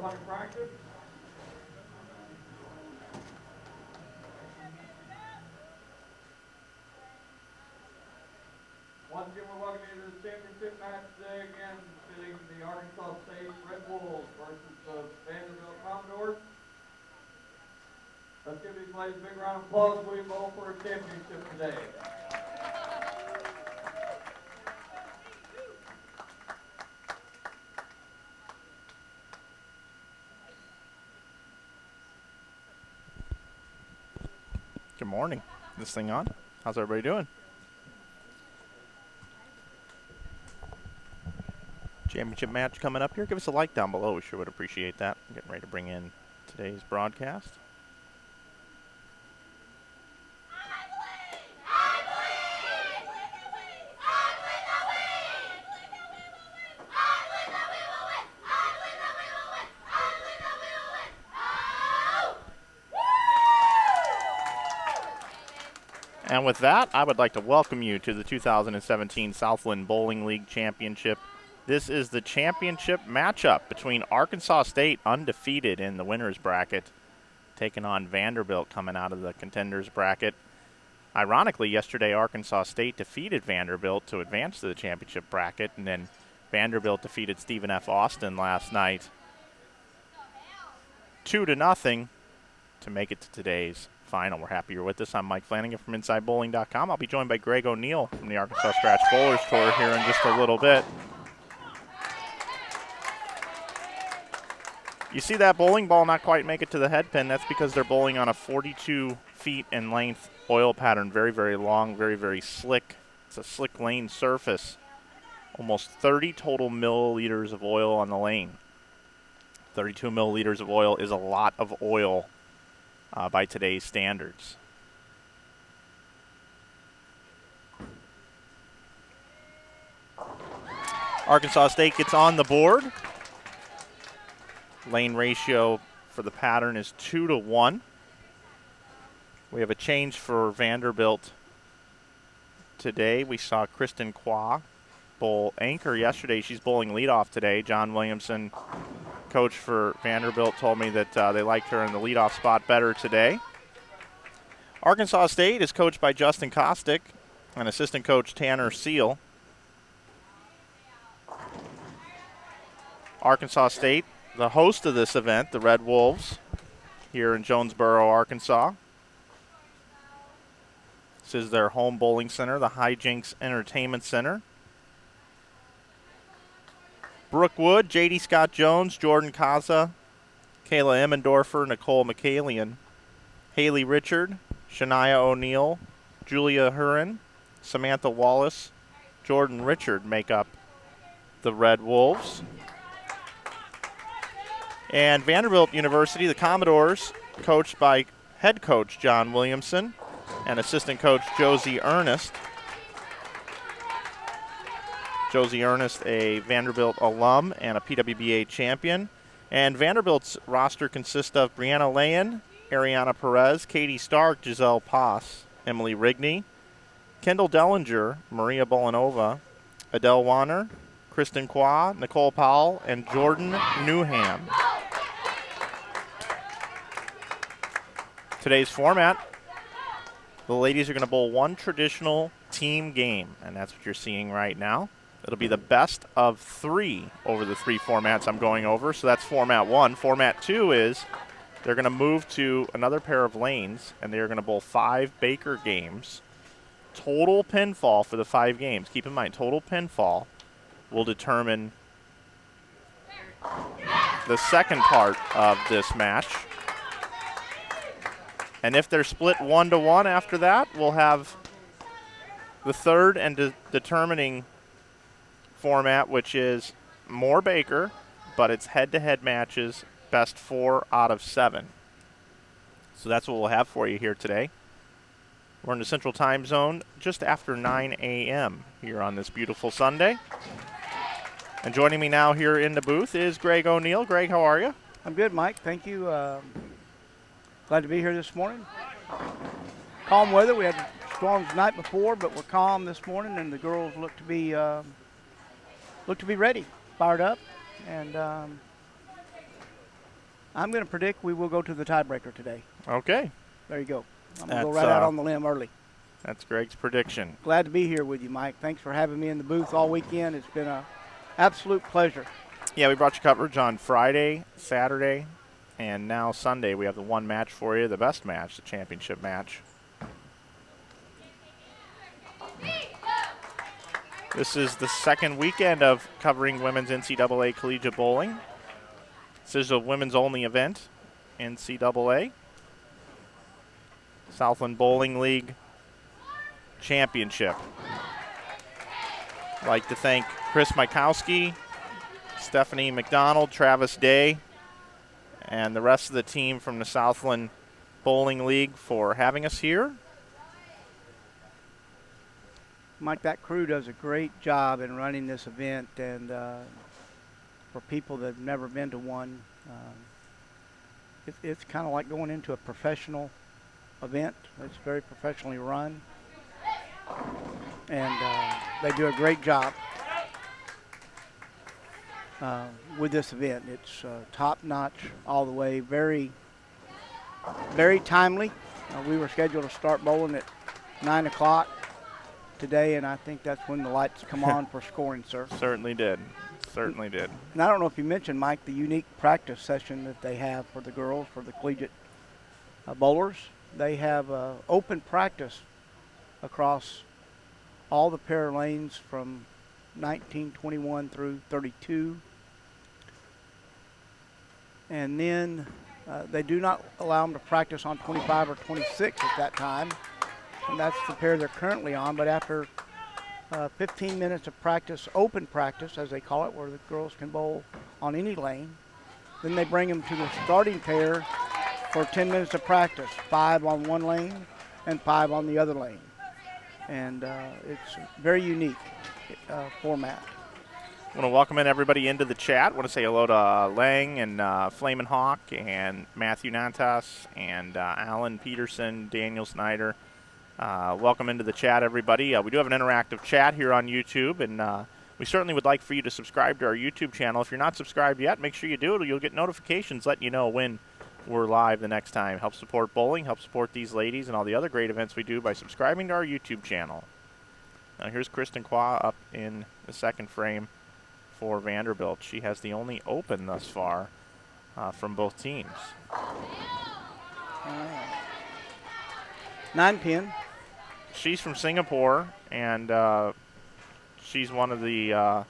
1200 practice. Once again, we're welcoming you to the championship match today. Again, pitting the Arkansas State Red Wolves versus the Vanderbilt Commodores. Let's give these ladies a big round of applause, William Bowl, for a championship today. Good morning. This thing on? How's everybody doing? Championship match coming up here. Give us a like down below. We sure would appreciate that. I'm getting ready to bring in today's broadcast. And with that, I would like to welcome you to the 2017 Southland Bowling League Championship. This is the championship matchup between Arkansas State, undefeated in the winner's bracket, taking on Vanderbilt coming out of the contenders bracket. Ironically, yesterday Arkansas State defeated Vanderbilt to advance to the championship bracket, and then Vanderbilt defeated Stephen F. Austin last night 2-0 to make it to today's final. We're happy you're with us. I'm Mike Flanagan from InsideBowling.com. I'll be joined by Greg O'Neill from the Arkansas Scratch Bowlers Tour here in just a little bit. You see that bowling ball not quite make it to the head pin. That's because they're bowling on a 42 feet in length oil pattern. Very, very long, very, very slick. It's a slick lane surface. Almost 30 total milliliters of oil on the lane. 32 milliliters of oil is a lot of oil by today's standards. Arkansas State gets on the board. Lane ratio for the pattern is 2-1. We have a change for Vanderbilt today. We saw Kristen Kwa bowl anchor yesterday. She's bowling leadoff today. John Williamson, coach for Vanderbilt, told me that they liked her in the leadoff spot better today. Arkansas State is coached by Justin Kostick and assistant coach Tanner Seal. Arkansas State, the host of this event, the Red Wolves, here in Jonesboro, Arkansas. This is their home bowling center, the Hijinx Entertainment Center. Brooke Wood, J.D. Scott Jones, Jordan Kaza, Kayla Emmendorfer, Nicole McCallion, Haley Richard, Shania O'Neill, Julia Hurin, Samantha Wallace, Jordan Richard make up the Red Wolves. And Vanderbilt University, the Commodores, coached by head coach John Williamson and assistant coach Josie Ernest. Josie Ernest, a Vanderbilt alum and a PWBA champion. And Vanderbilt's roster consists of Brianna Layan, Ariana Perez, Katie Stark, Giselle Pass, Emily Rigney, Kendall Dellinger, Maria Bolanova, Adele Warner, Kristen Kwa, Nicole Powell, and Jordan Newham. Today's format, the ladies are going to bowl one traditional team game, and that's what you're seeing right now. It'll be the best of 3 over the 3 formats I'm going over. So that's format 1. Format 2 is they're going to move to another pair of lanes, and they're going to bowl 5 Baker games. Total pinfall for the 5 games. Keep in mind, total pinfall will determine the second part of this match. And if they're split 1-1 after that, we'll have the third and determining format, which is more Baker, but it's head-to-head matches, best 4 out of 7. So that's what we'll have for you here today. We're in the Central Time Zone just after 9 a.m. here on this beautiful Sunday. And joining me now here in the booth is Greg O'Neill. Greg, how are you? I'm good, Mike. Thank you. Glad to be here this morning. Calm weather. We had storms the night before, but we're calm this morning, and the girls look to be ready, fired up, and I'm going to predict we will go to the tiebreaker today. Okay. There you go. I'm going to go That's, right out on the limb early. That's Greg's prediction. Glad to be here with you, Mike. Thanks for having me in the booth all weekend. It's been an absolute pleasure. Yeah, we brought you coverage on Friday, Saturday, and now Sunday. We have the one match for you, the best match, the championship match. This is the second weekend of covering women's NCAA collegiate bowling. This is a women's only event, NCAA. Southland Bowling League Championship. I'd like to thank Chris Mykowski, Stephanie McDonald, Travis Day, and the rest of the team from the Southland Bowling League for having us here. Mike, that crew does a great job in running this event, and for people that have never been to one, it's kind of like going into a professional event. It's very professionally run, and they do a great job with this event. It's top-notch all the way, very, very timely. We were scheduled to start bowling at 9 o'clock today, and I think that's when the lights come on for scoring, sir. Certainly did. Certainly did. And I don't know if you mentioned, Mike, the unique practice session that they have for the girls, for the collegiate bowlers. They have open practice across all the pair lanes from 1921 through 32. And then they do not allow them to practice on 25 or 26 at that time. And that's the pair they're currently on. But after 15 minutes of practice, open practice, as they call it, where the girls can bowl on any lane, then they bring them to the starting pair for 10 minutes of practice, 5 on one lane and 5 on the other lane. And it's a very unique format. I want to welcome in everybody into the chat. I want to say hello to Lang and Flamin' Hawk and Matthew Nantas and Alan Peterson, Daniel Snyder. Welcome into the chat, everybody. We do have an interactive chat here on YouTube, and we certainly would like for you to subscribe to our YouTube channel. If you're not subscribed yet, make sure you do it, or you'll get notifications letting you know when we're live the next time. Help support bowling, help support these ladies and all the other great events we do by subscribing to our YouTube channel. Now here's Kristen Qua up in the second frame for Vanderbilt. She has the only open thus far from both teams. 9-pin. She's from Singapore, and she's one of the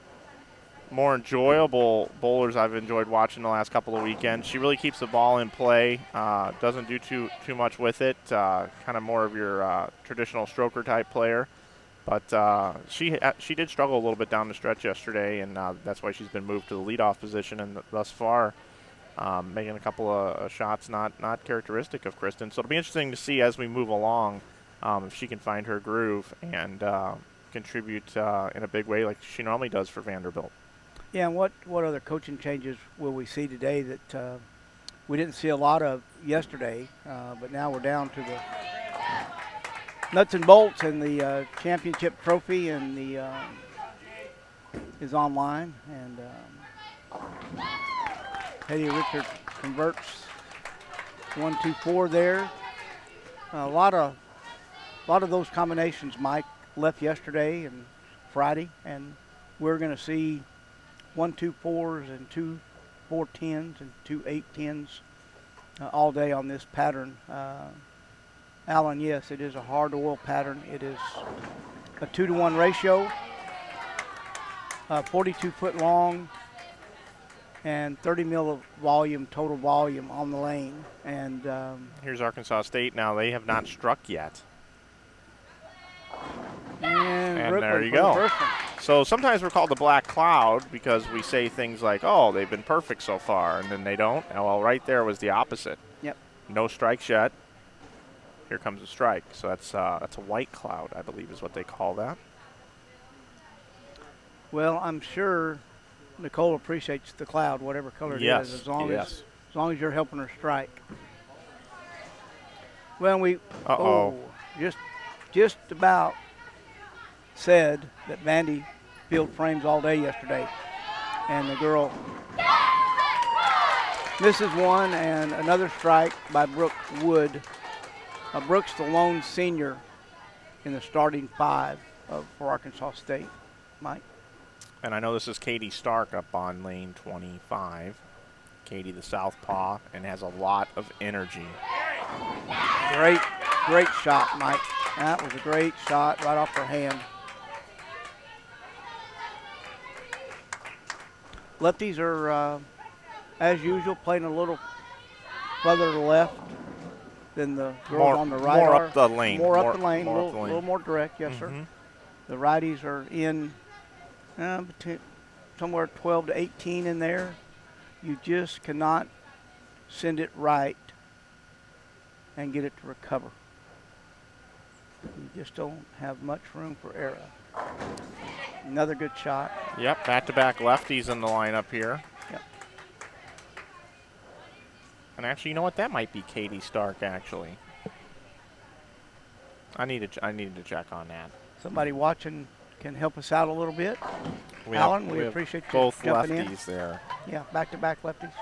more enjoyable bowlers I've enjoyed watching the last couple of weekends. She really keeps the ball in play, doesn't do too much with it, kind of more of your traditional stroker type player. But she did struggle a little bit down the stretch yesterday, and that's why she's been moved to the leadoff position, and thus far making a couple of shots not characteristic of Kristen. So it'll be interesting to see as we move along if she can find her groove and contribute in a big way like she normally does for Vanderbilt. Yeah, and what other coaching changes will we see today that we didn't see a lot of yesterday, but now we're down to the nuts and bolts, and the championship trophy and the is online, and Eddie Richard converts 1-2-4 there. A lot of those combinations, Mike, left yesterday and Friday, and we're going to see 1-2-4s and 2 4-10s and 2 8-10s all day on this pattern. Alan, yes, it is a hard oil pattern. It is a 2-to-1 ratio, 42 foot long, and 30 mil of volume, total volume on the lane. And here's Arkansas State now. They have not struck yet. And there you go. So sometimes we're called the black cloud because we say things like, oh, they've been perfect so far, and then they don't. Oh, well, right there was the opposite. Yep. No strikes yet. Here comes a strike. So that's a white cloud, I believe is what they call that. Well, I'm sure Nicole appreciates the cloud, whatever color it is, as long as you're helping her strike. Well, we just about said that Vandy field frames all day yesterday, and the girl Misses one, and another strike by Brooke Wood. Brooks, the lone senior in the starting five for Arkansas State. Mike? And I know this is Katie Stark up on lane 25. Katie, the southpaw, and has a lot of energy. Great shot, Mike. That was a great shot right off her hand. Lefties are, as usual, playing a little further to the left than the girls on the right more are. Up the lane. More up the lane, a more up the lane. little more direct, yes, sir. The righties are in somewhere 12 to 18 in there. You just cannot send it right and get it to recover. You just don't have much room for error. Another good shot. Yep, back-to-back lefties in the lineup here. Yep. And actually, you know what? That might be Katie Stark, actually. I needed to check on that. Somebody watching can help us out a little bit. Alan, we appreciate you both jumping lefties there. Yeah, back-to-back lefties.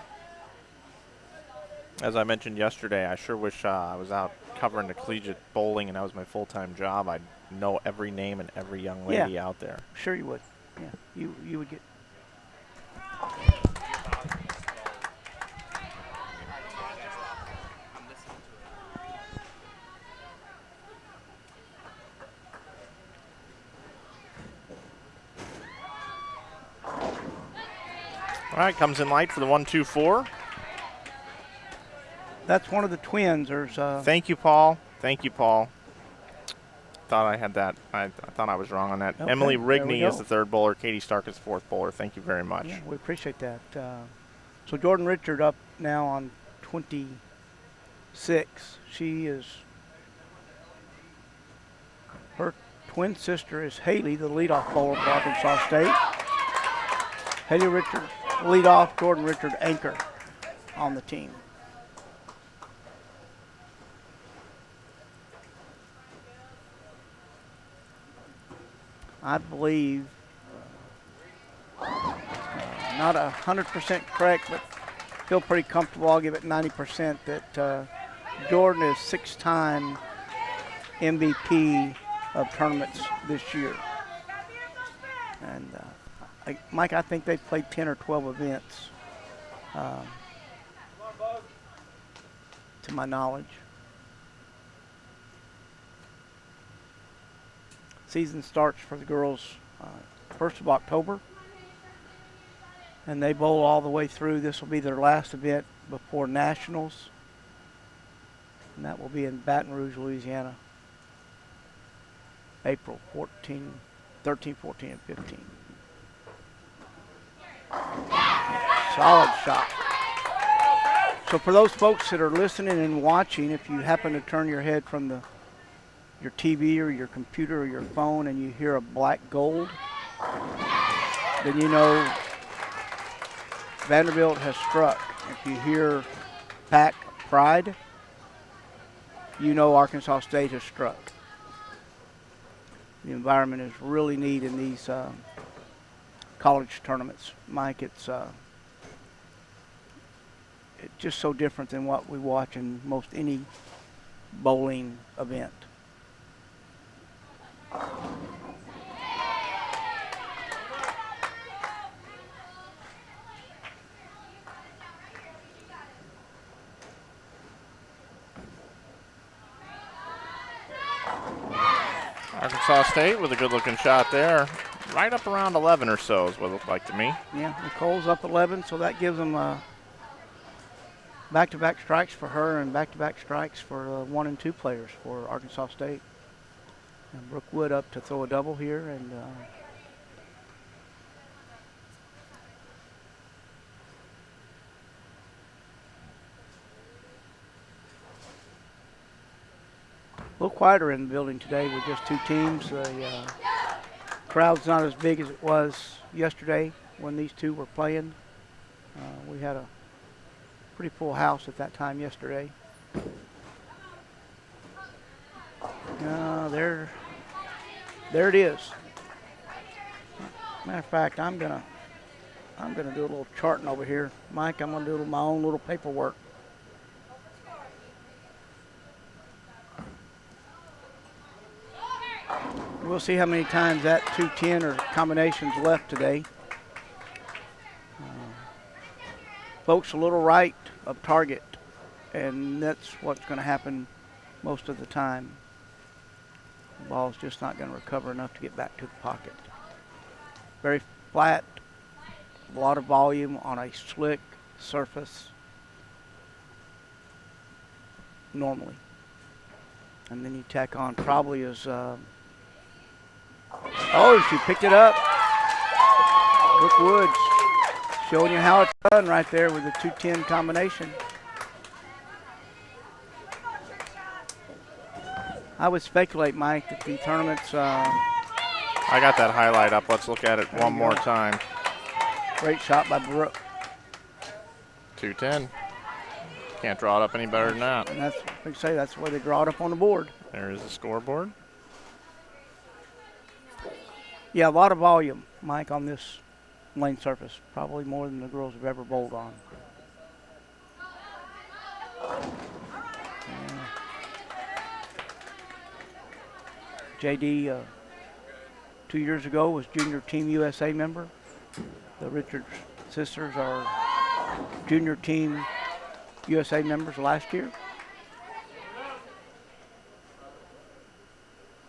As I mentioned yesterday, I sure wish I was out covering the collegiate bowling and that was my full-time job. I'd know every name and every young lady out there. Sure you would. Yeah, you would get. All right, comes in light for the 1-2-4. That's one of the twins. There's. Thank you, Paul. Thank you, Paul. Thought I had that. I thought I was wrong on that. Okay, Emily there Rigney we is go. the third bowler. Katie Stark is the fourth bowler. Thank you very much. Yeah, we appreciate that. So Jordan Richard up now on 26. She is. Her twin sister is Haley, the leadoff bowler for Arkansas State. Haley Richard leadoff, Jordan Richard anchor on the team. I believe, not 100% correct, but feel pretty comfortable. I'll give it 90% that Jordan is 6-time MVP of tournaments this year. And Mike, I think they've played 10 or 12 events, to my knowledge. Season starts for the girls 1st of October, and they bowl all the way through. This will be their last event before Nationals, and that will be in Baton Rouge, Louisiana, April 13, 14, and 15. Solid shot. So for those folks that are listening and watching, if you happen to turn your head from your TV or your computer or your phone and you hear a black gold, then you know Vanderbilt has struck. If you hear Pack Pride, you know Arkansas State has struck. The environment is really neat in these college tournaments. Mike, it's just so different than what we watch in most any bowling event. Arkansas State with a good-looking shot there. Right up around 11 or so is what it looked like to me. Yeah, Nicole's up 11, so that gives them back-to-back strikes for her and back-to-back strikes for 1 and 2 players for Arkansas State. And Brooke Wood up to throw a double here, and a little quieter in the building today with just 2 teams. The crowd's not as big as it was yesterday when these two were playing. We had a pretty full house at that time yesterday. There it is. Matter of fact, I'm gonna I'm going to do a little charting over here. Mike, I'm going to do my own little paperwork. We'll see how many times that 210 or combinations left today. Folks a little right of target, and that's what's going to happen most of the time. The ball's just not going to recover enough to get back to the pocket. Very flat, a lot of volume on a slick surface normally. And then you tack on probably as, oh, she picked it up. Brooke Woods showing you how it's done right there with the 210 combination. I would speculate, Mike, that the tournament's... I got that highlight up. Let's look at it one more time. Great shot by Brooke. 210. Can't draw it up any better than that. And that's, like I say, that's where they draw it up on the board. There is the scoreboard. Yeah, a lot of volume, Mike, on this lane surface. Probably more than the girls have ever bowled on. JD, 2 years ago, was Junior Team USA member. The Richards sisters are Junior Team USA members last year.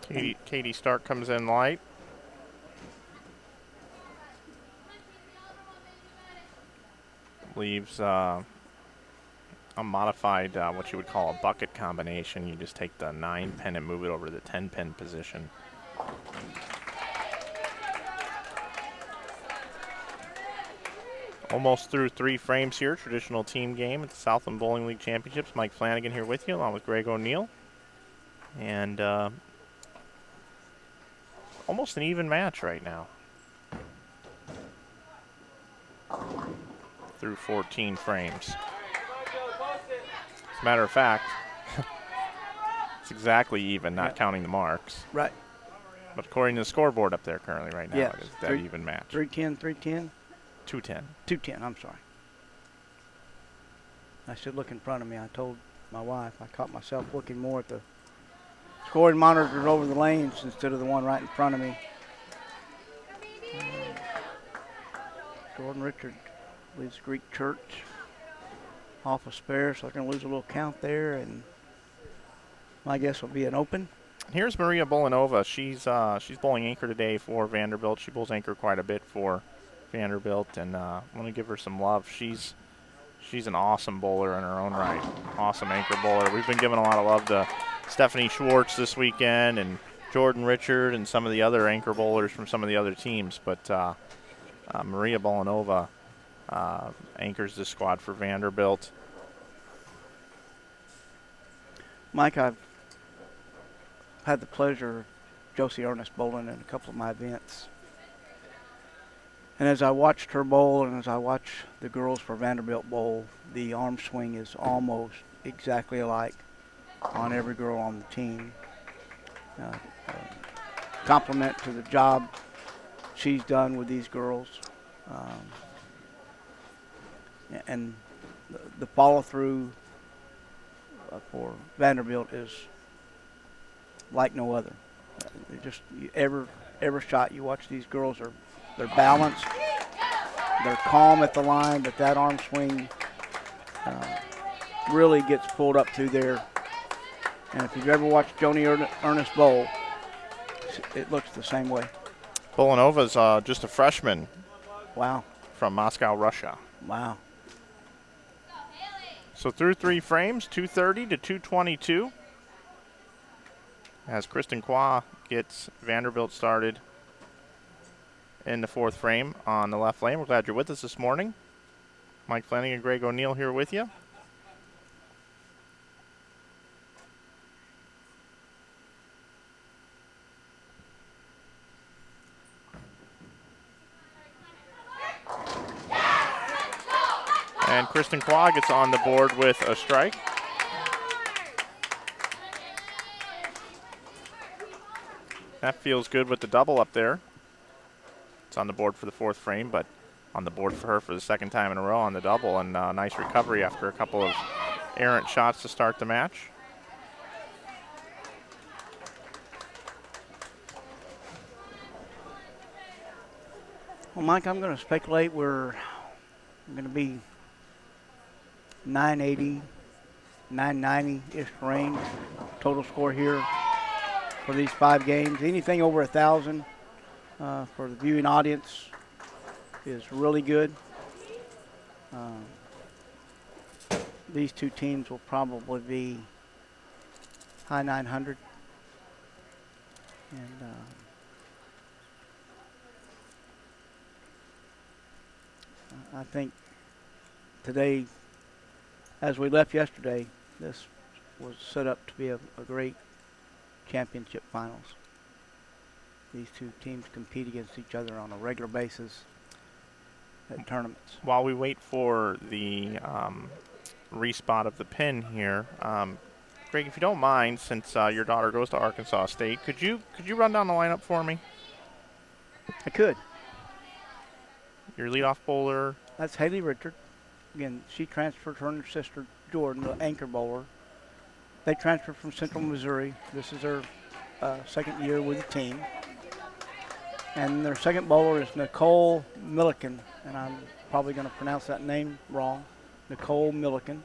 Katie Stark comes in light. Leaves a modified, what you would call a bucket combination. You just take the 9 pin and move it over to the 10 pin position. Almost through 3 frames here. Traditional team game at the Southland Bowling League Championships. Mike Flanagan here with you, along with Greg O'Neill. And almost an even match right now. Through 14 frames. As a matter of fact, it's exactly even, not counting the marks. Right. But according to the scoreboard up there currently right now, Yeah, it is that even match. 310, 310? 210. 210, I'm sorry. I should look in front of me. I told my wife, I caught myself looking more at the scoring monitors over the lanes instead of the one right in front of me. Jordan Richard leads Greek Church off a spare, so they're going to lose a little count there, and my guess will be an open. Here's Maria Bolanova. She's bowling anchor today for Vanderbilt. She bowls anchor quite a bit for Vanderbilt, and I want to give her some love. She's an awesome bowler in her own right. Awesome anchor bowler. We've been giving a lot of love to Stephanie Schwartz this weekend and Jordan Richard and some of the other anchor bowlers from some of the other teams, but Maria Bolanova anchors this squad for Vanderbilt. Mike, I've had the pleasure of Josie Ernest bowling in a couple of my events. And as I watched her bowl and as I watch the girls for Vanderbilt bowl, the arm swing is almost exactly alike on every girl on the team. Compliment to the job she's done with these girls. And the follow-through for Vanderbilt is like no other. Just every shot you watch these girls they're balanced, they're calm at the line, but that arm swing really gets pulled up through there. And if you've ever watched Joni Ernest bowl, it looks the same way. Bolanova's just a freshman. Wow. From Moscow, Russia. Wow. So through 3 frames, 230 to 222. As Kristen Kwa gets Vanderbilt started in the 4th frame on the left lane. We're glad you're with us this morning. Mike Flanagan and Greg O'Neill here with you. And Kristen Kwa gets on the board with a strike. That feels good with the double up there. It's on the board for the 4th frame, but on the board for her for the second time in a row on the double, and nice recovery after a couple of errant shots to start the match. Well, Mike, I'm going to speculate we're going to be 980, 990-ish range total score here for these 5 games. Anything over 1,000 for the viewing audience is really good. These two teams will probably be high 900. And I think today, as we left yesterday, this was set up to be a great championship finals. These two teams compete against each other on a regular basis at tournaments. While we wait for the respot of the pin here, Greg, if you don't mind, since your daughter goes to Arkansas State, could you run down the lineup for me? I could. Your leadoff bowler. That's Haley Richard. Again, she transferred her and her sister Jordan, the anchor bowler. They transferred from Central Missouri. This is their second year with the team. And their second bowler is Nicole Milliken, and I'm probably going to pronounce that name wrong. Nicole Milliken.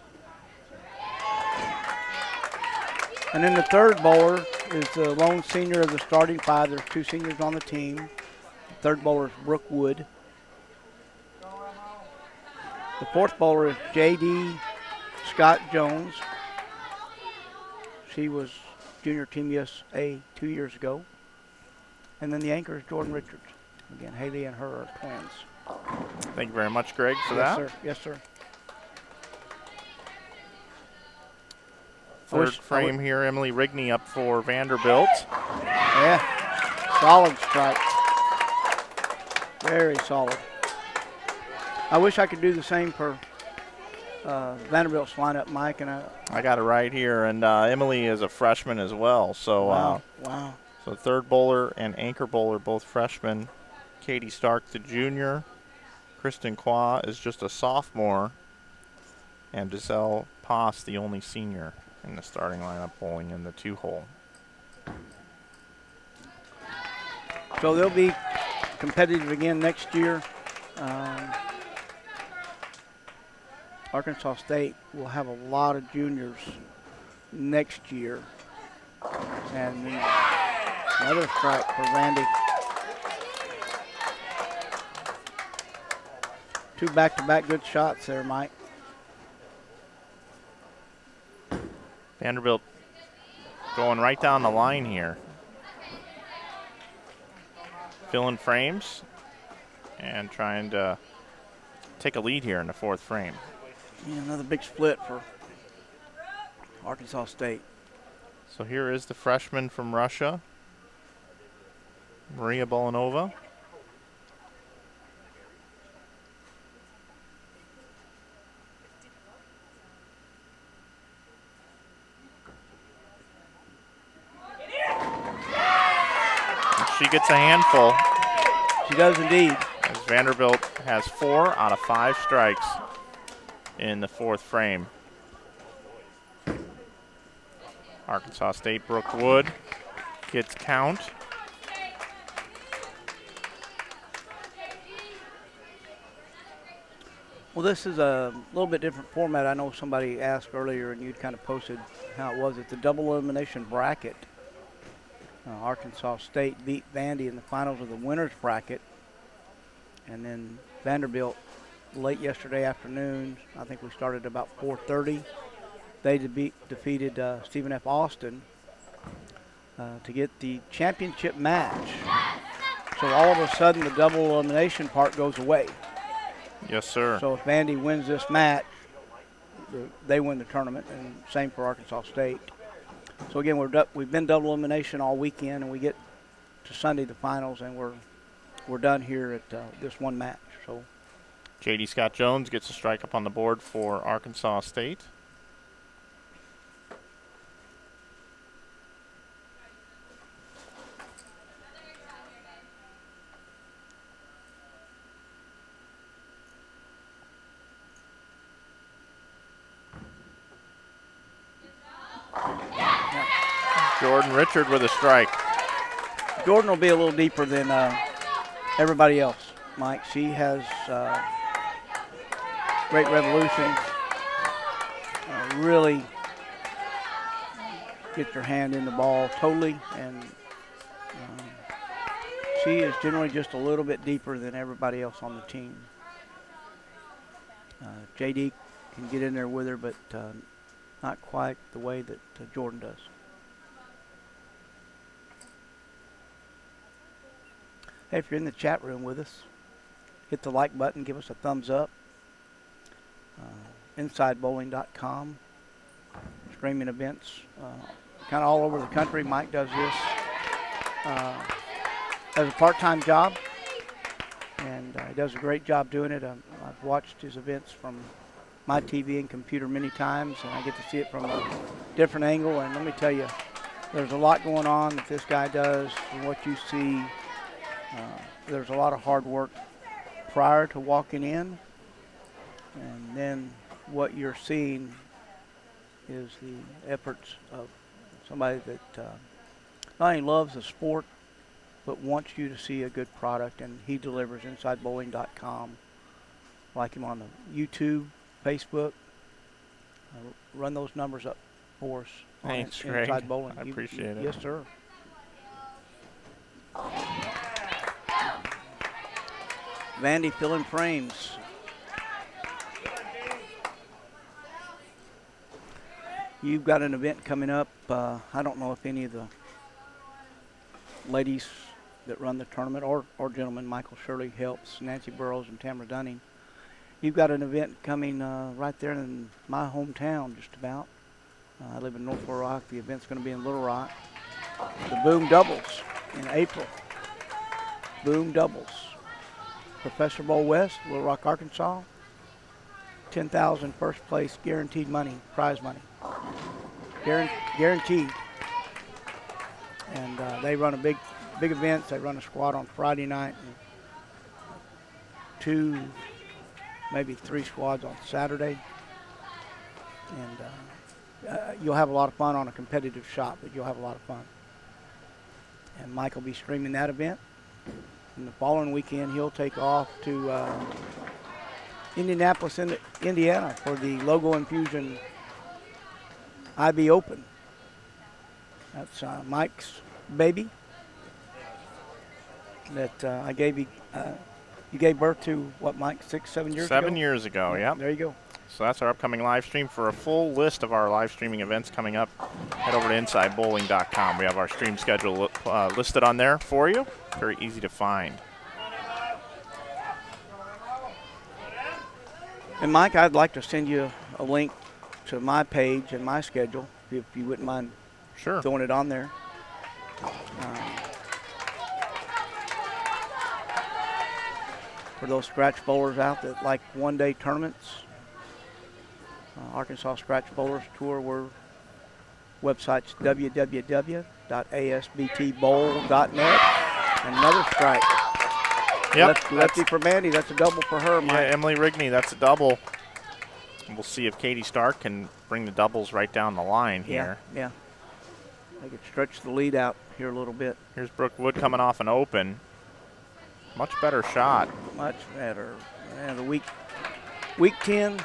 And then the third bowler is the lone senior of the starting 5. There's 2 seniors on the team. The third bowler is Brooke Wood. The fourth bowler is J.D. Scott Jones. She was junior team USA 2 years ago. And then the anchor is Jordan Richards. Again, Haley and her are twins. Thank you very much, Greg, for that. Yes, sir. Yes, sir. Third frame here, Emily Rigney up for Vanderbilt. Yeah, solid strike. Very solid. I wish I could do the same for Vanderbilt's lineup, Mike. And I got it right here, and Emily is a freshman as well. So, wow. So third bowler and anchor bowler, both freshmen. Katie Stark, the junior. Kristen Qua is just a sophomore. And Giselle Poss, the only senior in the starting lineup, bowling in the 2-hole. So they'll be competitive again next year. Arkansas State will have a lot of juniors next year. And then another strike for Vandy. 2 back-to-back good shots there, Mike. Vanderbilt going right down the line here. Filling frames and trying to take a lead here in the 4th frame. Yeah, another big split for Arkansas State. So here is the freshman from Russia, Maria Bolanova. She gets a handful. She does indeed. As Vanderbilt has 4 out of 5 strikes in the 4th frame. Arkansas State, Brooke Wood gets count. Well, this is a little bit different format. I know somebody asked earlier, and you'd kind of posted how it was. It's a double elimination bracket. Arkansas State beat Vandy in the finals of the winners bracket. And then Vanderbilt, late yesterday afternoon, I think we started about 4:30. They defeated Stephen F. Austin to get the championship match. So all of a sudden, the double elimination part goes away. Yes, sir. So if Vandy wins this match, they win the tournament, and same for Arkansas State. So again, we've been double elimination all weekend, and we get to Sunday the finals, and we're done here at this one match. So J.D. Scott Jones gets a strike up on the board for Arkansas State. Jordan Richard with a strike. Jordan will be a little deeper than everybody else, Mike. She has great revolution. Really get your hand in the ball totally, and she is generally just a little bit deeper than everybody else on the team. JD can get in there with her, but not quite the way that Jordan does. Hey, if you're in the chat room with us, hit the like button, give us a thumbs up. InsideBowling.com, streaming events, kind of all over the country. Mike does this as a part-time job, and he does a great job doing it. I've watched his events from my TV and computer many times, and I get to see it from a different angle. And let me tell you, there's a lot going on that this guy does, and what you see, there's a lot of hard work prior to walking in, and then what you're seeing is the efforts of somebody that not only loves the sport, but wants you to see a good product, and he delivers. InsideBowling.com. Like him on the YouTube, Facebook. Run those numbers up for us. Thanks, Greg. Inside Bowling. I appreciate it. Yes, sir. Vandy filling frames. You've got an event coming up. I don't know if any of the ladies that run the tournament or gentlemen, Michael Shirley helps, Nancy Burrows and Tamara Dunning. You've got an event coming right there in my hometown, just about. I live in North Little Rock. The event's going to be in Little Rock. The Boom Doubles in April. Boom Doubles. Professor Bowl West, Little Rock, Arkansas. $10,000 first place guaranteed money, prize money. Guaranteed. And they run a big events. They run a squad on Friday night, and 2, maybe 3 squads on Saturday. And you'll have a lot of fun on a competitive shot, but you'll have a lot of fun. And Mike will be streaming that event. And the following weekend, he'll take off to Indianapolis, Indiana for the Logo Infusion IB Open. That's Mike's baby that I gave you. You gave birth to what, Mike, 6, 7 years ago? 7 years ago, yeah. There you go. So that's our upcoming live stream. For a full list of our live streaming events coming up, head over to InsideBowling.com. We have our stream schedule listed on there for you. Very easy to find. And Mike, I'd like to send you a link to my page and my schedule, if you wouldn't mind throwing it on there. For those scratch bowlers out that like one-day tournaments, Arkansas Scratch Bowlers Tour, we're website's www.asbtbowl.net. Another strike. Yep. Lefty for Mandy. That's a double for her, Mike. Yeah, Emily Rigney, that's a double. We'll see if Katie Stark can bring the doubles right down the line here. Yeah. They could stretch the lead out here a little bit. Here's Brooke Wood coming off an open. Much better shot. Much better. And the week 10,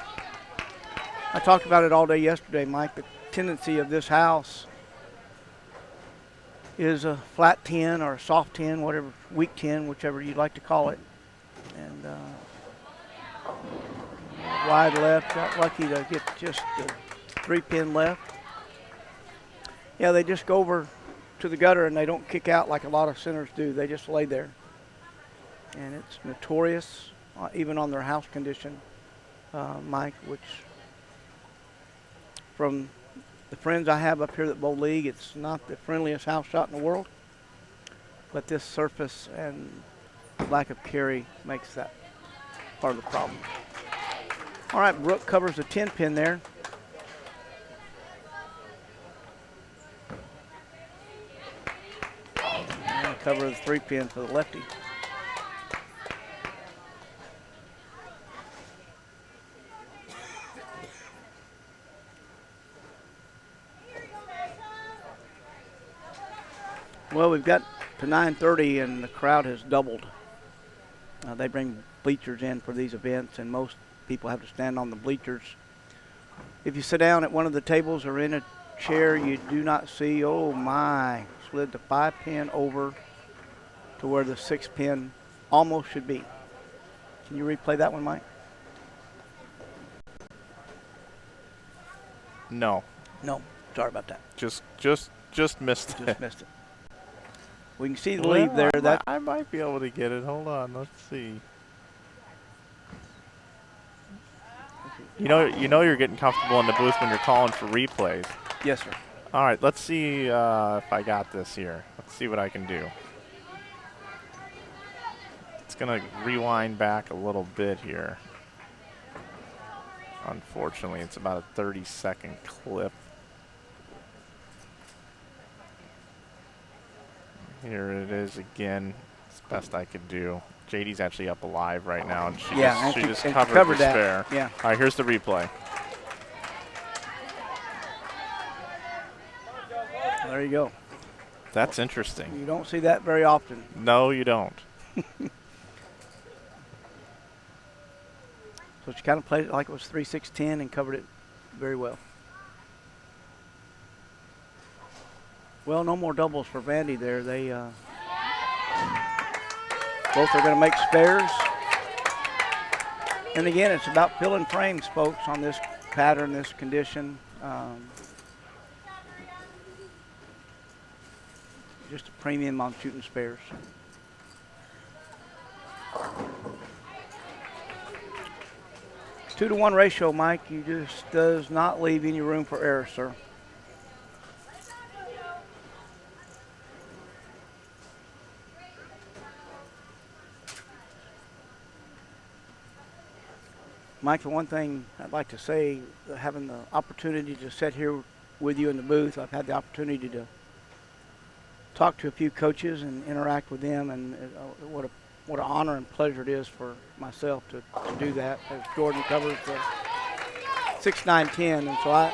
I talked about it all day yesterday, Mike. The tendency of this house is a flat 10 or a soft 10, whatever, week 10, whichever you'd like to call it. And wide left, got lucky to get just the 3-pin left. Yeah, they just go over to the gutter and they don't kick out like a lot of centers do. They just lay there. And it's notorious, even on their house condition, Mike, which from the friends I have up here at Bowl League, it's not the friendliest house shot in the world, but this surface and lack of carry makes that part of the problem. All right, Brooke covers the 10-pin there. And cover the 3-pin for the lefty. Well, we've got to 9:30 and the crowd has doubled. They bring bleachers in for these events, and most people have to stand on the bleachers. If you sit down at one of the tables or in a chair, you do not see, oh my, slid the 5-pin over to where the 6-pin almost should be. Can you replay that one, Mike? No. No, sorry about that. Just missed it. Just missed it. We can see the lead there. I might be able to get it. Hold on, let's see. You know you're getting comfortable in the booth when you're calling for replays. Yes, sir. All right, let's see if I got this here. Let's see what I can do. It's going to rewind back a little bit here. Unfortunately, it's about a 30-second clip. Here it is again. It's the best I could do. JD's actually up alive right now, and she just covered the spare. Yeah. All right, here's the replay. There you go. That's interesting. You don't see that very often. No, you don't. So she kind of played it like it was 3-6-10 and covered it very well. Well, no more doubles for Vandy there. They both are going to make spares. And again, it's about filling frames, folks, on this pattern, this condition. Just a premium on shooting spares. Two to 1 ratio, Mike. You just does not leave any room for error, sir. Mike, the one thing I'd like to say, having the opportunity to sit here with you in the booth, I've had the opportunity to talk to a few coaches and interact with them, and what an honor and pleasure it is for myself to do that as Jordan covers the 6, 9, 10. And so I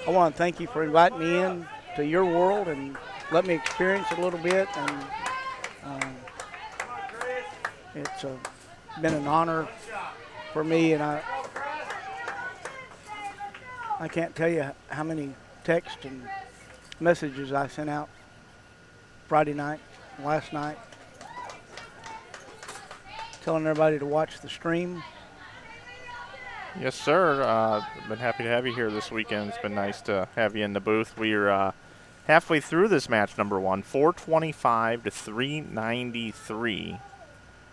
want to thank you for inviting me in to your world and let me experience it a little bit. And it's been an honor for me, and I can't tell you how many texts and messages I sent out Friday night, last night, telling everybody to watch the stream. Yes, sir. Been happy to have you here this weekend. It's been nice to have you in the booth. We're halfway through this match number one, 425 to 393.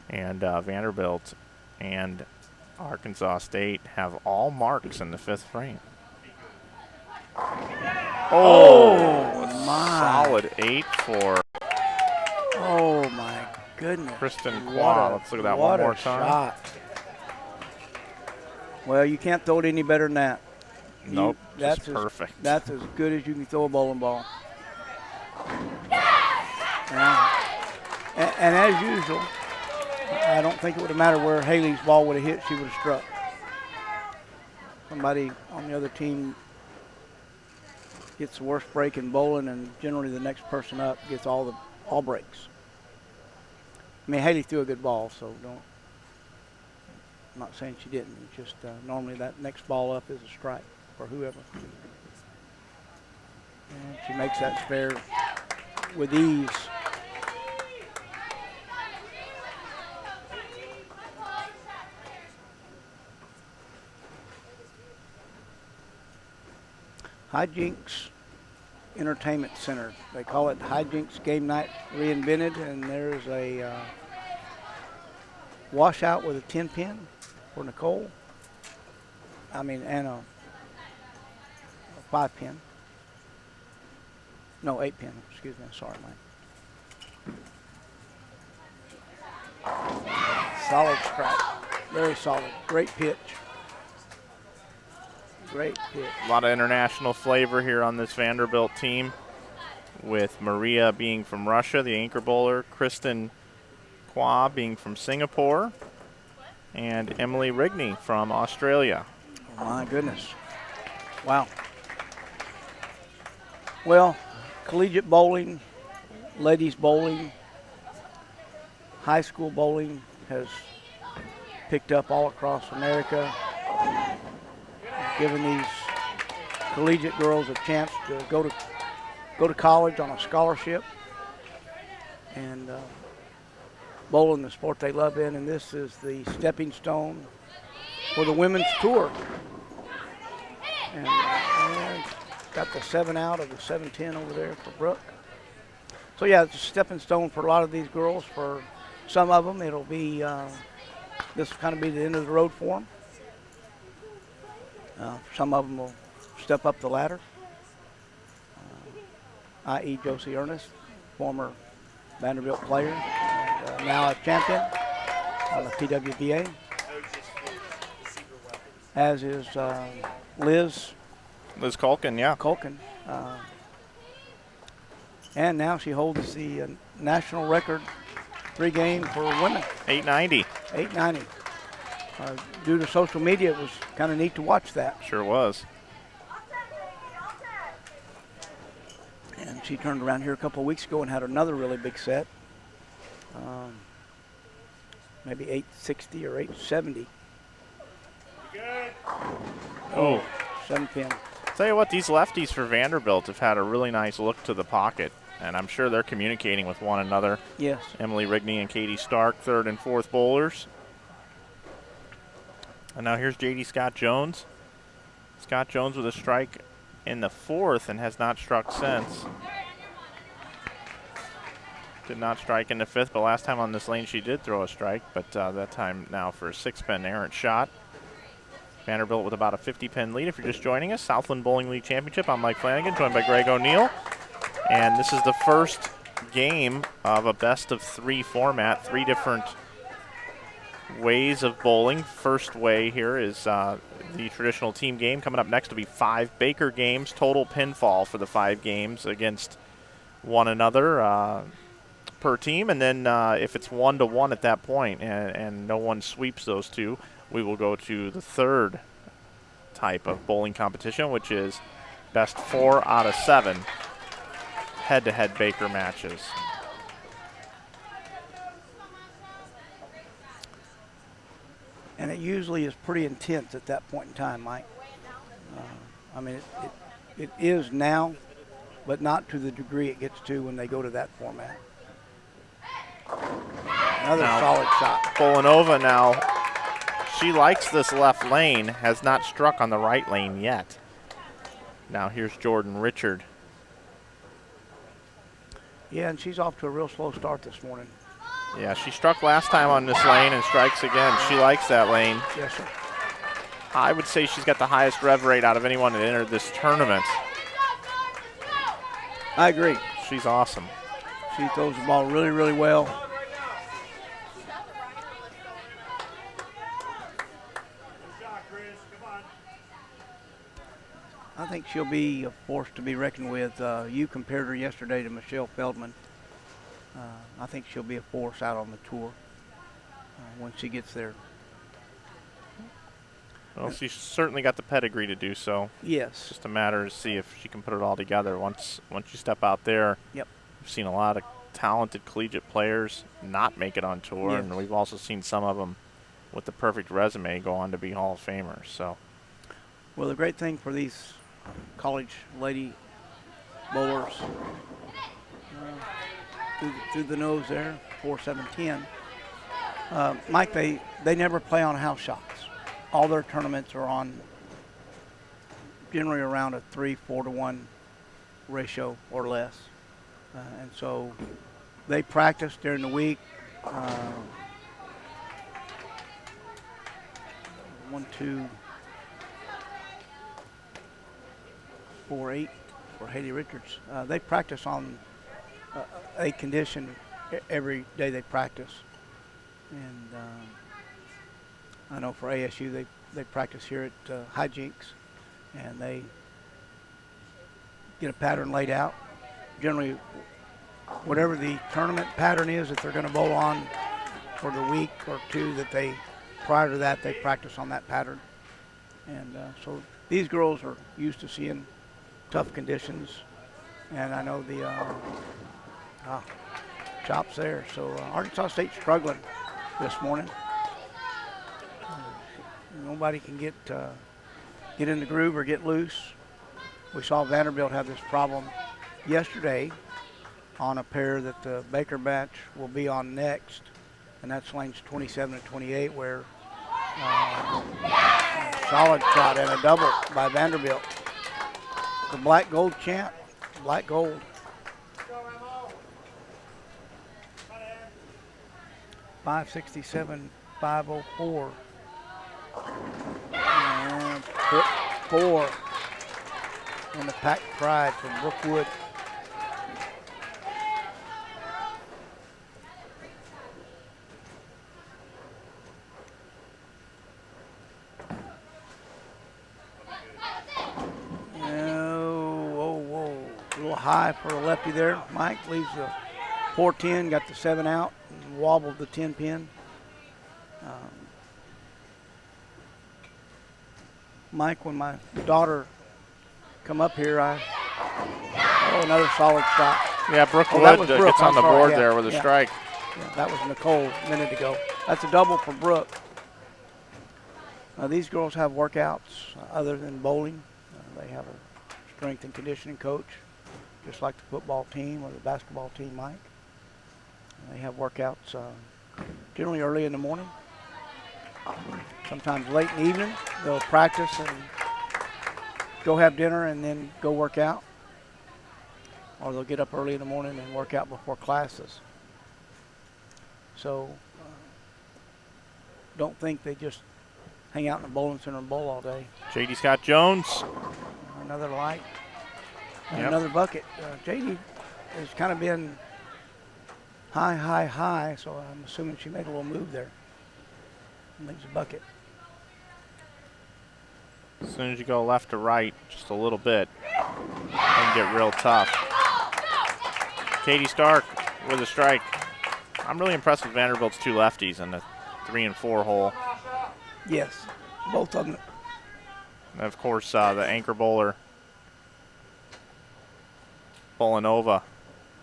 And Vanderbilt and Arkansas State have all marks in the 5th frame. Oh, my. Solid 8 for Oh, my goodness. Kristen Qua. Let's look at that one more time. Shot. Well, you can't throw it any better than that. Nope, that's perfect. That's as good as you can throw a bowling ball. Yeah. And as usual, I don't think it would have mattered where Haley's ball would have hit. She would have struck. Somebody on the other team gets the worst break in bowling, and generally the next person up gets all breaks. I mean, Haley threw a good ball, so I'm not saying she didn't. It's just normally that next ball up is a strike for whoever. And she makes that spare with ease. Hijinx Entertainment Center. They call it Hijinx Game Night Reinvented, and there's a washout with a 10-pin for Nicole. And a 5-pin. No, 8-pin. Excuse me. Sorry, Mike. Solid strike. Very solid. Great pitch. Great pitch. A lot of international flavor here on this Vanderbilt team, with Maria being from Russia, the anchor bowler, Kristen Qua being from Singapore, and Emily Rigney from Australia. Oh, my goodness. Wow. Well, collegiate bowling ladies bowling, high school bowling has picked up all across America, giving these collegiate girls a chance to go to college on a scholarship and bowling the sport they love in. And this is the stepping stone for the women's tour. And got the 7 out of the 7-10 over there for Brooke. So yeah, it's a stepping stone for a lot of these girls. For some of them, it'll be this will kind of be the end of the road for them. Some of them will step up the ladder, i.e. Josie Ernest, former Vanderbilt player, and now a champion on the PWBA, as is Liz Culkin, yeah. Culkin. And now she holds the national record 3-game for women. 890. 890. Due to social media, it was kind of neat to watch that. Sure was. And she turned around here a couple of weeks ago and had another really big set. Maybe 860 or 870. Oh. 7-pin. Tell you what, these lefties for Vanderbilt have had a really nice look to the pocket, and I'm sure they're communicating with one another. Yes. Emily Rigney and Katie Stark, third and fourth bowlers. And now here's J.D. Scott Jones. Scott Jones with a strike in the fourth and has not struck since. Did not strike in the fifth, but last time on this lane she did throw a strike, but that time now for a 6-pin errant shot. Vanderbilt with about a 50-pin lead. If you're just joining us, Southland Bowling League Championship. I'm Mike Flanagan, joined by Greg O'Neill. And this is the first game of a best-of-3 format, 3 different ways of bowling. First way here is the traditional team game. Coming up next will be 5 Baker games, total pinfall for the 5 games against one another per team. And then if it's 1-1 at that point and no one sweeps those 2, we will go to the third type of bowling competition, which is best 4 out of 7 head-to-head Baker matches. And it usually is pretty intense at that point in time, Mike. I mean, it is now, but not to the degree it gets to when they go to that format. Another solid shot. Bolanova now, she likes this left lane, has not struck on the right lane yet. Now here's Jordan Richard. Yeah, and she's off to a real slow start this morning. Yeah, she struck last time on this lane and strikes again. She likes that lane. Yes, sir. I would say she's got the highest rev rate out of anyone that entered this tournament. I agree. She's awesome. She throws the ball really, really well. I think she'll be a force to be reckoned with. You compared her yesterday to Michelle Feldman. I think she'll be a force out on the tour when she gets there. Well, she's certainly got the pedigree to do so. Yes. It's just a matter to see if she can put it all together. Once you step out there, yep. We've seen a lot of talented collegiate players not make it on tour, yes. And we've also seen some of them with the perfect resume go on to be Hall of Famers. So, well, the great thing for these college lady bowlers, through the nose there, 4-7-10. Mike, they never play on house shots. All their tournaments are on generally around a 3-4-1 ratio or less. And so they practice during the week. 1, 2, 4, 8 for Haley Richards. They practice on a condition every day they practice. And I know for ASU they practice here at Hijinx, and they get a pattern laid out. Generally, whatever the tournament pattern is that they're going to bowl on for the week or 2 that prior to that, they practice on that pattern. And so these girls are used to seeing tough conditions. And I know Chops there. So Arkansas State struggling this morning. Nobody can get in the groove or get loose. We saw Vanderbilt have this problem yesterday on a pair that the Baker match will be on next, and that's lanes 27 and 28, where solid shot and a double by Vanderbilt. The black gold champ, black gold. .567, 504. And put 4 in the pack pride from Brookwood. Whoa. A little high for a lefty there. Mike leaves the 4-10, got the 7 out, and wobbled the 10 pin. Mike, when my daughter come up here, another solid shot. Yeah, Brookwood gets on the board there with a strike. Yeah, that was Nicole a minute ago. That's a double for Brooke. These girls have workouts other than bowling. They have a strength and conditioning coach, just like the football team or the basketball team, Mike. They have workouts generally early in the morning. Sometimes late in the evening. They'll practice and go have dinner and then go work out. Or they'll get up early in the morning and work out before classes. So don't think they just hang out in the bowling center and bowl all day. J.D. Scott Jones. Another light. And another bucket. J.D. has kind of been high, so I'm assuming she made a little move there. And leaves a bucket. As soon as you go left to right, just a little bit, it can get real tough. Katie Stark with a strike. I'm really impressed with Vanderbilt's 2 lefties in the 3 and 4 hole. Yes, both of them. And of course, the anchor bowler, Bolanova,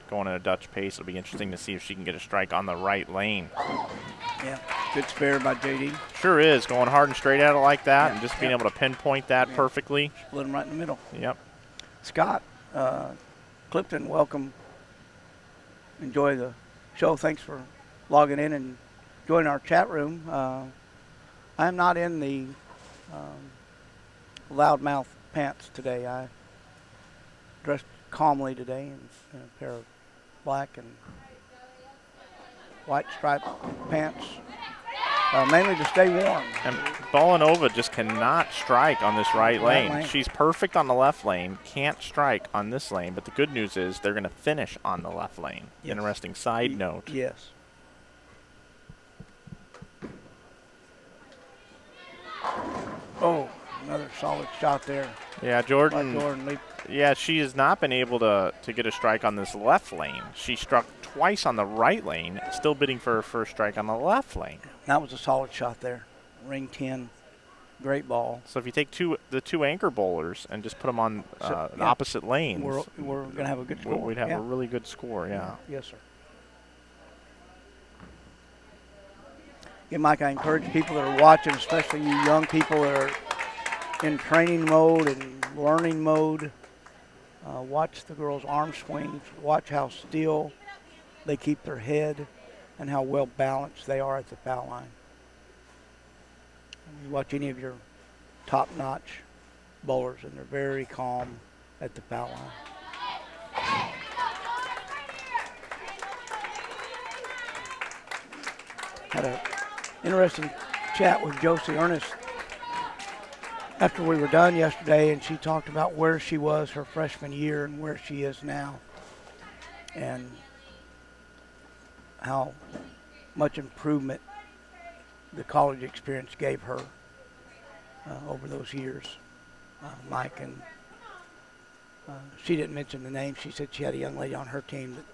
going at a Dutch pace. It'll be interesting to see if she can get a strike on the right lane. Yeah, good spare by J.D. Sure is, going hard and straight at it like that and just being able to pinpoint that perfectly. Split them right in the middle. Yep. Scott Clifton, welcome. Enjoy the show. Thanks for logging in and joining our chat room. I'm not in the loudmouth pants today. I dressed calmly today in a pair of black and white striped pants, mainly to stay warm. And Bolanova just cannot strike on this right lane. She's perfect on the left lane, can't strike on this lane, but the good news is they're going to finish on the left lane. Yes. Interesting side note. Yes. Oh, another solid shot there. Yeah, Jordan yeah, she has not been able to get a strike on this left lane. She struck twice on the right lane, still bidding for her first strike on the left lane. That was a solid shot there. Ring 10, great ball. So if you take the two anchor bowlers and just put them on the opposite lanes, we're going to have a good score. We'd have a really good score, Yes, sir. Yeah, Mike, I encourage people that are watching, especially you young people that are in training mode and learning mode, watch the girls' arm swings, watch how still they keep their head and how well balanced they are at the foul line. You watch any of your top-notch bowlers, and they're very calm at the foul line. Had an interesting chat with Josie Ernest after we were done yesterday, and she talked about where she was her freshman year and where she is now, and how much improvement the college experience gave her over those years, Mike. And she didn't mention the name. She said she had a young lady on her team that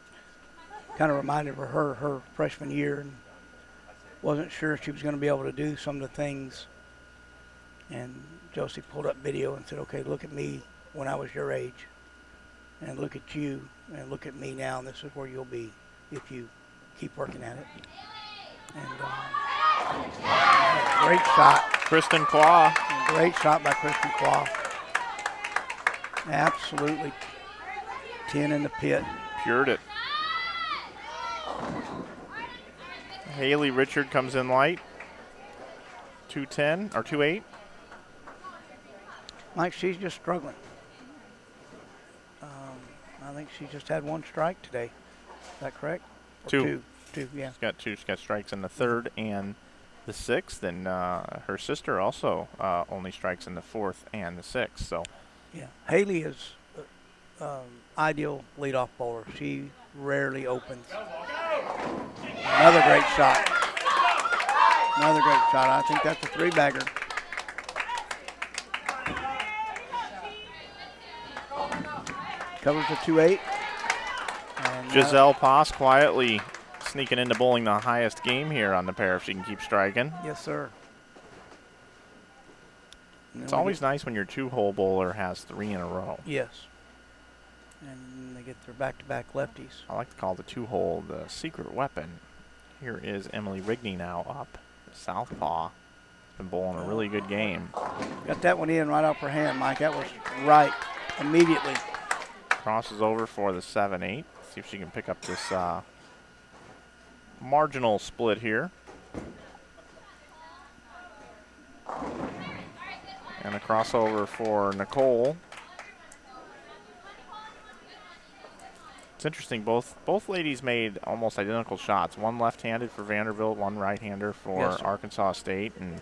kind of reminded her freshman year, and wasn't sure if she was going to be able to do some of the things. And Josie pulled up video and said, okay, look at me when I was your age. and look at you and look at me now, and this is where you'll be if you keep working at it. And great shot. Kristen Claw. Great shot by Kristen Claw. Absolutely 10 in the pit. Pured it. Haley Richard comes in light. 210 or 2.8. Mike, she's just struggling. I think she just had one strike today. Is that correct? Or Two. Two, yeah. She's got two. She's got strikes in the third and the sixth, and her sister also only strikes in the fourth and the sixth. So, yeah, Haley is ideal leadoff bowler. She rarely opens. Another great shot. Another great shot. I think that's a three-bagger. Covers the 2-8. And Giselle Poss quietly sneaking into bowling the highest game here on the pair if she can keep striking. Yes, sir. It's always nice when your two-hole bowler has 3 in a row. Yes. And they get their back-to-back lefties. I like to call the two-hole the secret weapon. Here is Emily Rigney now up. Southpaw. Been bowling a really good game. Got that one in right off her hand, Mike. That was right immediately. Crosses over for the 7-8. See if she can pick up this marginal split here. And a crossover for Nicole. It's interesting, both ladies made almost identical shots. One left-handed for Vanderbilt, one right-hander for Yes, sir. Arkansas State. And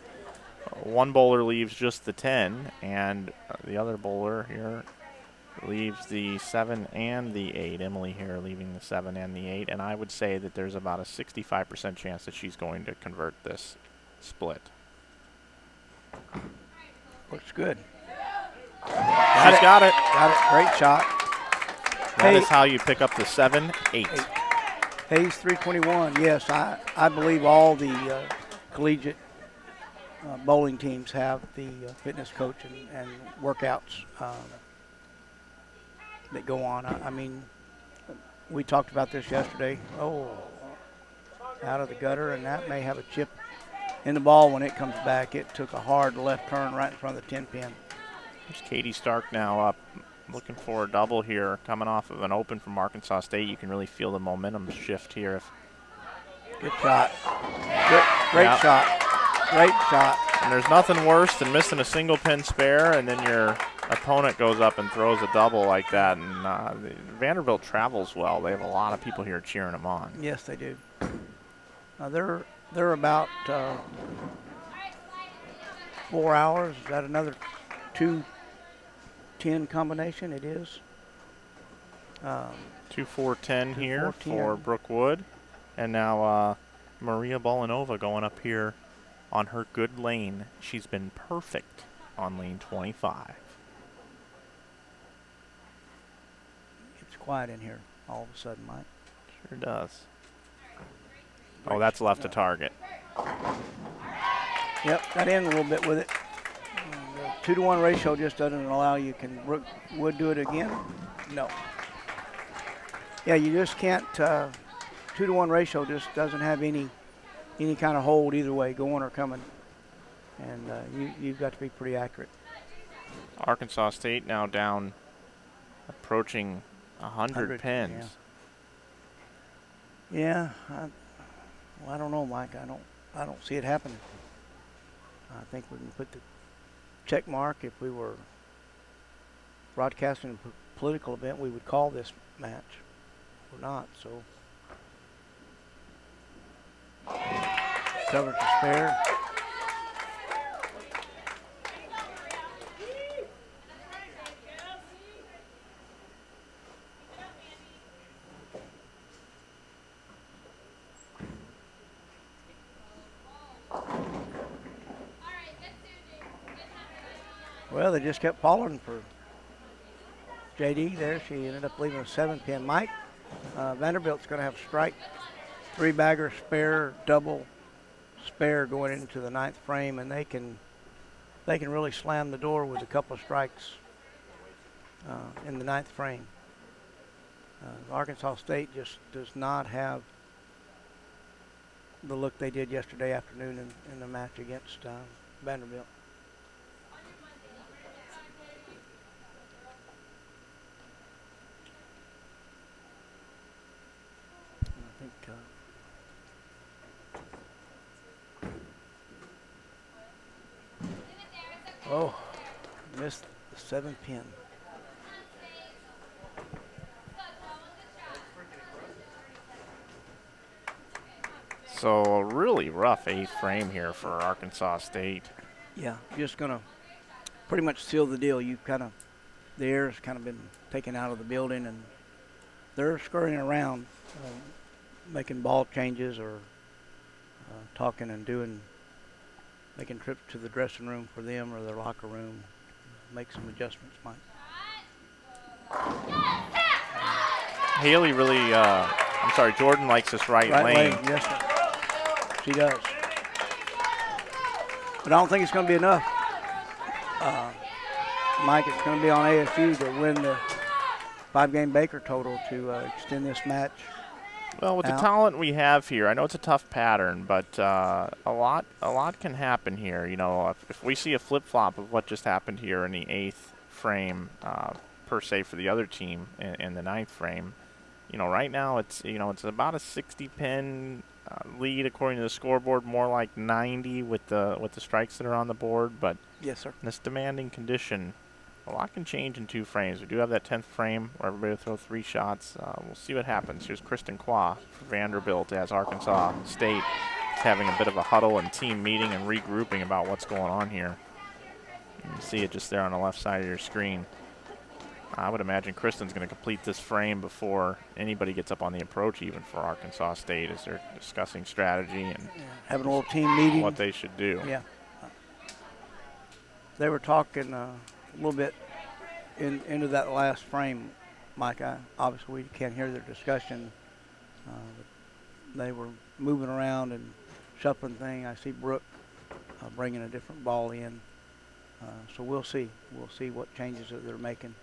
one bowler leaves just the 10, and the other bowler here leaves the 7 and the 8. Emily here leaving the 7 and the 8. And I would say that there's about a 65% chance that she's going to convert this split. Looks good. She's got it. Got it. Great shot. That is how you pick up the 7-8. Hayes 321. Yes, I believe all the collegiate bowling teams have the fitness coach and workouts that go on. I mean, we talked about this yesterday. Oh, out of the gutter, and that may have a chip in the ball when it comes back. It took a hard left turn right in front of the 10 pin. There's Katie Stark now up, looking for a double here, coming off of an open from Arkansas State. You can really feel the momentum shift here. Good shot. Great shot. Great shot. And there's nothing worse than missing a single pin spare, and then your opponent goes up and throws a double like that. And Vanderbilt travels well. They have a lot of people here cheering them on. Yes, they do. They're about 4 hours. Is that another 2-10 combination? It is. 2-4-10 here 2-4-10. for Brookwood. And now Maria Bolanova going up here on her good lane. She's been perfect on lane 25. It's quiet in here all of a sudden, Mike. Sure does. Oh, that's left to target. Yep, got in a little bit with it. The 2-to-1 ratio just doesn't allow you. Can Wood do it again? No. Yeah, you just can't. 2-to-1 ratio just doesn't have any kind of hold either way, going or coming. And you've got to be pretty accurate. Arkansas State now down, approaching 100 pins. Yeah, I don't know, Mike. I don't see it happening. I think we can put the check mark. If we were broadcasting a political event, we would call this match. We're not, so. Covers the spare. Well, they just kept following for JD there. She ended up leaving a 7-pin. Mike, Vanderbilt's going to have strike, 3-bagger, spare, double, spare going into the 9th frame, and they can really slam the door with a couple of strikes in the 9th frame. Arkansas State just does not have the look they did yesterday afternoon in the match against Vanderbilt. I think missed the 7-pin. So a really rough 8th frame here for Arkansas State. Yeah, just going to pretty much seal the deal. The air's kind of been taken out of the building, and they're scurrying around, making ball changes or talking and making trips to the dressing room for them or their locker room, make some adjustments, Mike. Haley really, Jordan likes this right lane. Yes, sir. She does. But I don't think it's going to be enough. Mike, it's going to be on ASU to win the 5-game Baker total to extend this match. Well, with the talent we have here, I know it's a tough pattern, but a lot can happen here. You know, if we see a flip-flop of what just happened here in the 8th frame, per se for the other team in the 9th frame, you know, right now it's about a 60-pin lead according to the scoreboard, more like 90 with the strikes that are on the board. But yes, sir. In this demanding condition, a lot can change in 2 frames. We do have that 10th frame where everybody will throw 3 shots. We'll see what happens. Here's Kristen Qua for Vanderbilt as Arkansas State is having a bit of a huddle and team meeting and regrouping about what's going on here. You can see it just there on the left side of your screen. I would imagine Kristen's going to complete this frame before anybody gets up on the approach even for Arkansas State as they're discussing strategy and having a little team meeting. What they should do. Yeah. They were talking a little bit into that last frame, Mike. Obviously, we can't hear their discussion. They were moving around and shuffling things. I see Brooke bringing a different ball in. So we'll see. We'll see what changes that they're making.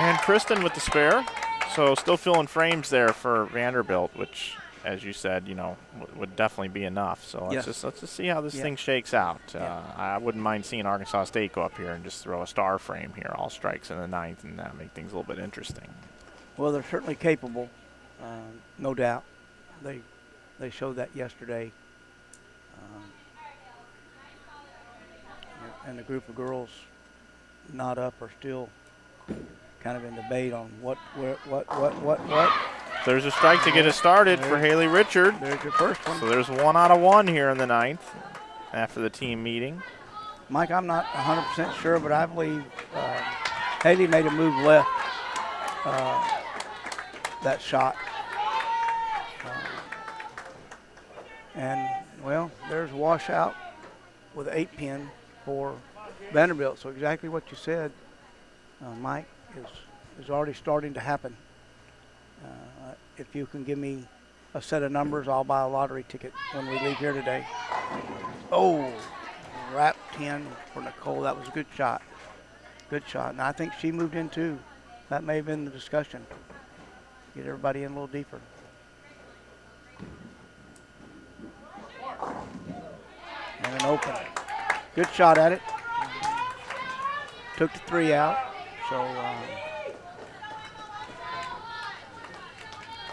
And Kristen with the spare. So still filling frames there for Vanderbilt, which, as you said, you know, would definitely be enough. So let's just see how this thing shakes out. I wouldn't mind seeing Arkansas State go up here and just throw a star frame here, all strikes in the 9th, and make things a little bit interesting. Well, they're certainly capable, no doubt. They showed that yesterday. And the group of girls not up are still kind of in debate on what. There's a strike to get us started for Haley Richard. There's your first one. So there's 1 out of 1 here in the 9th after the team meeting. Mike, I'm not 100% sure, but I believe Haley made a move left that shot. And, well, there's a washout with 8-pin for Vanderbilt. So exactly what you said, Mike, is already starting to happen. If you can give me a set of numbers, I'll buy a lottery ticket when we leave here today. Oh, wrap 10 for Nicole. That was a good shot. Good shot. And I think she moved in too. That may have been the discussion. Get everybody in a little deeper. And an open. Good shot at it. Took the 3 out. So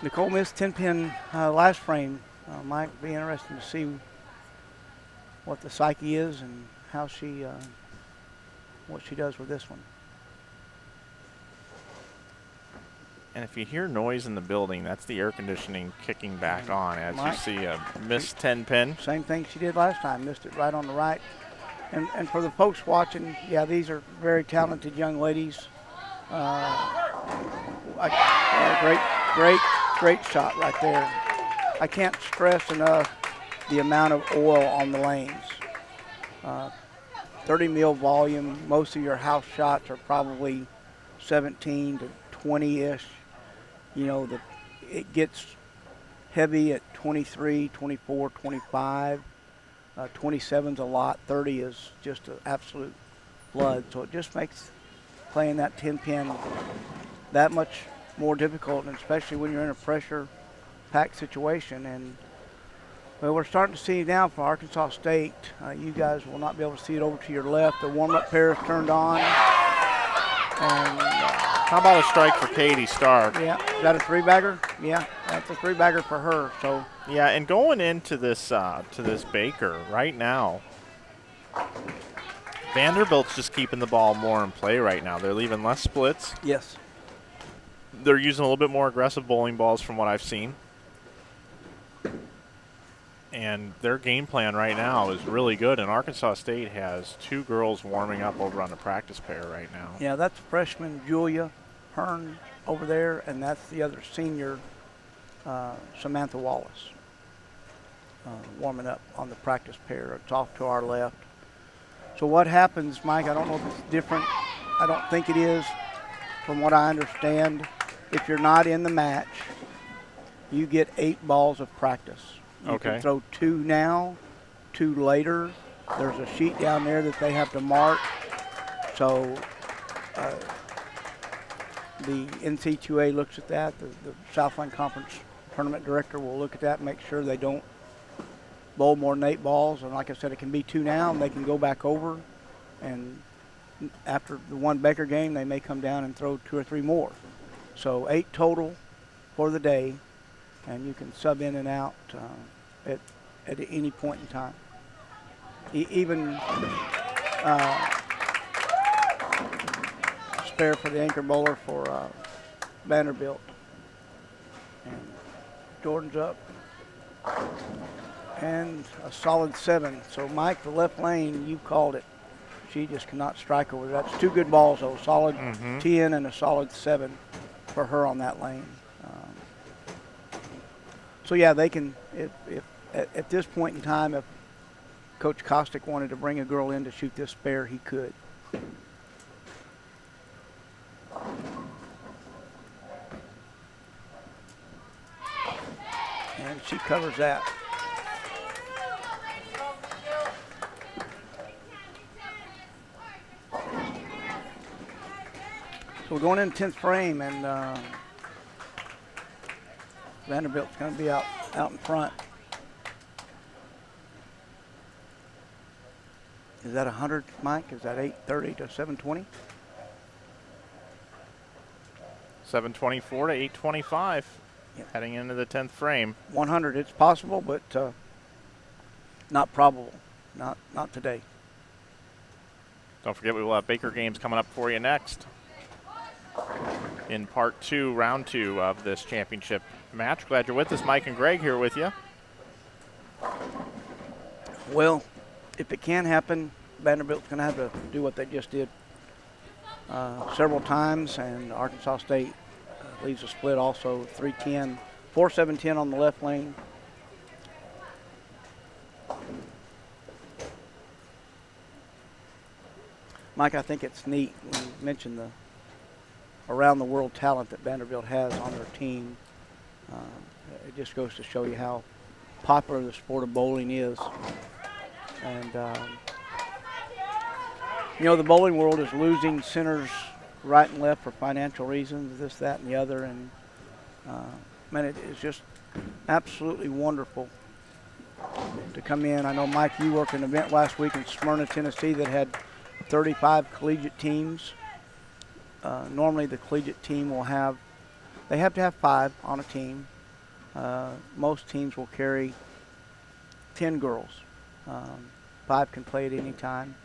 Nicole missed 10-pin last frame. Mike, be interesting to see what the psyche is and how she, what she does with this one. And if you hear noise in the building, that's the air conditioning kicking back on as Mike, you see a missed 10-pin. Same thing she did last time, missed it right on the right. And for the folks watching, yeah, these are very talented young ladies. Great shot right there. I can't stress enough the amount of oil on the lanes. 30 mil volume. Most of your house shots are probably 17 to 20-ish. You know, it gets heavy at 23, 24, 25. 27's a lot. 30 is just an absolute flood. So it just makes playing that 10-pin that much more difficult, and especially when you're in a pressure-packed situation. And well, we're starting to see now for Arkansas State, you guys will not be able to see it over to your left. The warm-up pair is turned on. And how about a strike for Katie Stark? Yeah, is that a three-bagger? Yeah, that's a three-bagger for her. So yeah, and going into this Baker right now, Vanderbilt's just keeping the ball more in play right now. They're leaving less splits. Yes. They're using a little bit more aggressive bowling balls from what I've seen. And their game plan right now is really good, and Arkansas State has 2 girls warming up over on the practice pair right now. Yeah, that's freshman Julia Hearn over there, and that's the other senior, Samantha Wallace, warming up on the practice pair. It's off to our left. So what happens, Mike, I don't know if it's different. I don't think it is. From what I understand, if you're not in the match, you get 8 balls of practice. You can throw 2 now, 2 later. There's a sheet down there that they have to mark. So the NCAA looks at that. The Southland Conference tournament director will look at that and make sure they don't bowl more than 8 balls. And like I said, it can be 2 now, and they can go back over. And after the one Baker game, they may come down and throw 2 or 3 more. So 8 total for the day, and you can sub in and out at any point in time. Even spare for the anchor bowler for Vanderbilt. And Jordan's up. And a solid 7. So Mike, the left lane, you called it. She just cannot strike over. That's 2 good balls, though. Solid 10 and a solid 7 for her on that lane. So yeah, they can. If at this point in time, if Coach Kostick wanted to bring a girl in to shoot this spare, he could. And she covers that. So we're going in 10th frame, and Vanderbilt's going to be out in front. Is that 100, Mike? Is that 830 to 720? 724 to 825, heading into the 10th frame. 100, it's possible, but not probable. Not today. Don't forget, we will have Baker games coming up for you next in part 2, round 2 of this championship match. Glad you're with us. Mike and Greg here with you. Well, if it can happen, Vanderbilt's going to have to do what they just did several times, and Arkansas State leaves a split also, 3-10, 4-7-10 on the left lane. Mike, I think it's neat when you mentioned the around-the-world talent that Vanderbilt has on their team. It just goes to show you how popular the sport of bowling is. And, you know, the bowling world is losing centers right and left for financial reasons, this, that, and the other. And, man, it is just absolutely wonderful to come in. I know, Mike, you worked an event last week in Smyrna, Tennessee that had 35 collegiate teams. Normally the collegiate team will have, they have to have 5 on a team. Most teams will carry 10 girls. 5 can play at any time.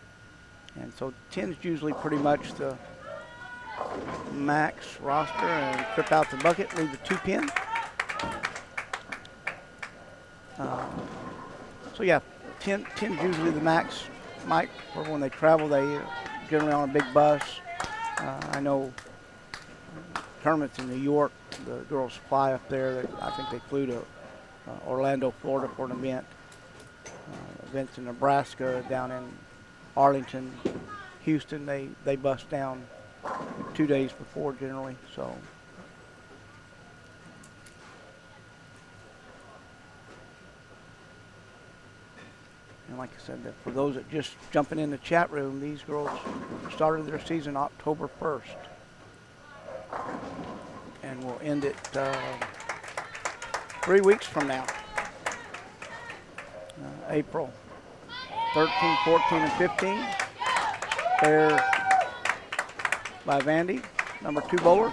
And so 10 is usually pretty much the max roster, and trip out the bucket, leave the 2-pin. So yeah, 10 is usually the max, Mike, for when they travel. They generally on a big bus. I know tournaments in New York, the girls fly up there. I think they flew to Orlando, Florida for an event. Events in Nebraska, down in Arlington, Houston, they bus down 2 days before generally. So And like I said, for those that just jumping in the chat room, these girls started their season October 1st. And we'll end it 3 weeks from now. April 13, 14, and 15. Pair by Vandy, number 2 bowler.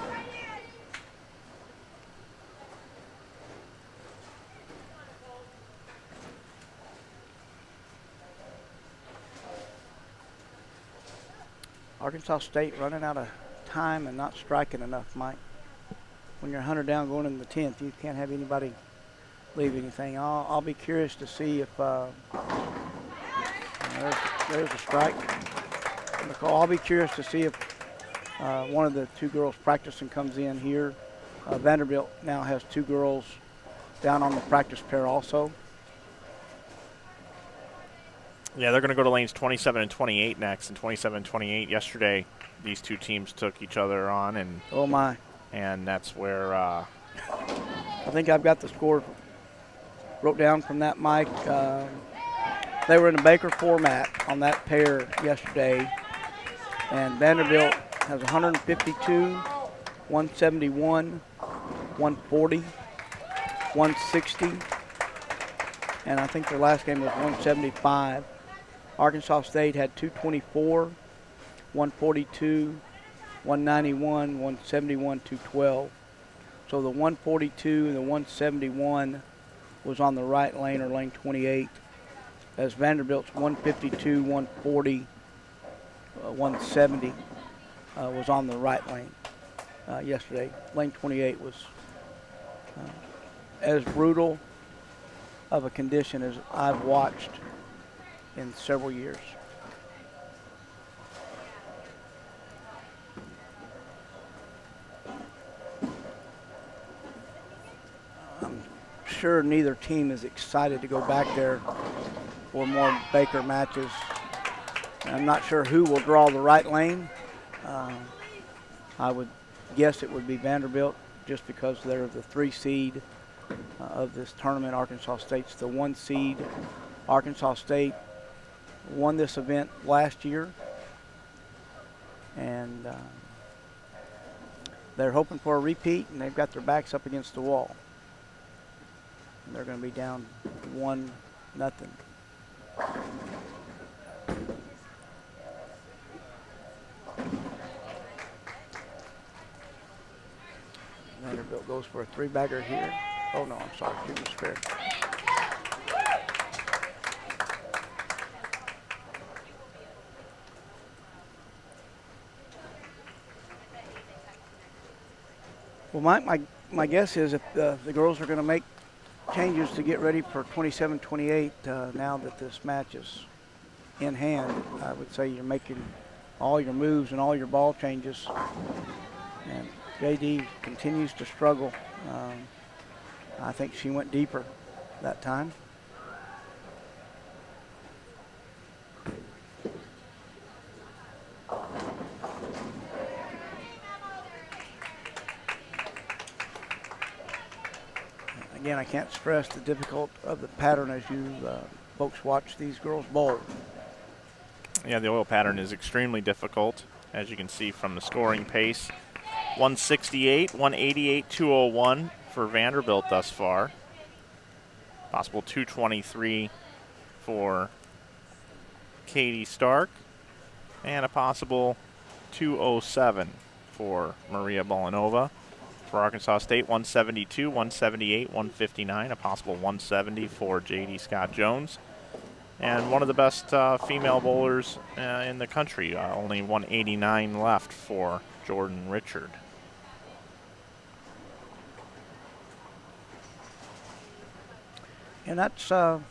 Arkansas State running out of time and not striking enough, Mike. When you're 100 down going into the 10th, you can't have anybody leave anything. I'll be curious to see if there's a strike. I'll be curious to see if one of the 2 girls practicing comes in here. Vanderbilt now has 2 girls down on the practice pair also. Yeah, they're going to go to lanes 27 and 28 next, and 27 and 28 yesterday. These 2 teams took each other on, and oh my! And that's where I think I've got the score wrote down from that, Mike. They were in the Baker format on that pair yesterday, and Vanderbilt has 152, 171, 140, 160, and I think their last game was 175. Arkansas State had 224, 142, 191, 171, 212. So the 142 and the 171 was on the right lane, or lane 28, as Vanderbilt's 152, 140, 170 was on the right lane yesterday. Lane 28 was as brutal of a condition as I've watched in several years. I'm sure neither team is excited to go back there for more Baker matches. I'm not sure who will draw the right lane. I would guess it would be Vanderbilt, just because they're the 3 seed of this tournament. Arkansas State's the 1 seed. Arkansas State won this event last year, and they're hoping for a repeat, and they've got their backs up against the wall. And they're going to be down 1-0. Vanderbilt goes for a 3-bagger here. Oh no, I'm sorry, shooting was fair. Well, my guess is if the girls are going to make changes to get ready for 27-28, now that this match is in hand, I would say you're making all your moves and all your ball changes. And JD continues to struggle. I think she went deeper that time. Again, I can't stress the difficult of the pattern as you folks watch these girls bowl. Yeah, the oil pattern is extremely difficult, as you can see from the scoring pace. 168, 188, 201 for Vanderbilt thus far. Possible 223 for Katie Stark, and a possible 207 for Maria Bolanova. For Arkansas State, 172, 178, 159, a possible 170 for J.D. Scott Jones. And one of the best female bowlers in the country, only 189 left for Jordan Richard. And that's probably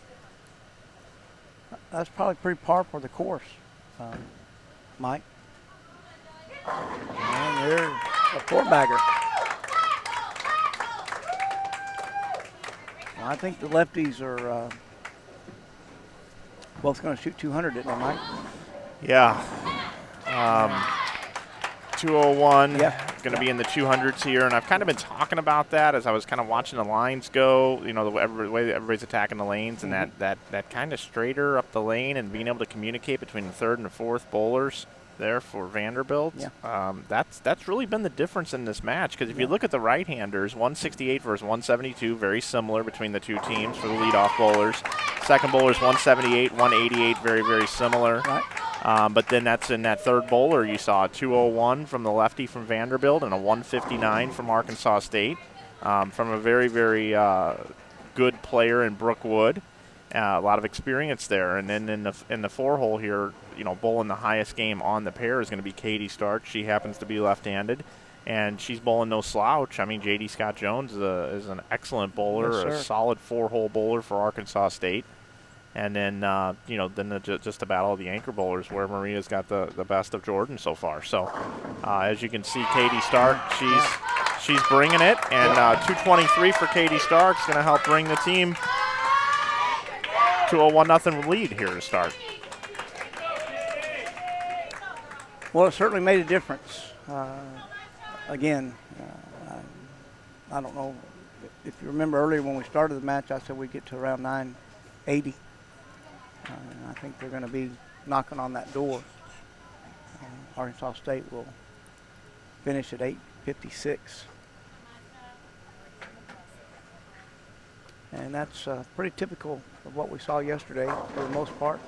pretty par for the course, Mike. And there's a 4-bagger. I think the lefties are both going to shoot 200, didn't they, Mike? Yeah. 201, Yeah. going to be in the 200s here, and I've kind of been talking about that as I was kind of watching the lines go, you know, the way everybody's attacking the lanes, and that kind of straighter up the lane and being able to communicate between the third and the fourth bowlers there for Vanderbilt. Yeah. That's really been the difference in this match, because if you look at the right-handers, 168 versus 172, very similar between the two teams for the leadoff bowlers. Second bowlers 178, 188, very, very similar. Right. But then that's in that third bowler you saw a 201 from the lefty from Vanderbilt and a 159 from Arkansas State, from a very, very good player in Brookwood. A lot of experience there. And then in the four hole here, you know, bowling the highest game on the pair is going to be Katie Stark. She happens to be left-handed, and she's bowling no slouch. I mean, J.D. Scott Jones is an excellent bowler, Yes, a solid four-hole bowler for Arkansas State. And then, just about all the anchor bowlers where Maria's got the best of Jordan so far. So, as you can see, Katie Stark, she's bringing it. And 223 for Katie Stark is going to help bring the team to a 1-0 lead here to start. Well, it certainly made a difference. Again, I don't know if you remember earlier when we started the match, I said we'd get to around 980. And I think they're going to be knocking on that door. Arkansas State will finish at 856. And that's pretty typical of what we saw yesterday for the most part.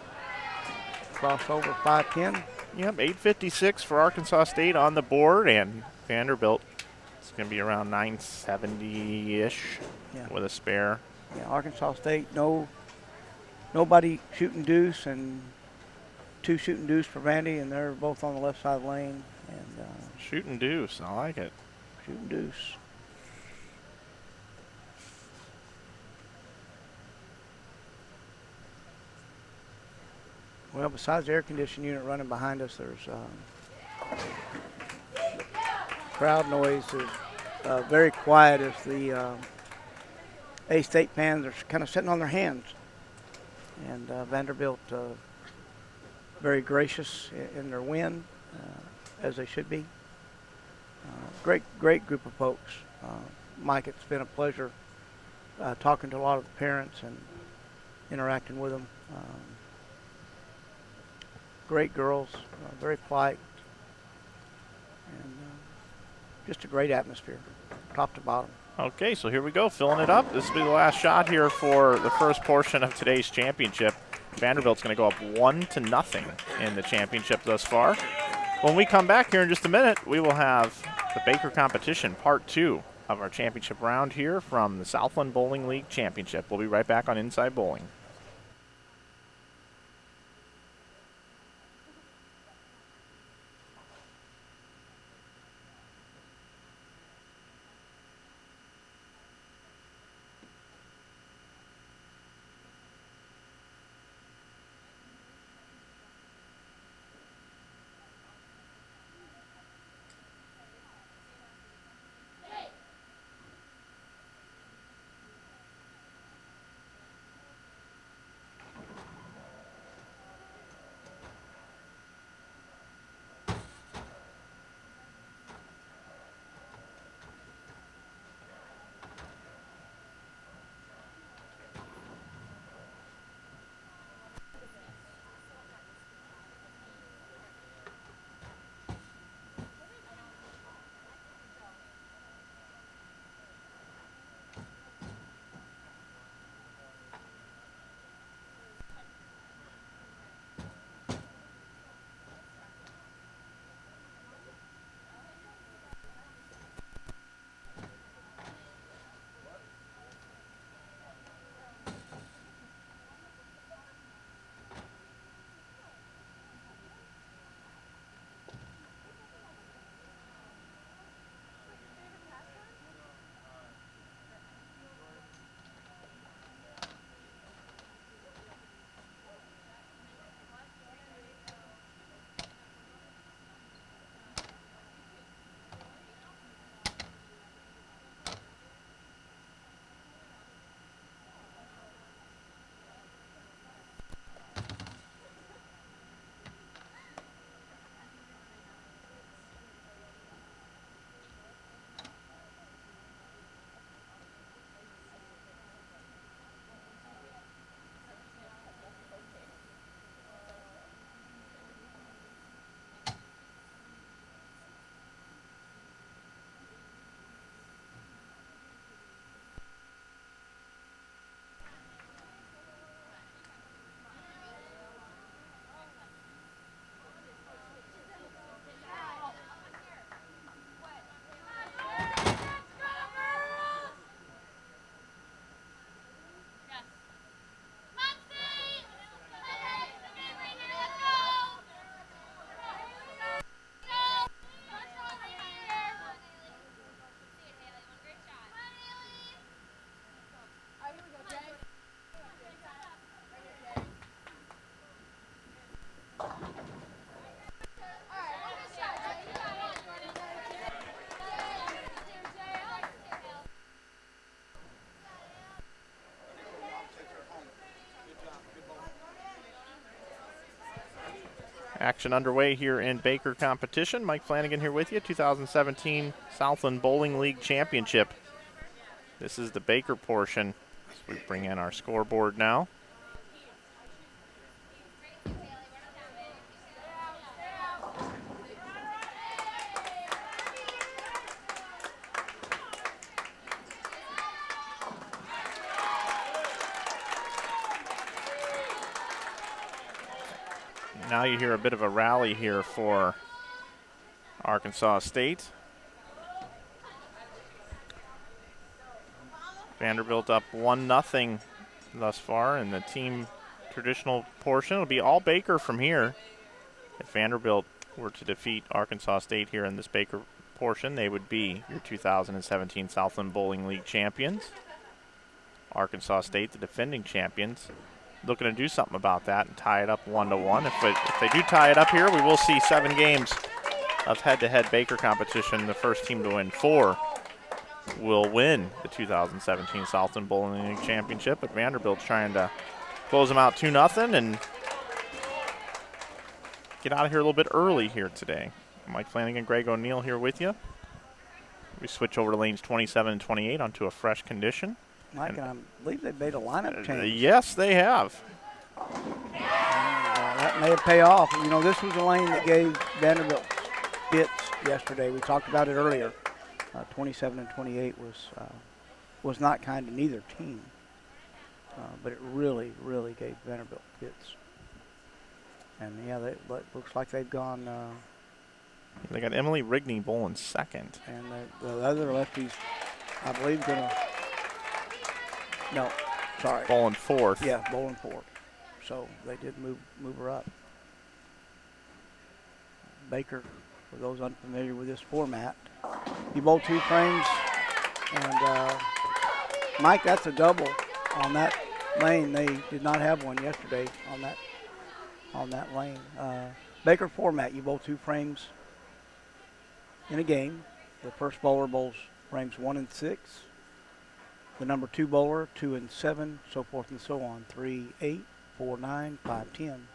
Crossover 510. Yep, 856 for Arkansas State on the board, and Vanderbilt is going to be around 970-ish with a spare. Yeah, Arkansas State, nobody shooting deuce, and 2 shooting deuce for Vandy, and they're both on the left side of the lane. And shooting deuce, I like it. Shooting deuce. Well, besides the air conditioning unit running behind us, there's crowd noise is very quiet as the A-State fans are kind of sitting on their hands. And Vanderbilt very gracious in their win, as they should be. Great group of folks. Mike, it's been a pleasure talking to a lot of the parents and interacting with them. Great girls, very polite, and just a great atmosphere, top to bottom. Okay, so here we go, filling it up. This will be the last shot here for the first portion of today's championship. Vanderbilt's going to go up 1-0 in the championship thus far. When we come back here in just a minute, we will have the Baker competition, part 2 of our championship round here from the Southland Bowling League Championship. We'll be right back on Inside Bowling. Action underway here in Baker competition. Mike Flanagan here with you, 2017 Southland Bowling League Championship. This is the Baker portion. So we bring in our scoreboard now. Now you hear a bit of a rally here for Arkansas State. Vanderbilt up 1-0 thus far in the team traditional portion. It'll be all Baker from here. If Vanderbilt were to defeat Arkansas State here in this Baker portion, they would be your 2017 Southland Bowling League champions. Arkansas State, the defending champions, looking to do something about that and tie it up 1-1. If they do tie it up here, we will see 7 games of head-to-head Baker competition. The first team to win 4 will win the 2017 Southland Bowling League Championship, but Vanderbilt's trying to close them out 2-0 and get out of here a little bit early here today. Mike Flanagan, Greg O'Neill here with you. We switch over to lanes 27 and 28 onto a fresh condition. Mike, I believe they made a lineup change. Yes, they have. That may have paid off. You know, this was a lane that gave Vanderbilt fits yesterday. We talked about it earlier. 27 and 28 was not kind to neither team, but it really, really gave Vanderbilt fits. And yeah, it looks like they've gone. They got Emily Rigney bowling second, and the other lefties, I believe, bowling fourth. Yeah, bowling fourth. So they did move her up. Baker, for those unfamiliar with this format, you bowl 2 frames, and Mike, that's a double on that lane. They did not have one yesterday on that lane. Baker format, you bowl 2 frames in a game. The first bowler bowls frames 1 and 6. The number 2 bowler 2 and 7, so forth and so on. 3, 8, 4, 9, 5, 10. And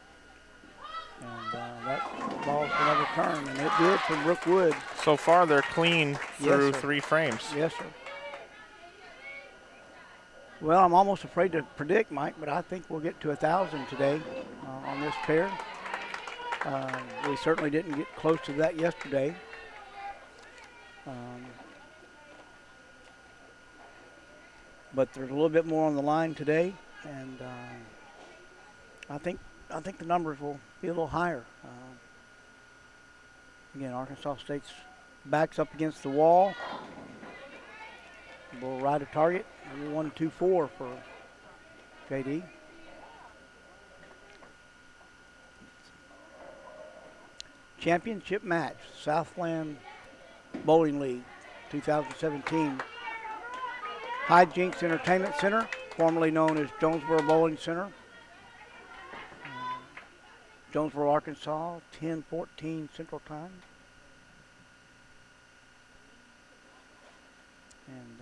that ball's another turn, and it did for Brookwood. So far, they're clean through Yes, 3 frames. Yes, sir. Well, I'm almost afraid to predict, Mike, but I think we'll get to 1,000 today on this pair. We certainly didn't get close to that yesterday. But there's a little bit more on the line today, and I think the numbers will be a little higher. Again, Arkansas State's backs up against the wall. We'll ride a target. 1-2-4 for JD. Championship match, Southland Bowling League 2017. Hijinx Entertainment Center, formerly known as Jonesboro Bowling Center. Jonesboro, Arkansas, 10:14 Central Time. And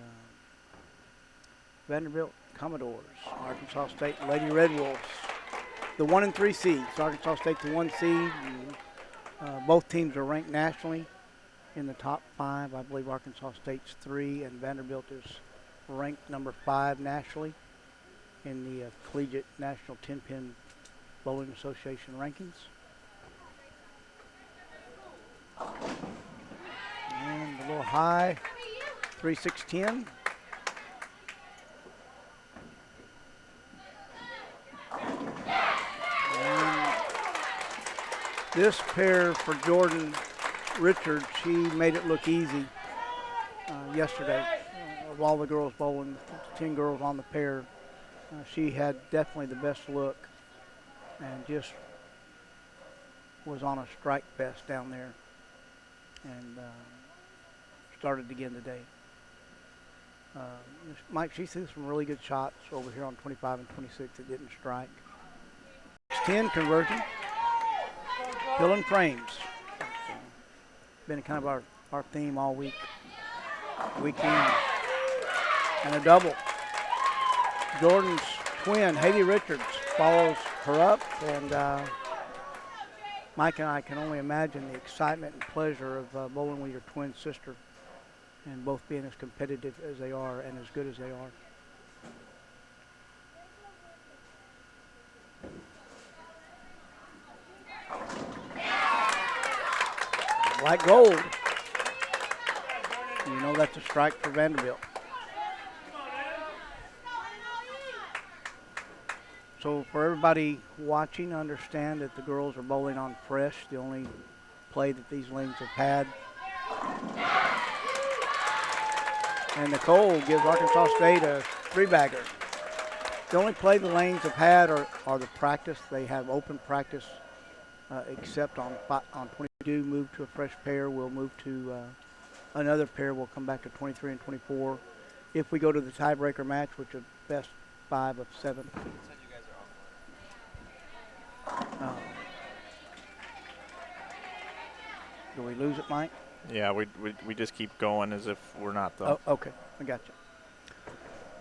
Vanderbilt Commodores, Arkansas State Lady Red Wolves. The 1 and 3 seeds. Arkansas State the 1 seed. And, both teams are ranked nationally in the top 5. I believe Arkansas State's 3, and Vanderbilt is ranked number 5 nationally in the Collegiate National 10-Pin Bowling Association rankings. And a little high, 3-6-10. And this pair for Jordan Richards, she made it look easy yesterday. Of all the girls bowling, 10 girls on the pair, she had definitely the best look and just was on a strike fest down there, and started again today. Mike, she threw some really good shots over here on 25 and 26 that didn't strike. 10 conversion, filling frames. Been kind of our theme all weekend. And a double. Jordan's twin, Haley Richards, follows her up, and Mike and I can only imagine the excitement and pleasure of bowling with your twin sister and both being as competitive as they are and as good as they are. Like gold. You know that's a strike for Vanderbilt. So for everybody watching, understand that the girls are bowling on fresh, the only play that these lanes have had. And Nicole gives Arkansas State a 3-bagger. The only play the lanes have had are the practice. They have open practice, except on 22, move to a fresh pair. We'll move to another pair. We'll come back to 23 and 24. If we go to the tiebreaker match, which is best 5 of 7. Do we lose it, Mike? Yeah, we just keep going as if we're not, though. Oh, okay, I got you.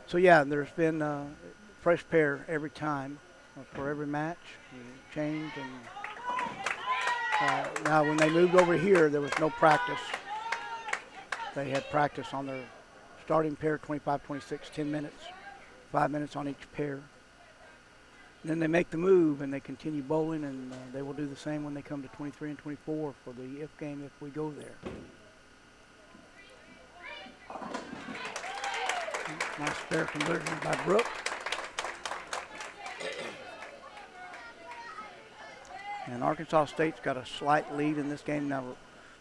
So yeah, there's been a fresh pair every time for every match. We change, and now when they moved over here, there was no practice. They had practice on their starting pair, 25, 26, 10 minutes, 5 minutes on each pair. Then they make the move and they continue bowling, and they will do the same when they come to 23 and 24 for the if game if we go there. Nice spare conversion by Brooke. And Arkansas State's got a slight lead in this game. Now,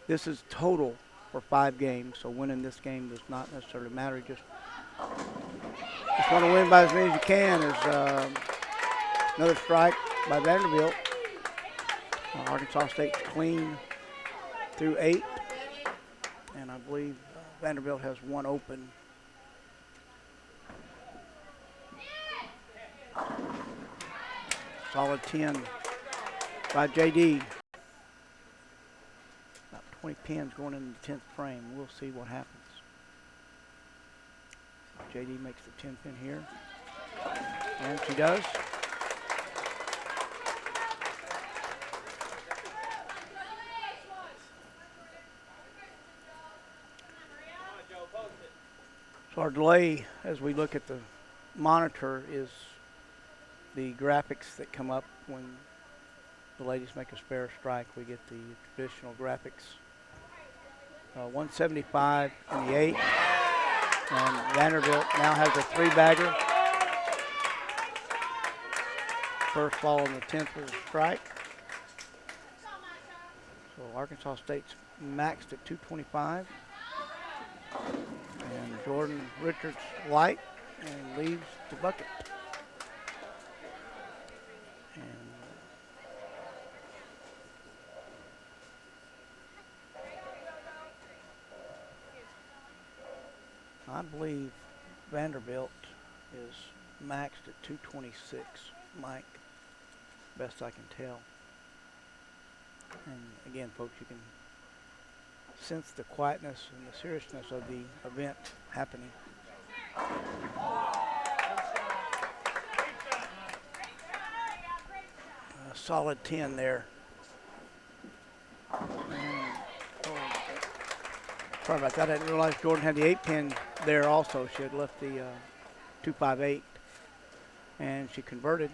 this is total for 5 games, so winning this game does not necessarily matter. You just want to win by as many as you can. There's another strike by Vanderbilt. Arkansas State's clean through 8. And I believe Vanderbilt has 1 open. Solid 10 by JD. About 20 pins going into the 10th frame. We'll see what happens. JD makes the 10 pin here. And she does. So our delay, as we look at the monitor, is the graphics that come up when the ladies make a spare strike. We get the traditional graphics. 175 in the 8. And Vanderbilt now has a 3-bagger. First ball on the 10th was a strike. So Arkansas State's maxed at 225. And Jordan Richards light and leaves the bucket. And I believe Vanderbilt is maxed at 226, Mike, best I can tell. And again, folks, you can sense the quietness and the seriousness of the event happening. A solid 10 there. Sorry about that. I didn't realize Jordan had the 8-pin there also. She had left the 258, and she converted.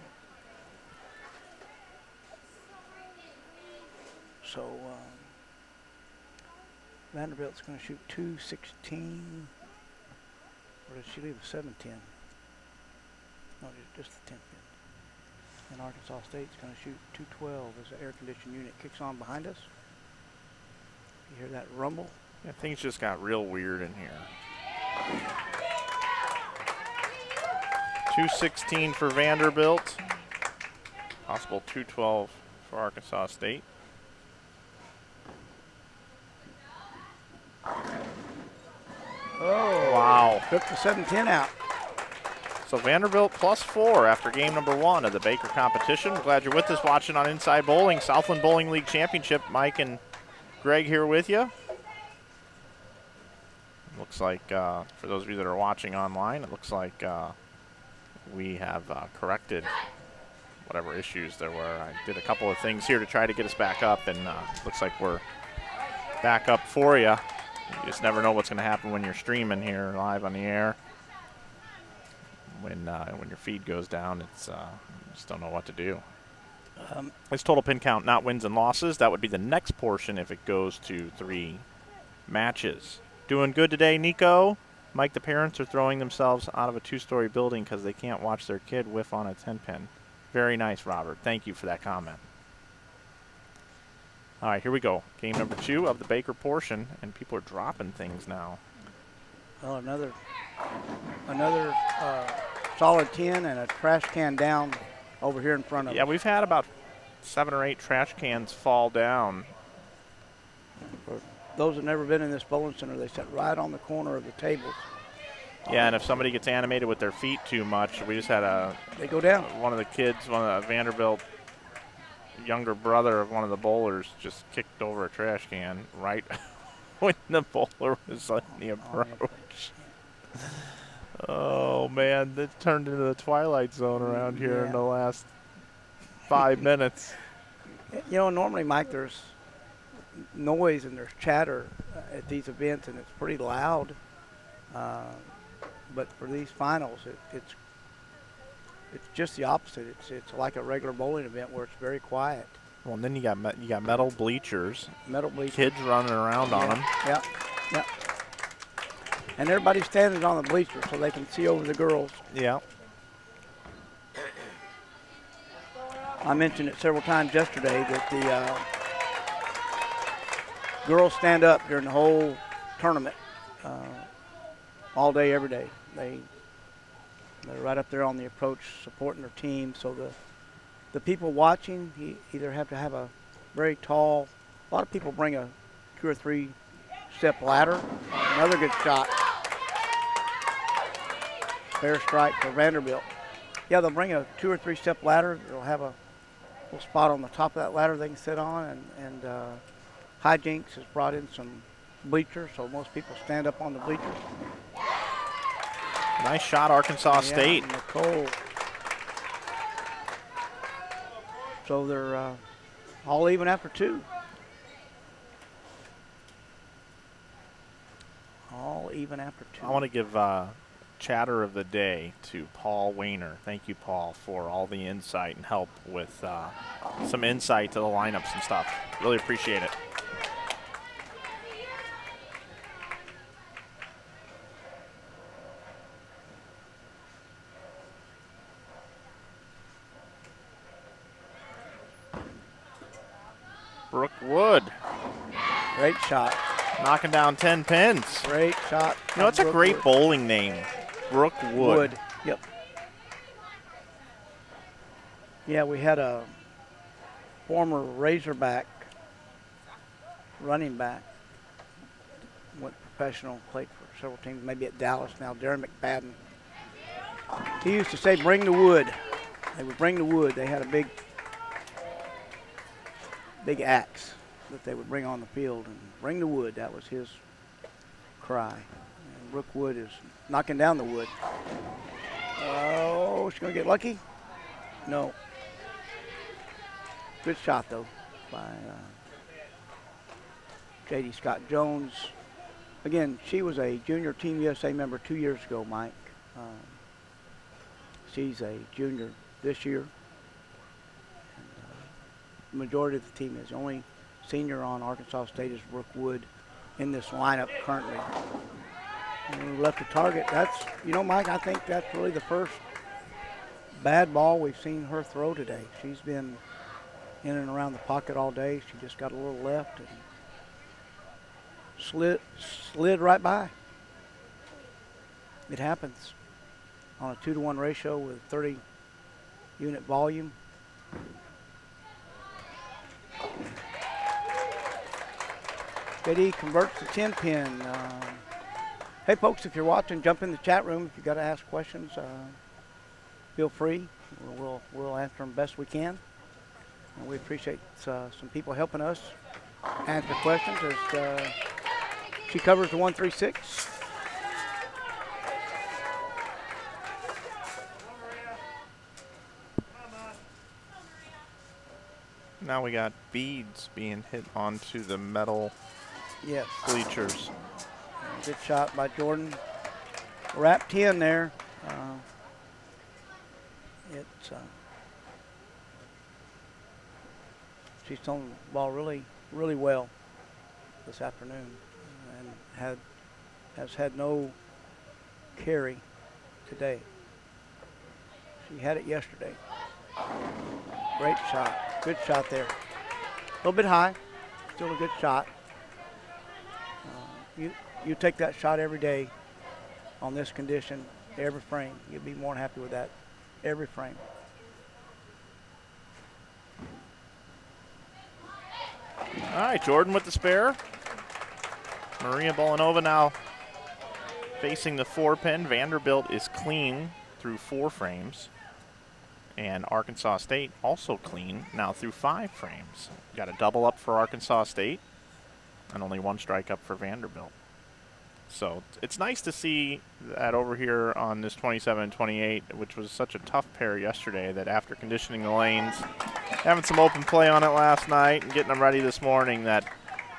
So Vanderbilt's going to shoot 216. Or did she leave a 710? No, just the 10 pin. And Arkansas State's going to shoot 212 as the air conditioning unit kicks on behind us. You hear that rumble? Yeah, things just got real weird in here. 216 for Vanderbilt. Possible 212 for Arkansas State. Oh, wow. Took the 710 out. So Vanderbilt +4 after game number 1 of the Baker competition. Glad you're with us watching on Inside Bowling, Southland Bowling League Championship. Mike and Greg here with you. Looks like, for those of you that are watching online, it looks like we have corrected whatever issues there were. I did a couple of things here to try to get us back up, and looks like we're back up for you. You just never know what's going to happen when you're streaming here live on the air. When your feed goes down, it's you just don't know what to do. It's total pin count, not wins and losses. That would be the next portion if it goes to 3 matches. Doing good today, Nico. Mike, the parents are throwing themselves out of a 2-story building because they can't watch their kid whiff on a 10-pin. Very nice, Robert. Thank you for that comment. All right, here we go. Game number 2 of the Baker portion, and people are dropping things now. Well, another solid 10 and a trash can down over here in front of us. Yeah, we've had about 7 or 8 trash cans fall down. For those that have never been in this bowling center, they sit right on the corner of the tables. Yeah, and if somebody gets animated with their feet too much, we just had they go down. One of the kids, one of the Vanderbilt younger brother of one of the bowlers, just kicked over a trash can right when the bowler was on the approach. Oh man, that turned into the Twilight Zone around here in the last 5 minutes. You know, normally, Mike, there's noise and there's chatter at these events, and it's pretty loud. But for these finals, it's just the opposite. It's like a regular bowling event where it's very quiet. Well, and then you got metal bleachers. Metal bleachers. Kids running around on them. Yeah, yeah. And everybody's standing on the bleachers so they can see over the girls. Yeah. I mentioned it several times yesterday that the girls stand up during the whole tournament, all day, every day. They're right up there on the approach supporting their team. So the people watching either have to have a very tall, a lot of people bring a 2 or 3 step ladder. Another good shot. Fair strike for Vanderbilt. Yeah, they'll bring a 2 or 3 step ladder. They'll have a little spot on the top of that ladder they can sit on, and Hijinx has brought in some bleachers, so most people stand up on the bleachers. Nice shot, Arkansas State. Nicole. So they're all even after 2. All even after 2. I want to give chatter of the day to Paul Wayner. Thank you, Paul, for all the insight and help with some insight to the lineups and stuff. Really appreciate it. Brooke Wood. Great shot. Knocking down 10 pins. Great shot. You know, it's a great bowling name. Brooke Wood. Yep. Yeah, we had a former Razorback running back. Went professional, played for several teams, maybe at Dallas now, Darren McFadden. He used to say, bring the wood. They would bring the wood. They had a big axe that they would bring on the field and bring the wood. That was his cry. And Brooke Wood is knocking down the wood. Oh, she's going to get lucky? No. Good shot, though, by J.D. Scott Jones. Again, she was a junior Team USA member 2 years ago, Mike. She's a junior this year. The majority of the team is. The only senior on Arkansas State is Brooke Wood in this lineup currently. And we left the target. That's, you know, Mike, I think that's really the first bad ball we've seen her throw today. She's been in and around the pocket all day. She just got a little left and slid right by. It happens on a 2-to-1 ratio with 30 unit volume. JD converts the 10 pin. Hey folks, if you're watching, jump in the chat room. If you got to ask questions, feel free. We'll answer them best we can. And we appreciate some people helping us answer questions as she covers the 136. Now we got beads being hit onto the metal Yes. bleachers. Good shot by Jordan. Wrapped in there. She's thrown the ball really, really well this afternoon, and has had no carry today. She had it yesterday. Great shot. Good shot there. A little bit high. Still a good shot. You take that shot every day on this condition, every frame. You'd be more than happy with that every frame. All right, Jordan with the spare. Maria Bolanova now facing the 4-pin. Vanderbilt is clean through 4 frames. And Arkansas State also clean now through 5 frames. Got a double up for Arkansas State and only 1 strike up for Vanderbilt. So it's nice to see that over here on this 27-28, which was such a tough pair yesterday, that after conditioning the lanes, having some open play on it last night and getting them ready this morning, that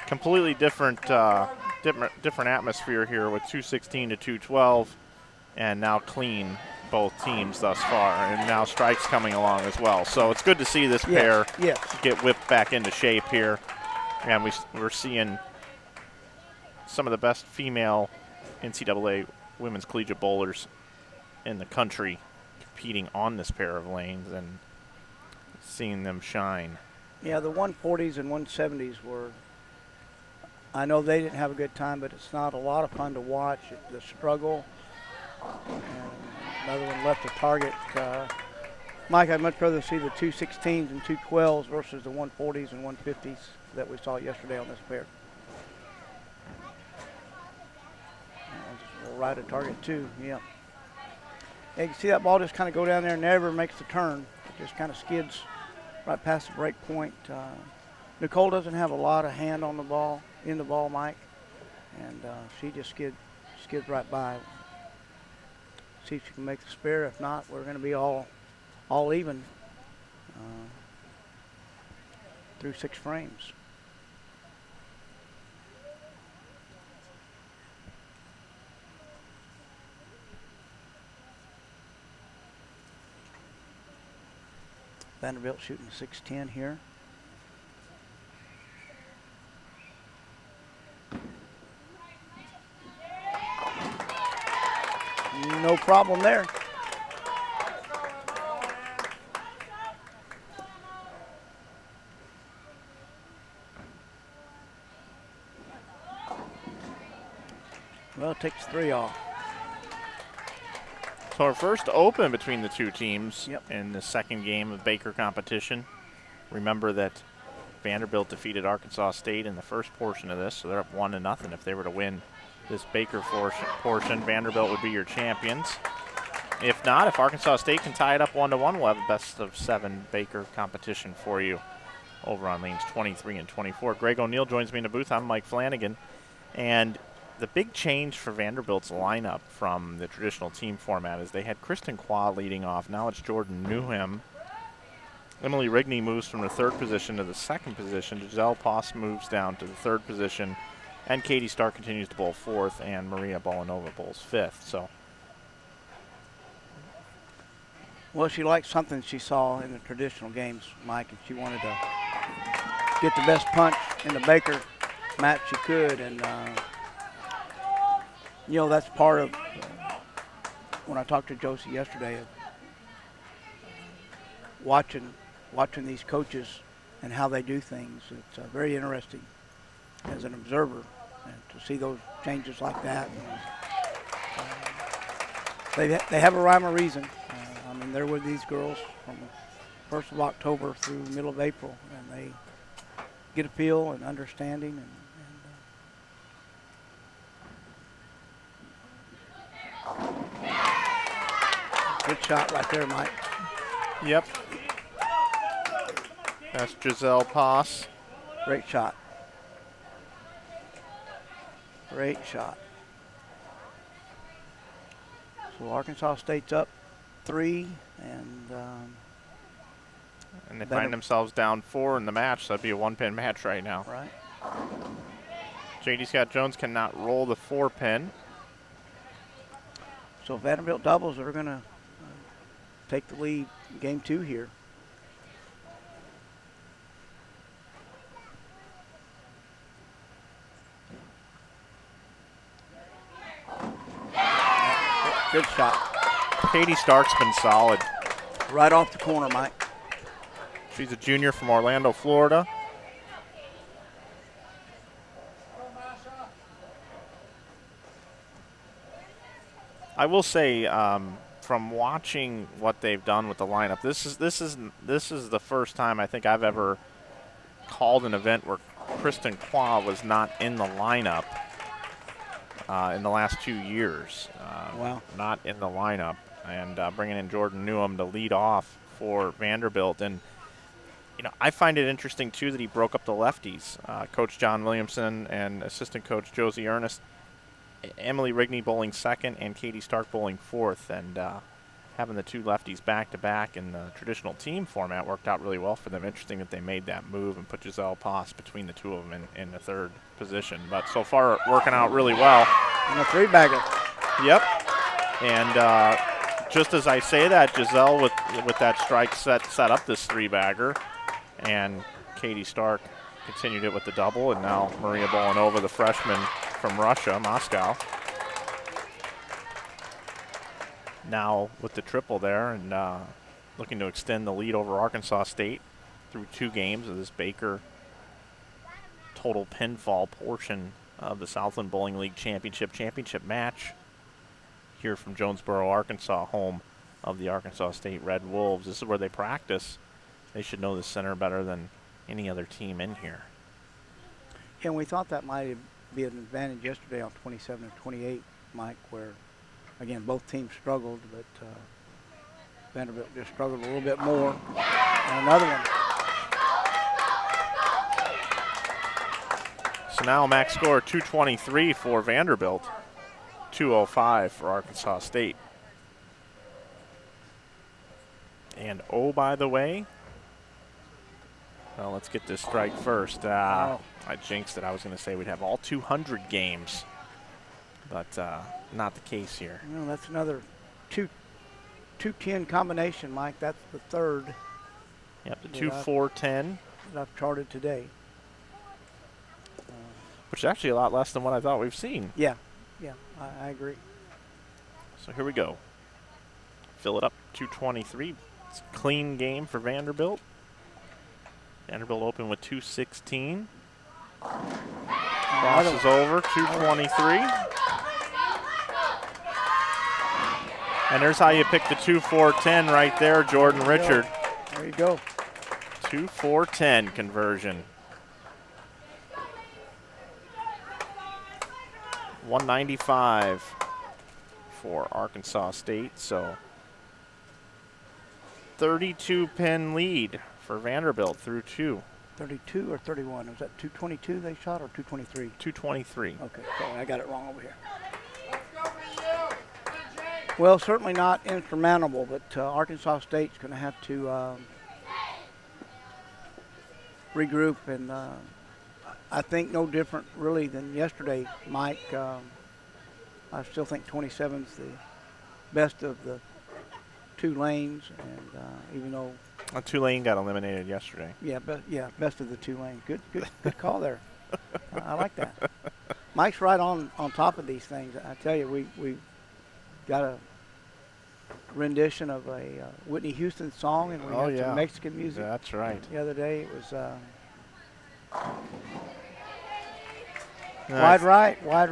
completely different atmosphere here with 216 to 212, and now clean both teams thus far, and now strikes coming along as well. So it's good to see this pair get whipped back into shape here, and we're seeing some of the best female NCAA women's collegiate bowlers in the country competing on this pair of lanes and seeing them shine. Yeah, the 140s and 170s were, I know they didn't have a good time, but it's not a lot of fun to watch. The struggle. And another one left the target. Mike, I'd much rather see the 216s and 212s versus the 140s and 150s that we saw yesterday on this pair. We'll ride a target too, yeah. Yeah, you can see that ball just kind of go down there and never makes the turn. It just kind of skids right past the break point. Nicole doesn't have a lot of hand on the ball, in the ball, Mike, and she just skids right by. See if she can make the spare. If not, we're going to be all even through 6 frames. Vanderbilt shooting 610 here. No problem there. Well, it takes 3 off. So our first open between the two teams in the second game of Baker competition. Remember that Vanderbilt defeated Arkansas State in the first portion of this, so they're up 1-0. If they were to win this Baker portion, Vanderbilt would be your champions. If not, if Arkansas State can tie it up 1-1, we'll have a best of 7 Baker competition for you over on lanes 23 and 24. Greg O'Neill joins me in the booth. I'm Mike Flanagan. And the big change for Vanderbilt's lineup from the traditional team format is they had Kristen Qua leading off. Now it's Jordan Newham. Emily Rigney moves from the 3rd position to the 2nd position. Giselle Poss moves down to the 3rd position. And Katie Stark continues to bowl 4th, and Maria Bolanova bowls 5th. So, well, she liked something she saw in the traditional games, Mike, and she wanted to get the best punch in the Baker match she could. And, you know, that's part of when I talked to Josie yesterday of watching these coaches and how they do things. It's very interesting as an observer and to see those changes like that. They have a rhyme or reason. I mean, they're with these girls from the 1st of October through the middle of April, and they get a feel and understanding. Good shot right there, Mike. yep. That's Giselle Poss. Great shot. Great shot. So Arkansas State's up 3, and And they find themselves down 4 in the match, so that'd be a 1-pin match right now. Right. J.D. Scott Jones cannot roll the 4-pin. So Vanderbilt doubles are going to take the lead in game 2 here. Good shot. Katie Stark's been solid. Right off the corner, Mike. She's a junior from Orlando, Florida. I will say, from watching what they've done with the lineup, this is the first time I think I've ever called an event where Kristen Qua was not in the lineup in the last 2 years. Wow. Not in the lineup, and bringing in Jordan Newham to lead off for Vanderbilt. And I find it interesting too that he broke up the lefties. Coach John Williamson and assistant coach Josie Ernest, Emily Rigney bowling second and Katie Stark bowling fourth, and having the 2 lefties back to back in the traditional team format worked out really well for them. Interesting that they made that move and put Giselle Poss between the 2 of them in the 3rd position. But so far, working out really well. And a 3-bagger. Yep. And just as I say that, Giselle with that strike set up this 3-bagger, and Katie Stark continued it with the double, and now Maria Bolanova, the freshman from Russia, Moscow, now with the triple there, and looking to extend the lead over Arkansas State through 2 games of this Baker total pinfall portion of the Southland Bowling League championship match here from Jonesboro, Arkansas, home of the Arkansas State Red Wolves. This is where they practice. They should know the center better than any other team in here. And we thought that might be an advantage yesterday on 27 and 28, Mike, where, again, both teams struggled, but Vanderbilt just struggled a little bit more. And another one. So now max score 223 for Vanderbilt, 205 for Arkansas State. And oh, by the way, well, let's get this strike first. I jinxed it. I was going to say we'd have all 200 games, but not the case here. No, that's another 2-10 combination, Mike. That's the 3rd. Yep, the 2-4-10. That I've charted today. Which is actually a lot less than what I thought we've seen. Yeah, I agree. So here we go. Fill it up, 223. It's a clean game for Vanderbilt. Vanderbilt open with 216. Crosses over, 223. And there's how you pick the 2-4-10 right there, Jordan Richard. There you go. 2-4-10 conversion. 195 for Arkansas State, so 32-pin lead for Vanderbilt through 2. 32 or 31? Was that 222 they shot or 223? 223. Okay, sorry, I got it wrong over here. Well, certainly not insurmountable, but Arkansas State's going to have to regroup, and I think no different really than yesterday, Mike. I still think 27's the best of the 2 lanes, and even though Tulane got eliminated yesterday. Best of the 2 lanes. Good call there. I like that. Mike's right on top of these things. I tell you, we got a rendition of a Whitney Houston song, and we had some Mexican music. That's right. The other day it was wide right, wide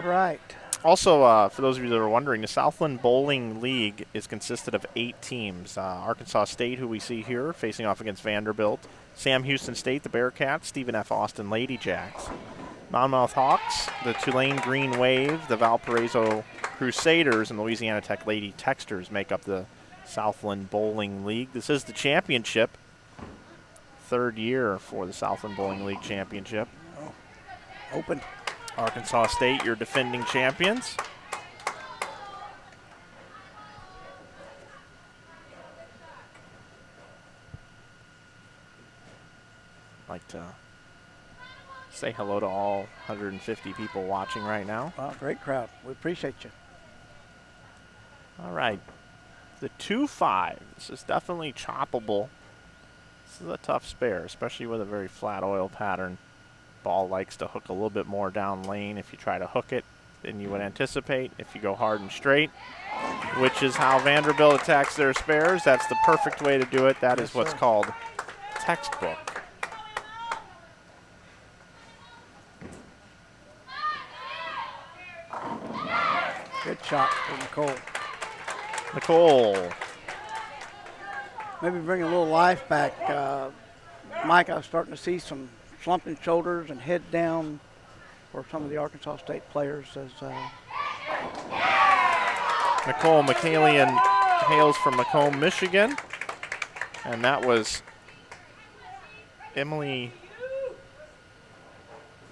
right. Also, for those of you that are wondering, the Southland Bowling League is consisted of 8 teams. Arkansas State, who we see here, facing off against Vanderbilt. Sam Houston State, the Bearcats. Stephen F. Austin Lady Jacks. Monmouth Hawks, the Tulane Green Wave, the Valparaiso Crusaders, and Louisiana Tech Lady Texters make up the Southland Bowling League. This is the championship. 3rd year for the Southland Bowling League championship. Open. Arkansas State, your defending champions. like to say hello to all 150 people watching right now. Wow, great crowd. We appreciate you. All right. The 2-5. This is definitely choppable. This is a tough spare, especially with a very flat oil pattern. Ball likes to hook a little bit more down lane if you try to hook it than you would anticipate. If you go hard and straight, which is how Vanderbilt attacks their spares, that's the perfect way to do it. That is what's called textbook. Good shot for Nicole. Nicole. Maybe bring a little life back. Mike, I was starting to see some slumping shoulders and head down for some of the Arkansas State players. As Nicole McCallion hails from Macomb, Michigan. And that was Emily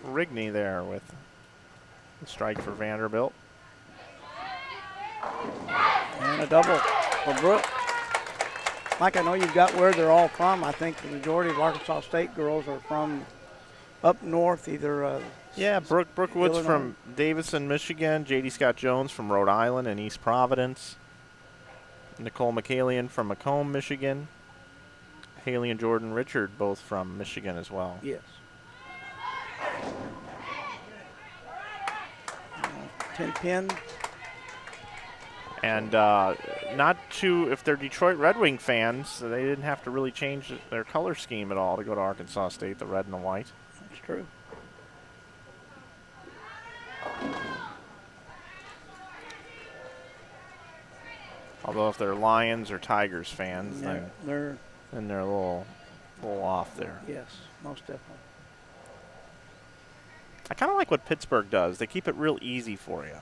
Rigney there with the strike for Vanderbilt. And a double for Brooke. Mike, I know you've got where they're all from. I think the majority of Arkansas State girls are from up north, either. Yeah, Brooke Woods Illinois. from Davison, Michigan. J.D. Scott Jones from Rhode Island and East Providence. Nicole McCallion from Macomb, Michigan. Haley and Jordan Richard, both from Michigan as well. Yes. 10-pin. And if they're Detroit Red Wing fans, they didn't have to really change their color scheme at all to go to Arkansas State, the red and the white. That's true. Although if they're Lions or Tigers fans, They're then they're a little off there. yes, most definitely. I kind of like what Pittsburgh does. They keep it real easy for you.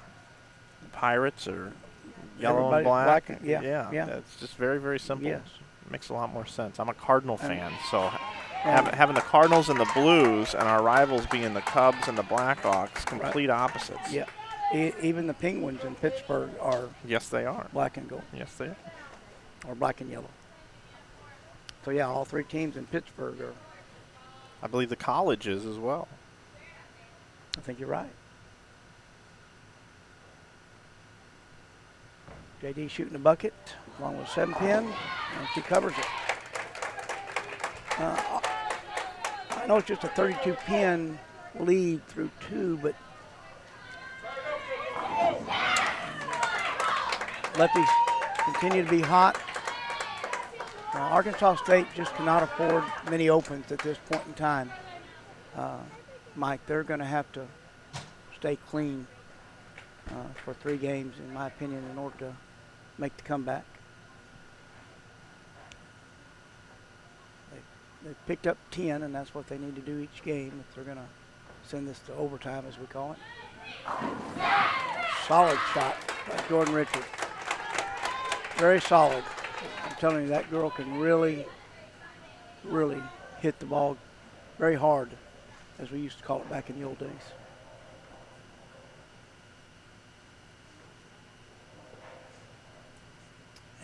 The Pirates are yellow and Everybody's black. black and- yeah. It's just very, very simple. Yes. Makes a lot more sense. I'm a Cardinal fan, so and- having the Cardinals and the Blues and our rivals being the Cubs and the Blackhawks, complete opposites. Yeah. Even the Penguins in Pittsburgh are Yes, they are. black and gold, Yes, they are. or black and yellow. So yeah, all three teams in Pittsburgh are. I believe the College is as well. I think you're right. JD shooting the bucket along with 7-pin, and she covers it. I know it's just a 32-pin lead through 2, but lefties continue to be hot. Arkansas State just cannot afford many opens at this point in time. Mike, they're going to have to stay clean for 3 games, in my opinion, in order to make the comeback. They picked up 10, and that's what they need to do each game if they're going to send this to overtime, as we call it. Solid shot by Jordan Richard. Very solid. I'm telling you, that girl can really, really hit the ball very hard, as we used to call it back in the old days.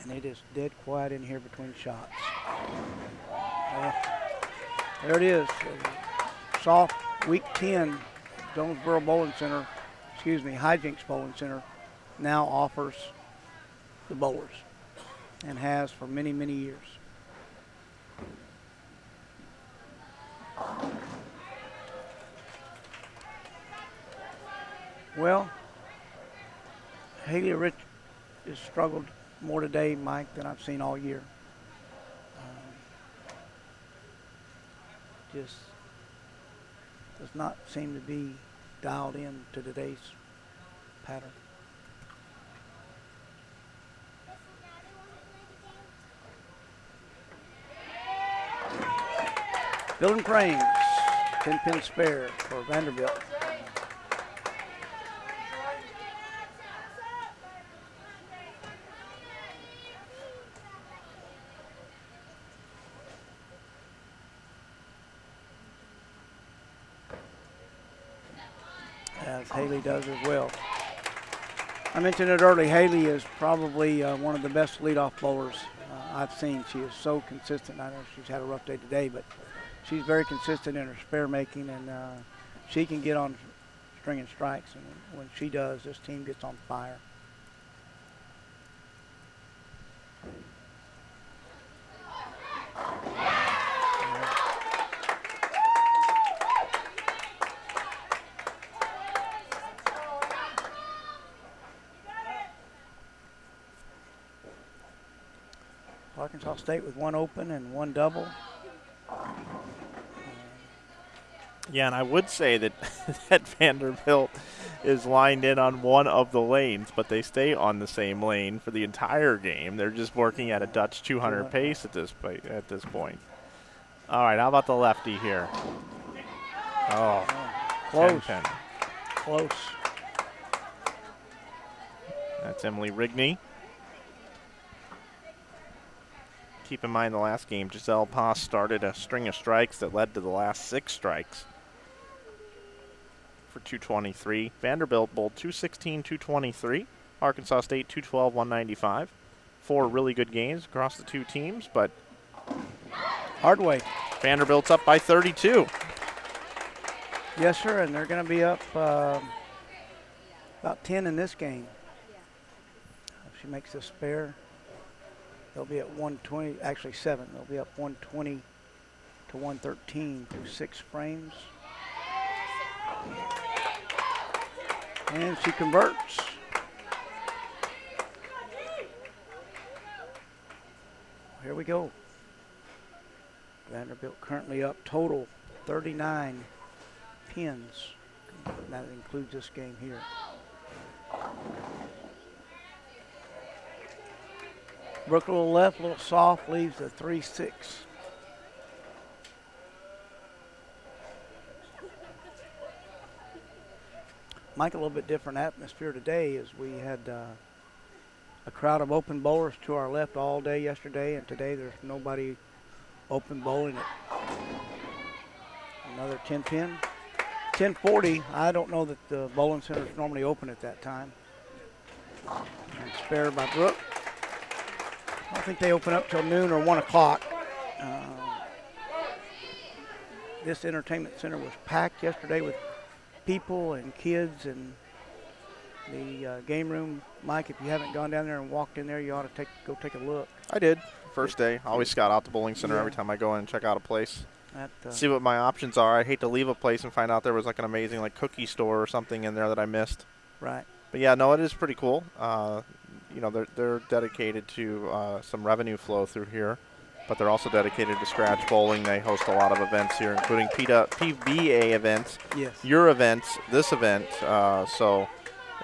And it is dead quiet in here between shots. There it is. Soft, week 10, Jonesboro Hijinx Bowling Center now offers the bowlers and has for many, many years. Well, Haley Rich has struggled more today, Mike, than I've seen all year. Just does not seem to be dialed in to today's pattern. Dylan Cranes, 10-pin spare for Vanderbilt. As Haley does as well. I mentioned it early, Haley is probably one of the best leadoff bowlers I've seen. She is so consistent. I know she's had a rough day today, but she's very consistent in her spare making, and she can get on stringing strikes. And when she does, this team gets on fire. Arkansas State with one open and one double. Yeah, and I would say that that Vanderbilt is lined in on one of the lanes, but they stay on the same lane for the entire game. They're just working at a Dutch 200 pace at this point. All right, how about the lefty here? Oh, close. 10-10. Close. That's Emily Rigney. Keep in mind the last game, Giselle Poss started a string of strikes that led to the last 6 strikes for 223. Vanderbilt bowled 216, 223. Arkansas State 212, 195. 4 really good games across the two teams, but Hardway. Vanderbilt's up by 32. Yes, sir, and they're going to be up about 10 in this game. If she makes this spare, they'll be at 120, actually 7. They'll be up 120 to 113 through 6 frames. And she converts. Here we go. Vanderbilt currently up total 39 pins. That includes this game here. Brooke a little left, a little soft, leaves a 3-6. Mike, a little bit different atmosphere today as we had a crowd of open bowlers to our left all day yesterday, and today there's nobody open bowling it. Another 10 pin. 10:40. I don't know that the bowling center is normally open at that time. And spare by Brooke. I don't think they open up till noon or 1 o'clock. This entertainment center was packed yesterday with people and kids, and the game room. Mike, if you haven't gone down there and walked in there, you ought to go take a look. I did. First day. I always scout out the bowling center every time I go in and check out a place. See what my options are. I hate to leave a place and find out there was like an amazing like cookie store or something in there that I missed. Right. But yeah, no, it is pretty cool. You know, they're dedicated to some revenue flow through here, but they're also dedicated to scratch bowling. They host a lot of events here, including PBA events, your events, this event. So,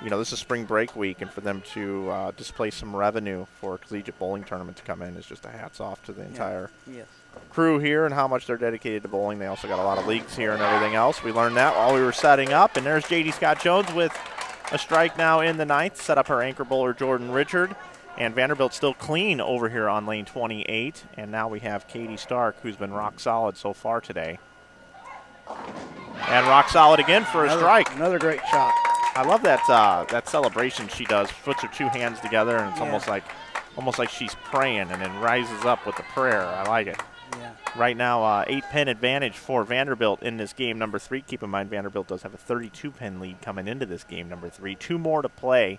you know, this is spring break week, and for them to display some revenue for a collegiate bowling tournament to come in is just a hats off to the entire crew here and how much they're dedicated to bowling. They also got a lot of leagues here and everything else. We learned that while we were setting up, and there's J.D. Scott Jones with a strike now in the 9th, set up her anchor bowler Jordan Richard, and Vanderbilt still clean over here on lane 28, and now we have Katie Stark, who's been rock solid so far today. And rock solid again for a strike. Another great shot. I love that that celebration she does. Puts her 2 hands together, and it's almost like she's praying, and then rises up with the prayer. I like it. Yeah. Right now, 8-pin advantage for Vanderbilt in this game number 3. Keep in mind, Vanderbilt does have a 32-pin lead coming into this game number 3. 2 more to play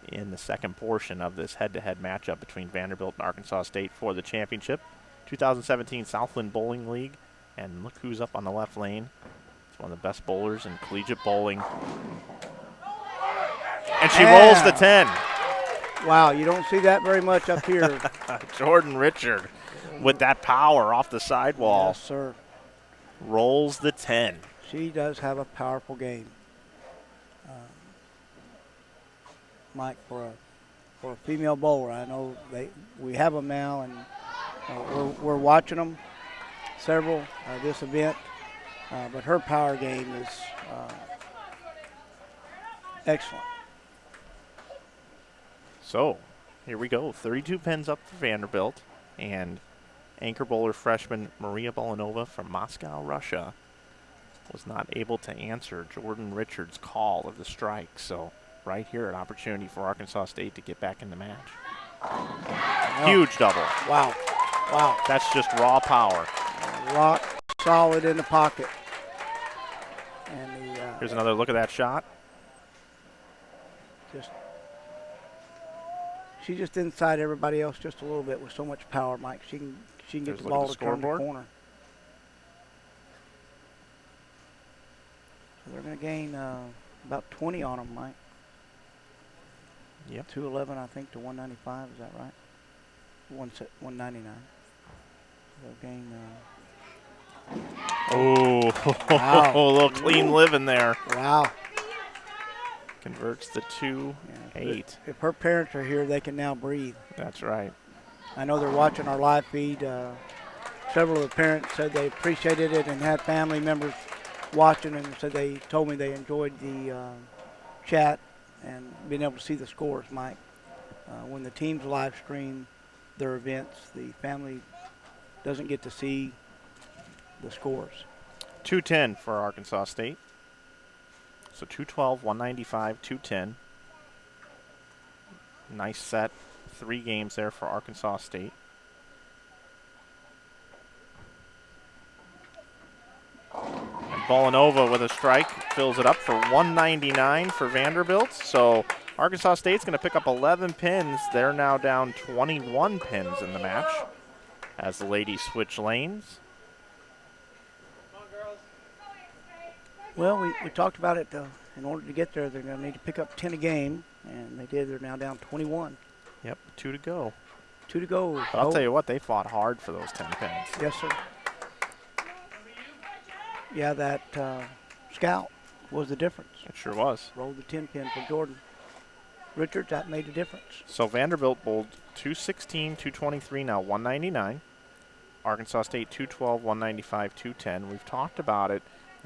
in the second portion of this head-to-head matchup between Vanderbilt and Arkansas State for the championship. 2017 Southland Bowling League. And look who's up on the left lane. It's one of the best bowlers in collegiate bowling. And she rolls the 10. Wow, you don't see that very much up here. Jordan Richard with that power off the sidewall. Yes, sir. Rolls the 10. She does have a powerful game. Mike, for a female bowler, I know we have them now, and we're watching them, several, this event, but her power game is excellent. So, here we go. 32 pins up for Vanderbilt, and anchor bowler freshman Maria Bolanova from Moscow, Russia, was not able to answer Jordan Richards' call of the strike. So, right here, an opportunity for Arkansas State to get back in the match. Huge double. Wow. That's just raw power. Rock solid in the pocket. And here's another look at that shot. She's just inside everybody else just a little bit with so much power, Mike. She can get the ball to turn the corner. So they're going to gain about 20 on them, Mike. Yep. 211, I think, to 195. Is that right? 199. They'll gain. Wow. A little clean living there. Wow. Converts the 2-8. If her parents are here, they can now breathe. That's right. I know they're watching our live feed. Several of the parents said they appreciated it and had family members watching, and said they told me they enjoyed the chat and being able to see the scores, Mike. When the teams live stream their events, the family doesn't get to see the scores. 210 for Arkansas State. So 212, 195, 210. Nice set. 3 games there for Arkansas State. And Bolanova with a strike fills it up for 199 for Vanderbilt. So Arkansas State's going to pick up 11 pins. They're now down 21 pins in the match as the ladies switch lanes. Well, we talked about it. In order to get there, they're going to need to pick up 10 a game, and they did. They're now down 21. Yep, 2 to go. 2 to go. But I'll tell you what, they fought hard for those 10 pins. Yes, sir. Yeah, that scout was the difference. It sure was. Rolled the 10 pin for Jordan Richards. That made a difference. So Vanderbilt bowled 216, 223, now 199. Arkansas State 212, 195, 210. We've talked about it.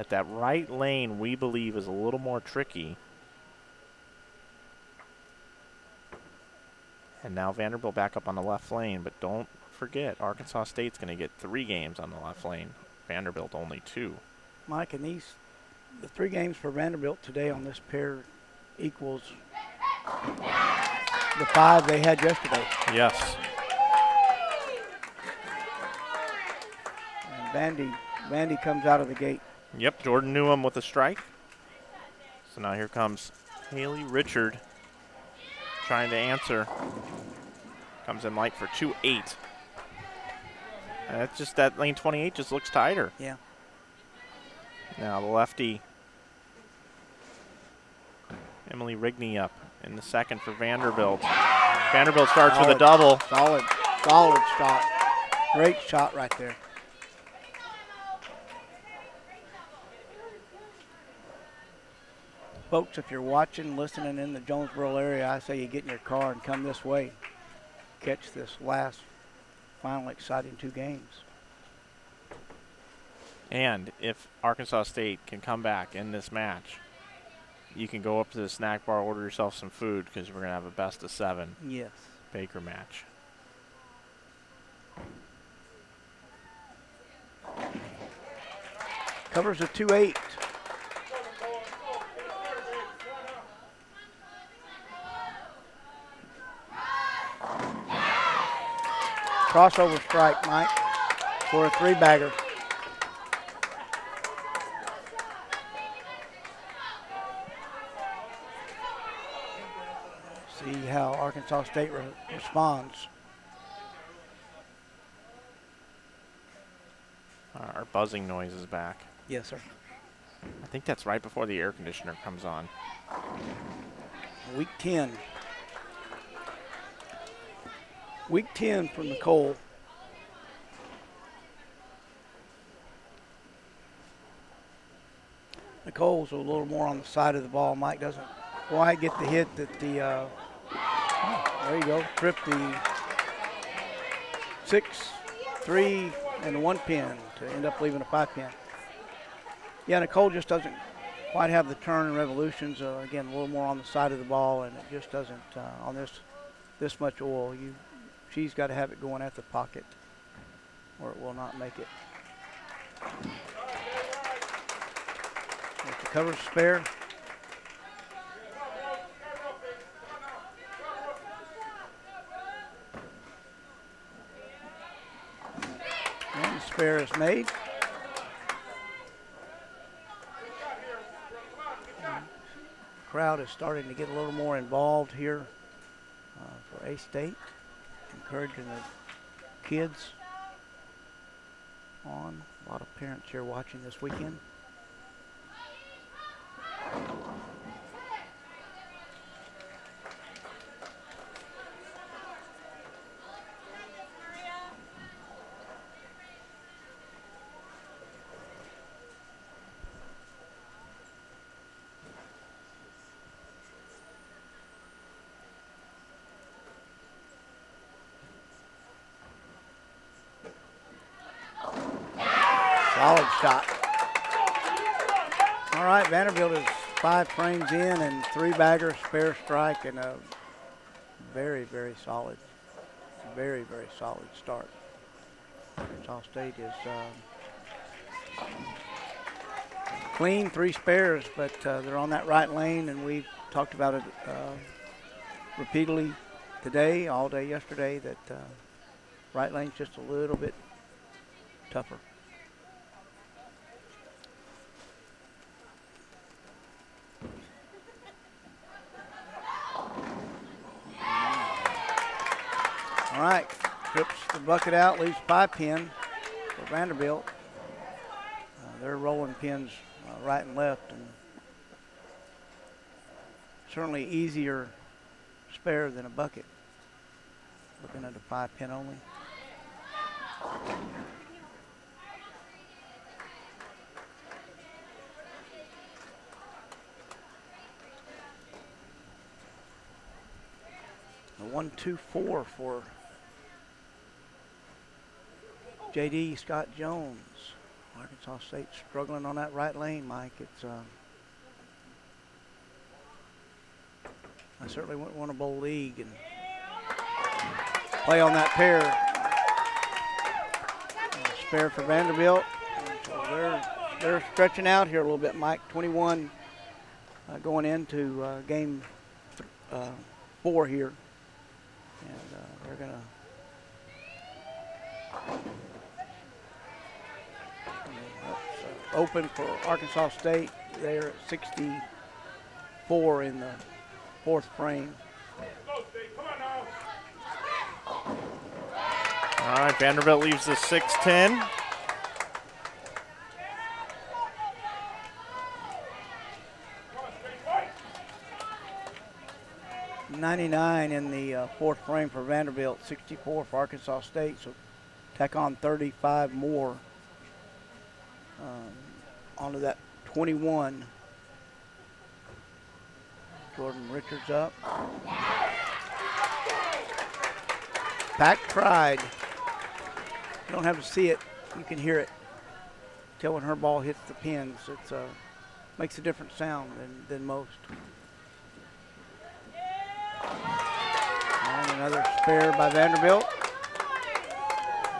That right lane, we believe, is a little more tricky. And now Vanderbilt back up on the left lane, but don't forget, Arkansas State's going to get 3 games on the left lane. Vanderbilt only 2. Mike, and the 3 games for Vanderbilt today on this pair equals the 5 they had yesterday. Yes. And Vandy comes out of the gate. Yep, Jordan Newham with a strike. So now here comes Haley Richard trying to answer. Comes in light for 2-8. And that's just that lane 28 just looks tighter. Yeah. Now the lefty, Emily Rigney up in the second for Vanderbilt. Vanderbilt starts with a double. Solid shot. Great shot right there. Folks, if you're watching, listening in the Jonesboro area, I say you get in your car and come this way. Catch this last, final exciting 2 games. And if Arkansas State can come back in this match, you can go up to the snack bar, order yourself some food, because we're going to have a best of 7 Yes. Baker match. Covers a 2-8. Crossover strike, Mike, for a 3-bagger. See how Arkansas State responds. Our buzzing noise is back. Yes, sir. I think that's right before the air conditioner comes on. Week 10. Week 10 from Nicole. Nicole's a little more on the side of the ball. Mike doesn't quite get the hit that the, there you go, tripped the 6, 3, and 1 pin to end up leaving a 5 pin. Yeah, Nicole just doesn't quite have the turn and revolutions. Again, a little more on the side of the ball, and it just doesn't, on this much oil, she's got to have it going at the pocket or it will not make it. With the cover spare. And the spare is made. crowd is starting to get a little more involved here for A-State, encouraging the kids on. A lot of parents here watching this weekend. Solid shot. All right, Vanderbilt is 5 frames in and 3 baggers, spare strike, and a very, very solid start. Arkansas State is clean, 3 spares, but they're on that right lane, and we've talked about it repeatedly today, all day yesterday, that right lane's just a little bit tougher. All right, trips the bucket out, leaves 5 pin for Vanderbilt. They're rolling pins right and left, and certainly easier spare than a bucket. Looking at a 5 pin only. A 1-2-4 for J.D. Scott Jones. Arkansas State struggling on that right lane, Mike. It's I certainly wouldn't want to bowl league and play on that pair. Spare for Vanderbilt. So they're stretching out here a little bit, Mike. 21 going into game 4 here, and they're gonna. Open for Arkansas State. They're at 64 in the 4th frame. All right, Vanderbilt leaves the 6-10. .99 in the 4th frame for Vanderbilt, 64 for Arkansas State. So tack on 35 more onto that 21. Jordan Richards up. Back tried. You don't have to see it. You can hear it. Tell when her ball hits the pins. It makes a different sound than most. And another spare by Vanderbilt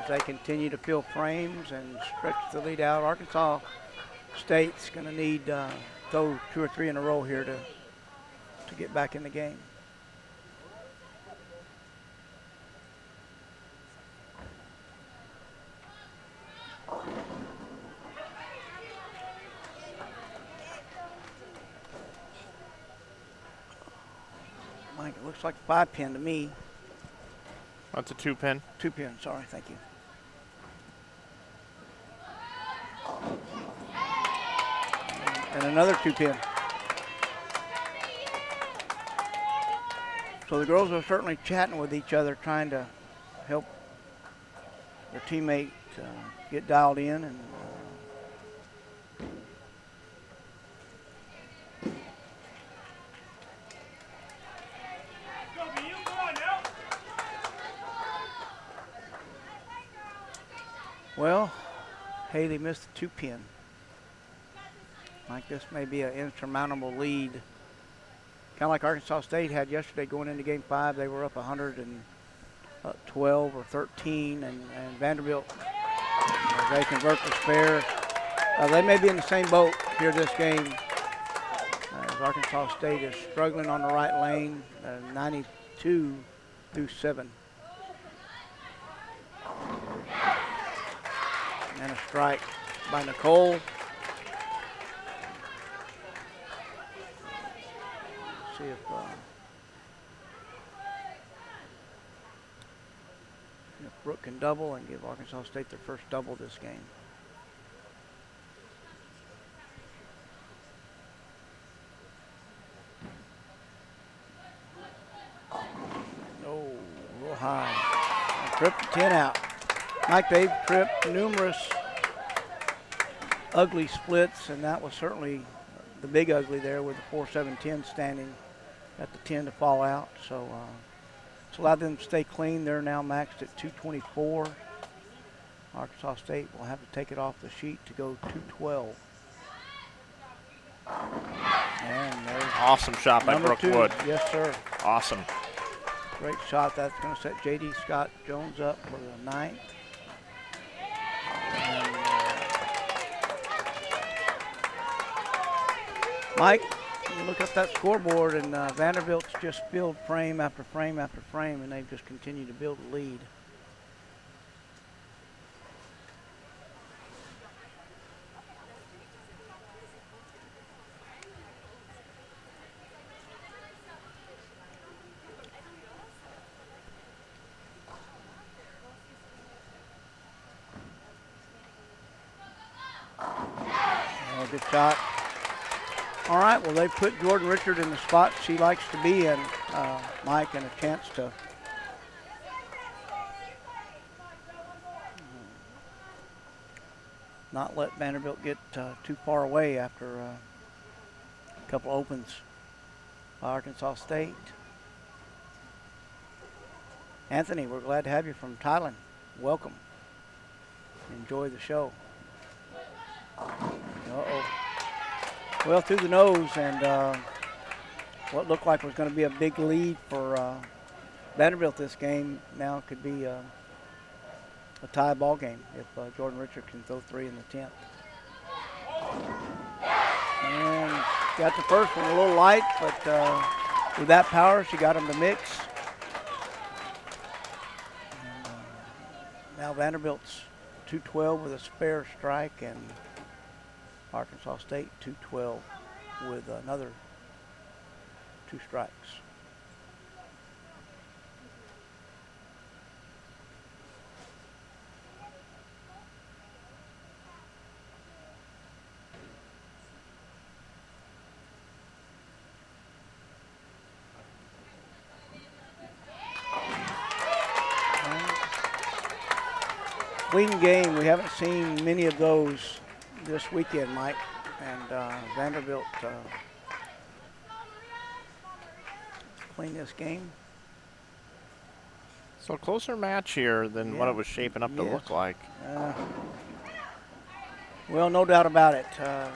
as they continue to fill frames and stretch the lead out. Arkansas State's going to need throw 2 or 3 in a row here to get back in the game. Mike, it looks like a 5 pin to me. That's a 2 pin. 2 pin, sorry, thank you. And another 2 pin. So the girls are certainly chatting with each other, trying to help their teammate get dialed in. And well, Haley missed the 2 pin. Like this may be an insurmountable lead. Kind of like Arkansas State had yesterday going into game 5. They were up 112 or 13, and Vanderbilt, as they convert the spare, they may be in the same boat here this game. As Arkansas State is struggling on the right lane, 92-7. And a strike by Nicole. see if Brooke can double and give Arkansas State their first double this game. Oh, real high. Trip 10 out. Mike, they've tripped numerous ugly splits, and that was certainly the big ugly there with the 4-7-10 standing at the 10 to fall out. So it's allowed them to stay clean. They're now maxed at 224. Arkansas State will have to take it off the sheet to go 212. And there's Awesome shot by Brooke two. Wood. Yes, sir. Awesome. Great shot. That's going to set J.D. Scott Jones up for the 9th. And, Mike, you look up that scoreboard, and Vanderbilt's just filled frame after frame after frame, and they've just continued to build a lead. Oh, good shot. All right, well, they put Jordan Richard in the spot she likes to be in, Mike, and a chance to not let Vanderbilt get too far away after a couple opens by Arkansas State. Anthony, we're glad to have you from Thailand. Welcome. Enjoy the show. Uh-oh. Well, through the nose, and what looked like was going to be a big lead for Vanderbilt this game now could be a tie ball game if Jordan Richard can throw 3 in the 10th. And got the first one a little light, but with that power, she got him to mix. And, now Vanderbilt's 212 with a spare strike, and Arkansas State 212 with another 2 strikes. Leading game, we haven't seen many of those this weekend, Mike, and Vanderbilt clean this game. So a closer match here than what it was shaping up to look like. Well, no doubt about it. I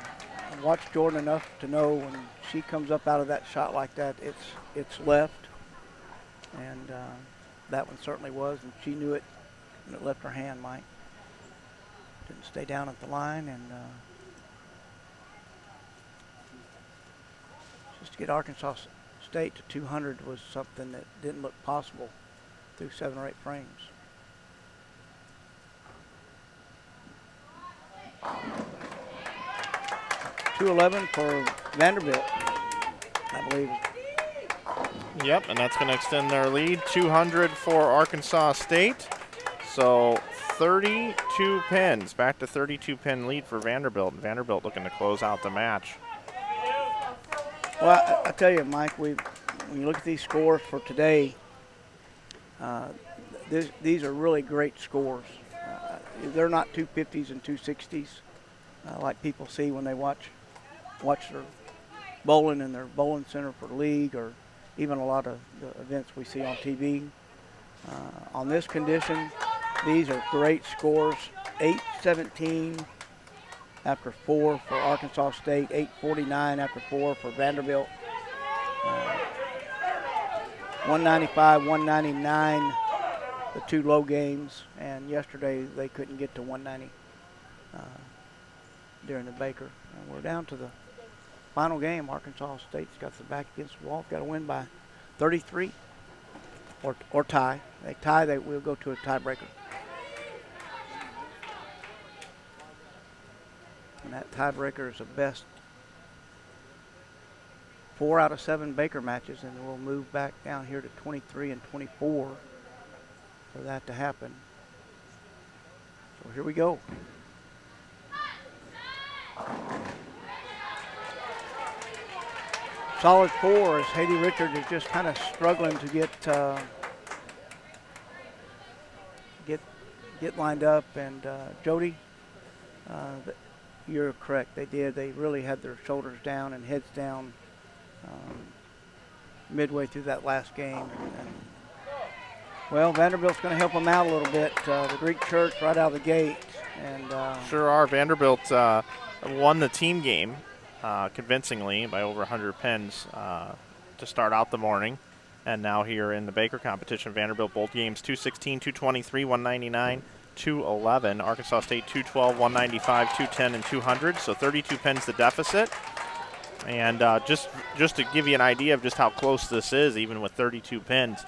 watched Jordan enough to know when she comes up out of that shot like that, it's left, and that one certainly was, and she knew it when it left her hand, Mike. Didn't stay down at the line, and just to get Arkansas State to 200 was something that didn't look possible through 7 or 8 frames. .211 for Vanderbilt, I believe. Yep, and that's going to extend their lead. 200 for Arkansas State. So 32 pins, back to 32-pin lead for Vanderbilt. Vanderbilt looking to close out the match. Well, I tell you, Mike, when you look at these scores for today, these are really great scores. They're not 250s and 260s like people see when they watch their bowling in their bowling center for the league, or even a lot of the events we see on TV. On this condition, these are great scores. 8-17 after 4 for Arkansas State, 8-49 after 4 for Vanderbilt. 195, 199, the 2 low games, and yesterday they couldn't get to 190 during the Baker. And we're down to the final game. Arkansas State's got the back against the wall. Got to win by 33 or tie. They tie, we'll go to a tiebreaker. And that tiebreaker is a best 4 out of 7 Baker matches, and we'll move back down here to 23 and 24 for that to happen. So here we go. Solid 4 as Haiti Richard is just kind of struggling to get lined up. And Jody, you're correct. They did. They really had their shoulders down and heads down midway through that last game. And well, Vanderbilt's going to help them out a little bit. The Greek Church right out of the gate. And sure are. Vanderbilt won the team game convincingly by over 100 pins to start out the morning. And now here in the Baker competition, Vanderbilt both games 216, 223, 199, 211. Arkansas State 212, 195, 210, and 200. So 32 pins the deficit. And just to give you an idea of just how close this is, even with 32 pins,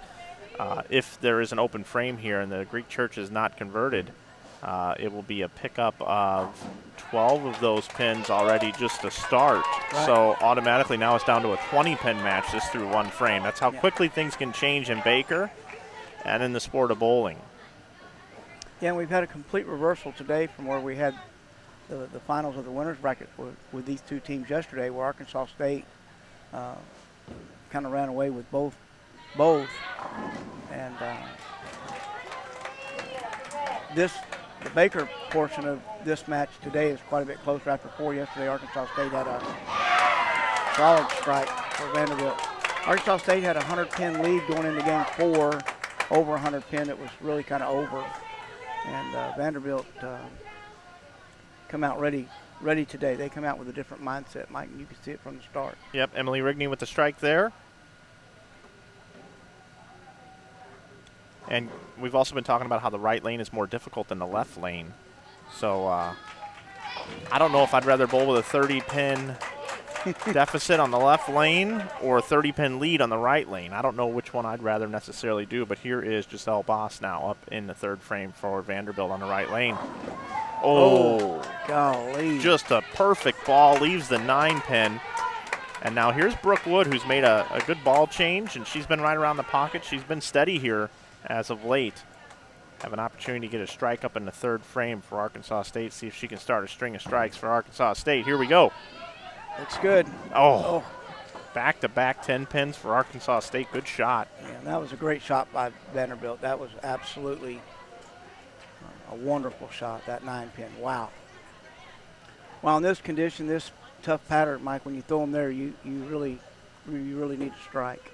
if there is an open frame here and the Greek Church is not converted, it will be a pickup of 12 of those pins already just to start. Right. So automatically now it's down to a 20-pin match just through one frame. That's how quickly things can change in Baker and in the sport of bowling. Yeah, and we've had a complete reversal today from where we had the finals of the winners bracket with these two teams yesterday, where Arkansas State kind of ran away with both. And the Baker portion of this match today is quite a bit closer. After 4 yesterday, Arkansas State had a solid strike for Vanderbilt. Arkansas State had a 100-pin lead going into game 4. Over 100 pin, it was really kind of over. And Vanderbilt come out ready today. They come out with a different mindset, Mike, and you can see it from the start. Yep, Emily Rigney with the strike there. And we've also been talking about how the right lane is more difficult than the left lane. So I don't know if I'd rather bowl with a 30-pin deficit on the left lane or a 30-pin lead on the right lane. I don't know which one I'd rather necessarily do, but here is Giselle Boss now up in the third frame for Vanderbilt on the right lane. Oh, golly. Just a perfect ball, leaves the 9-pin. And now here's Brooke Wood, who's made a good ball change, and she's been right around the pocket. She's been steady here as of late. Have an opportunity to get a strike up in the third frame for Arkansas State, see if she can start a string of strikes for Arkansas State. Here we go. Looks good. Oh. Back-to-back 10 pins for Arkansas State. Good shot. Yeah, that was a great shot by Vanderbilt. That was absolutely a wonderful shot, that 9-pin. Wow. Well, in this condition, this tough pattern, Mike, when you throw them there, you really need to strike.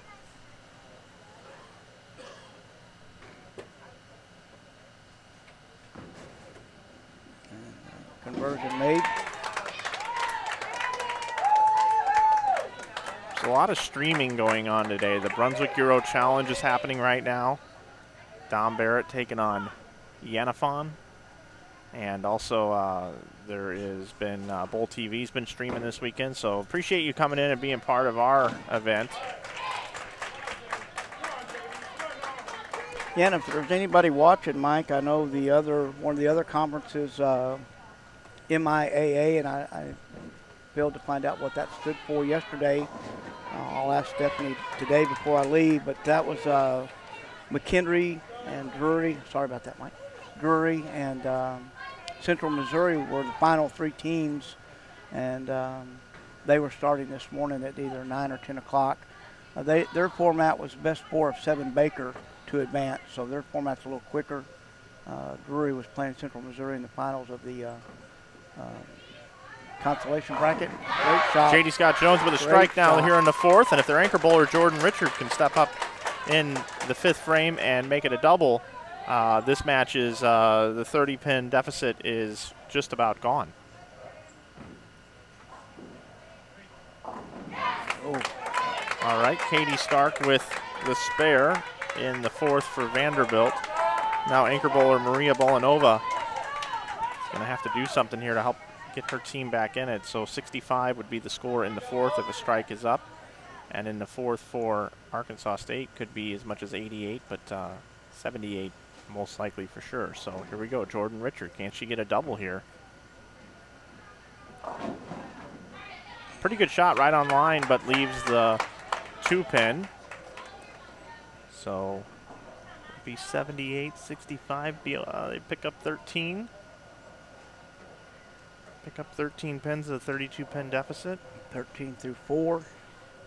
Conversion made. There's a lot of streaming going on today. The Brunswick Euro Challenge is happening right now. Dom Barrett taking on Yanafon. And also there has been Bowl TV's been streaming this weekend. So appreciate you coming in and being part of our event. Yeah, and if there's anybody watching, Mike, I know one of the other conferences, MIAA, and I failed to find out what that stood for yesterday. I'll ask Stephanie today before I leave, but that was McKendree and Drury. Sorry about that, Mike. Drury and Central Missouri were the final 3 teams, and they were starting this morning at either 9 or 10 o'clock. Their format was best 4 of 7 Baker to advance, so their format's a little quicker. Drury was playing Central Missouri in the finals of the consolation bracket. Great shot. J.D. Scott Jones with a strike now here in the 4th, and if their anchor bowler Jordan Richard can step up in the 5th frame and make it a double, this match is the 30-pin deficit is just about gone. Oh. All right, Katie Stark with the spare in the 4th for Vanderbilt. Now anchor bowler Maria Bolanova is going to have to do something here to help get her team back in it. So 65 would be the score in the 4th if a strike is up. And in the 4th for Arkansas State could be as much as 88, but 78 most likely for sure. So here we go, Jordan Richard. Can she get a double here? Pretty good shot right on line, but leaves the 2-pin. So it'll be 78-65. They pick up 13. Pick up 13 pins at a 32-pin deficit. 13 through 4.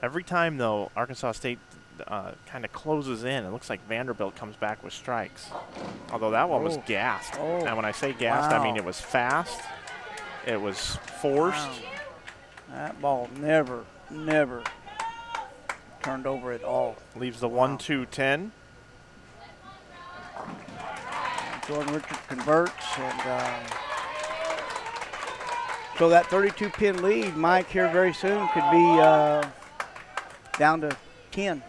Every time, though, Arkansas State kind of closes in, it looks like Vanderbilt comes back with strikes. Although that one was gassed. Oh. And when I say gassed, I mean it was fast. It was forced. Wow. That ball never turned over at all. Leaves the 1-2-10. Jordan Richards converts, and so that 32-pin lead, Mike, here very soon could be down to 10.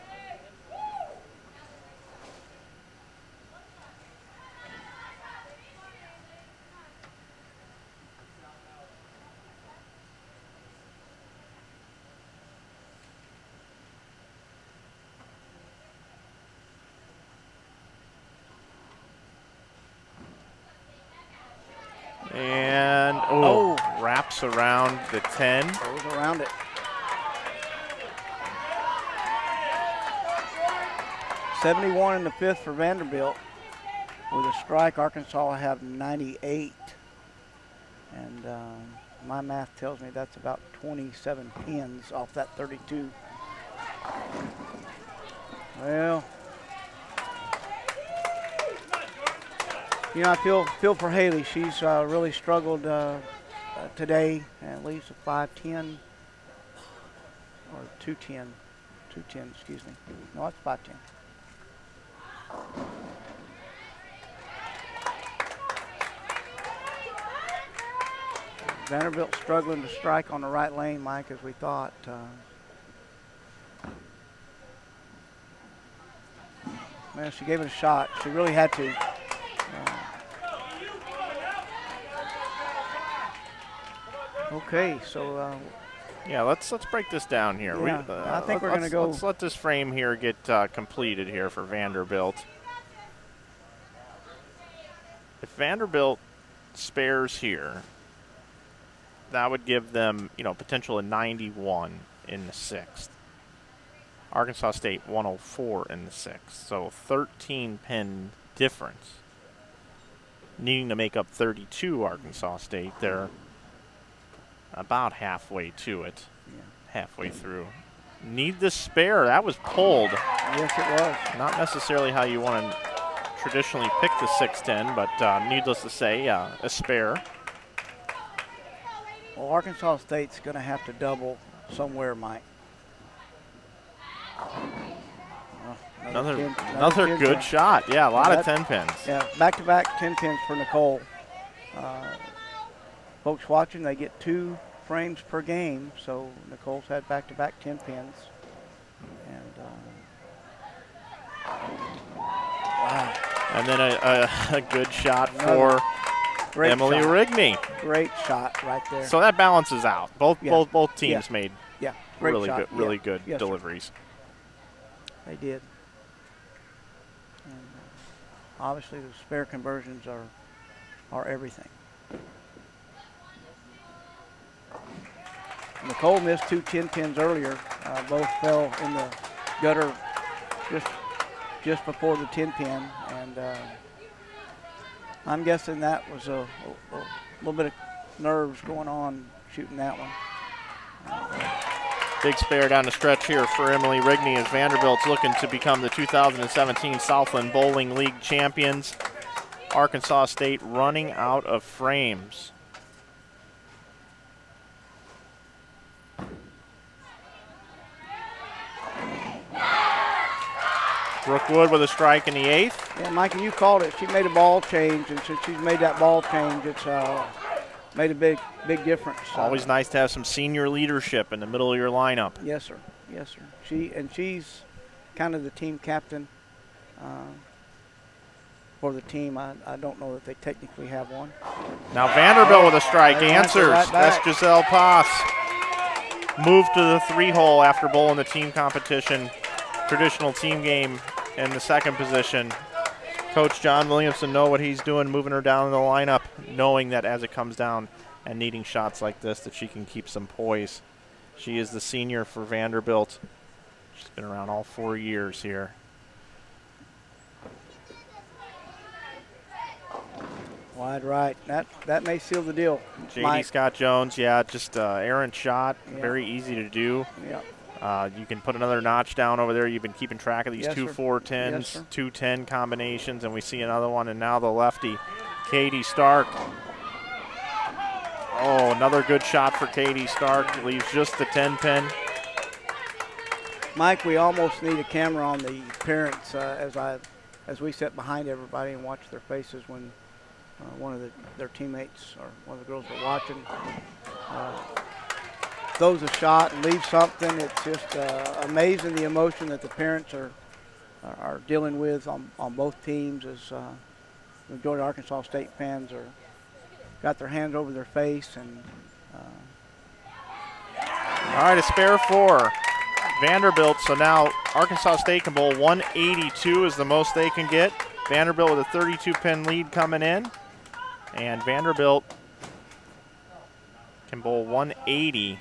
And, wraps around the 10. Goes around it. 71 in the 5th for Vanderbilt. With a strike, Arkansas will have 98. And my math tells me that's about 27 pins off that 32. Well, you know, I feel for Haley. She's really struggled today, and leaves a 5-10 or 2-10. 2-10, excuse me. No, it's 5-10. Vanderbilt struggling to strike on the right lane, Mike, as we thought. Well, she gave it a shot. She really had to. Okay, so yeah, let's break this down here. Yeah, I think we're going to go. Let's let this frame here get completed here for Vanderbilt. If Vanderbilt spares here, that would give them, you know, potential of 91 in the 6th. Arkansas State 104 in the 6th. So 13 pin difference. Needing to make up 32 Arkansas State. They're about halfway to it. Yeah. Halfway through. Need the spare. That was pulled. Yes, it was. Not necessarily how you want to traditionally pick the 6-10, but needless to say, a spare. Well, Arkansas State's going to have to double somewhere, Mike. Another good shot. Yeah, a lot of 10 pins. Yeah, back-to-back 10 pins for Nicole. Folks watching, they get 2 frames per game, so Nicole's had back-to-back 10 pins. And wow. And then a good shot for Emily Rigney. Great shot right there. So that balances out. Both teams made great really shot. good, good Yes, deliveries. They did. And obviously, the spare conversions are everything. Nicole missed 2 10 pins earlier. Both fell in the gutter just before the 10 pin, and I'm guessing that was a little bit of nerves going on shooting that one. Big spare down the stretch here for Emily Rigney as Vanderbilt's looking to become the 2017 Southland Bowling League champions. Arkansas State running out of frames. Brookwood with a strike in the 8th. Yeah, Mike, and you called it. She made a ball change, and since she's made that ball change, it's made a big difference. Always nice to have some senior leadership in the middle of your lineup. Yes, sir. Yes, sir. She's kind of the team captain for the team. I don't know that they technically have one. Now Vanderbilt with a strike answers. Right That's Giselle Pass. Moved to the 3-hole after bowling the team competition. Traditional team game in the 2nd position. Coach John Williamson know what he's doing, moving her down in the lineup, knowing that as it comes down and needing shots like this that she can keep some poise. She is the senior for Vanderbilt. She's been around all 4 years here. Wide right. That may seal the deal. J.D. Scott Jones, yeah, just errant shot, Yeah. very easy to do. Yeah. You can put another notch down over there. You've been keeping track of these Yes, 2 sir. 4-10s, Yes, sir. 2-10 combinations, and we see another one, and now the lefty, Katie Stark. Oh, another good shot for Katie Stark. Leaves just the 10-pin. Mike, we almost need a camera on the parents as we sit behind everybody and watch their faces when one of their teammates or one of the girls are watching. Throws a shot and leaves something. It's just amazing the emotion that the parents are dealing with on both teams. As the majority of Arkansas State fans got their hands over their face. And all right, a spare 4. Vanderbilt, so now Arkansas State can bowl 182 is the most they can get. Vanderbilt with a 32-pin lead coming in. And Vanderbilt can bowl 180.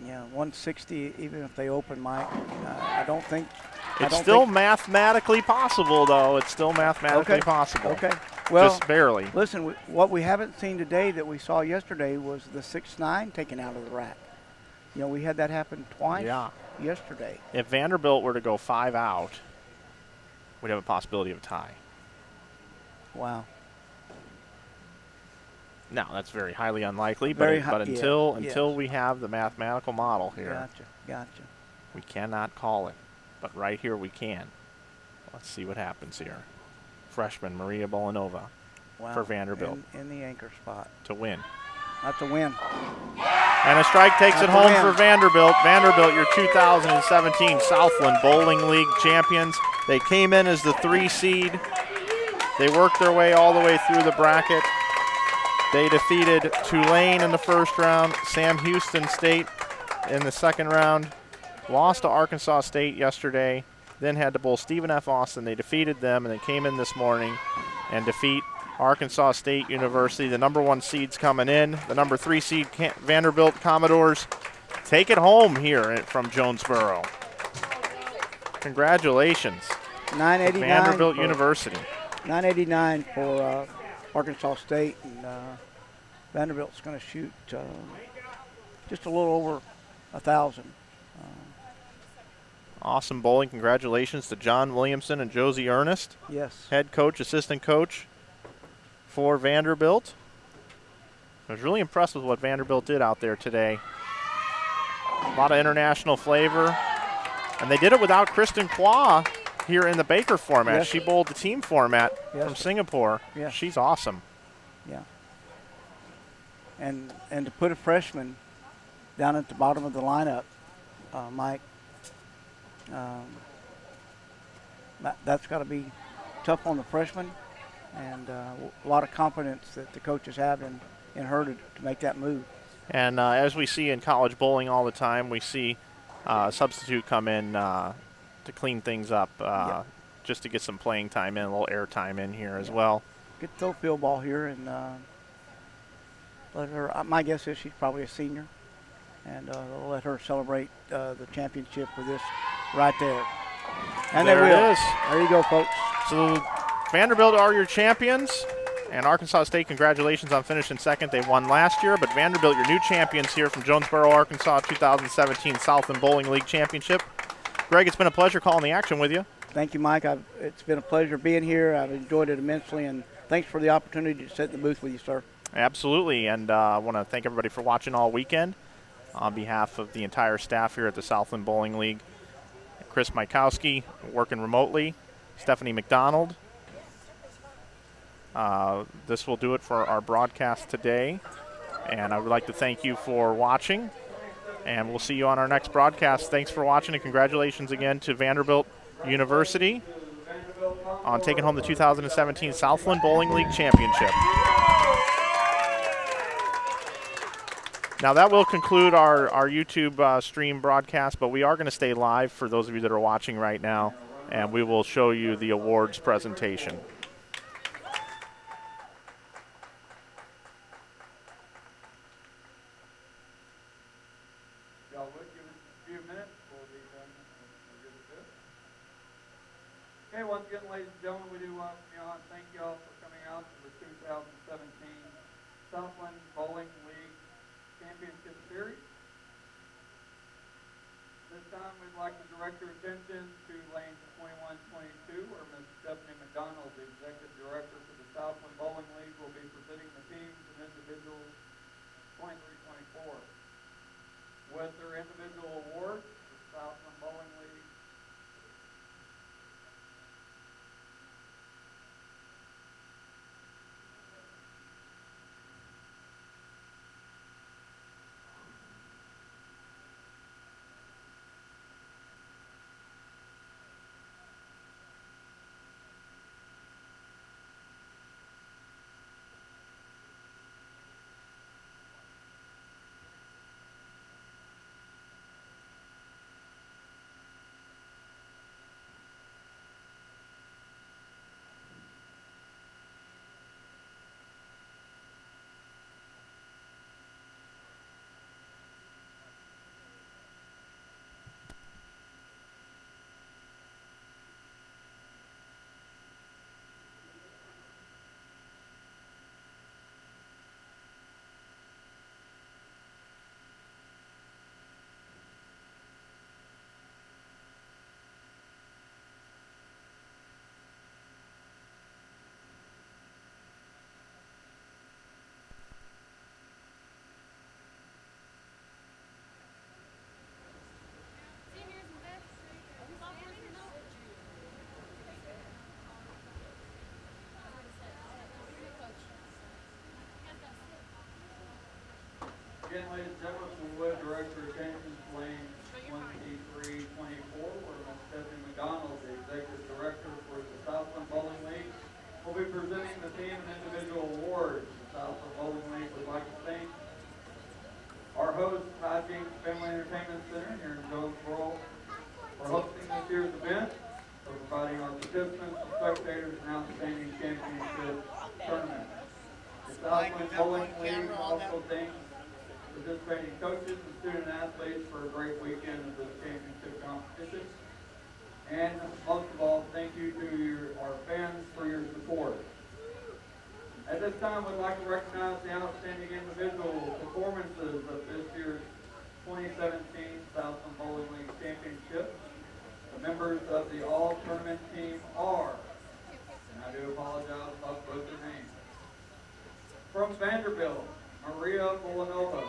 yeah, 160 even if they open, Mike. I don't think. It's still mathematically possible, though. It's still mathematically possible. Okay. Well, just barely. Listen, what we haven't seen today that we saw yesterday was the 6-9 taken out of the rack. You know, we had that happen twice yesterday. If Vanderbilt were to go 5 out, we'd have a possibility of a tie. Wow. No, that's very highly unlikely, Very but yeah, until we have the mathematical model here, Gotcha. we cannot call it. But right here we can. Let's see what happens here. Freshman Maria Bolanova for Vanderbilt. In the anchor spot. To win. That's a win. And a strike takes it home for Vanderbilt. Vanderbilt, your 2017 Southland Bowling League champions. They came in as the 3 seed. They worked their way all the way through the bracket. They defeated Tulane in the first round, Sam Houston State in the second round, lost to Arkansas State yesterday, then had to bowl Stephen F. Austin. They defeated them, and they came in this morning and defeat Arkansas State University. The number 1 seed's coming in. The number 3 seed Vanderbilt Commodores take it home here from Jonesboro. Congratulations. 989 Vanderbilt University. 989 for Arkansas State, and Vanderbilt's going to shoot just a little over 1,000. Awesome bowling. Congratulations to John Williamson and Josie Ernest. Yes. Head coach, assistant coach for Vanderbilt. I was really impressed with what Vanderbilt did out there today. A lot of international flavor. And they did it without Kristen Kwa here in the Baker format. Yes. She bowled the team format from Singapore. Yes. She's awesome. Yeah. And to put a freshman down at the bottom of the lineup, Mike, that's got to be tough on the freshman, and a lot of confidence that the coaches have in her to make that move. And as we see in college bowling all the time, we see a substitute come in to clean things up, just to get some playing time in, a little air time in here as well. Get the field ball here, and let her. My guess is she's probably a senior, and they'll let her celebrate the championship with this right there. And there they will. it is. There you go, folks. So Vanderbilt are your champions, and Arkansas State, congratulations on finishing second. They won last year, but Vanderbilt, your new champions here from Jonesboro, Arkansas, 2017 Southland Bowling League Championship. Greg, it's been a pleasure calling the action with you. Thank you, Mike. It's been a pleasure being here. I've enjoyed it immensely, and thanks for the opportunity to sit in the booth with you, sir. Absolutely, and I want to thank everybody for watching all weekend. On behalf of the entire staff here at the Southland Bowling League, Chris Mykowski working remotely, Stephanie McDonald. This will do it for our broadcast today, and I would like to thank you for watching, and we'll see you on our next broadcast. Thanks for watching, and congratulations again to Vanderbilt University on taking home the 2017 Southland Bowling League Championship. Now that will conclude our YouTube stream broadcast, but we are going to stay live for those of you that are watching right now, and we will show you the awards presentation. Okay, once again, ladies and gentlemen, we do want to thank you all for coming out to the 2017 Southland Bowling League Championship Series. This time, we'd like to direct your attention to lanes 21-22, where Ms. Stephanie McDonald, the Executive Director for the Southland Bowling League, will be presenting the teams and individuals 23-24. With their individual awards, the Southland Bowling League Again, ladies and gentlemen, we would direct your attention to lane 23-24, where Ms. Stephanie McDonald, the Executive Director for the Southland Bowling League, will be presenting the team and individual awards. The Southland Bowling League would like to thank our host, Hijinx Family Entertainment Center here in Jonesboro, for hosting this year's event, for providing our participants and spectators an outstanding championship tournament. The Southland Bowling League also thanks participating coaches and student athletes for a great weekend of this championship competition. And most of all, thank you to our fans for your support. At this time, we'd like to recognize the outstanding individual performances of this year's 2017 Southland Bowling League Championship. The members of the all-tournament team are, and I do apologize if I put their names, from Vanderbilt, Maria Villanova.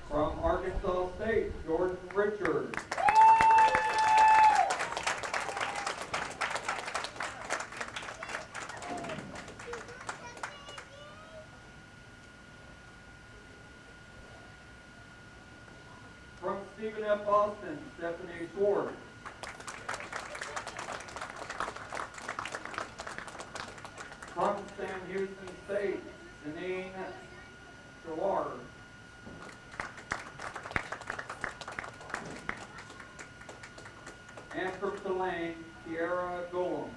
From Arkansas State, Jordan Richards. From Stephen F. Austin, Stephanie Schwartz. From Sam Houston State, Janine Shawar. And from Tulane, Kiara Golem.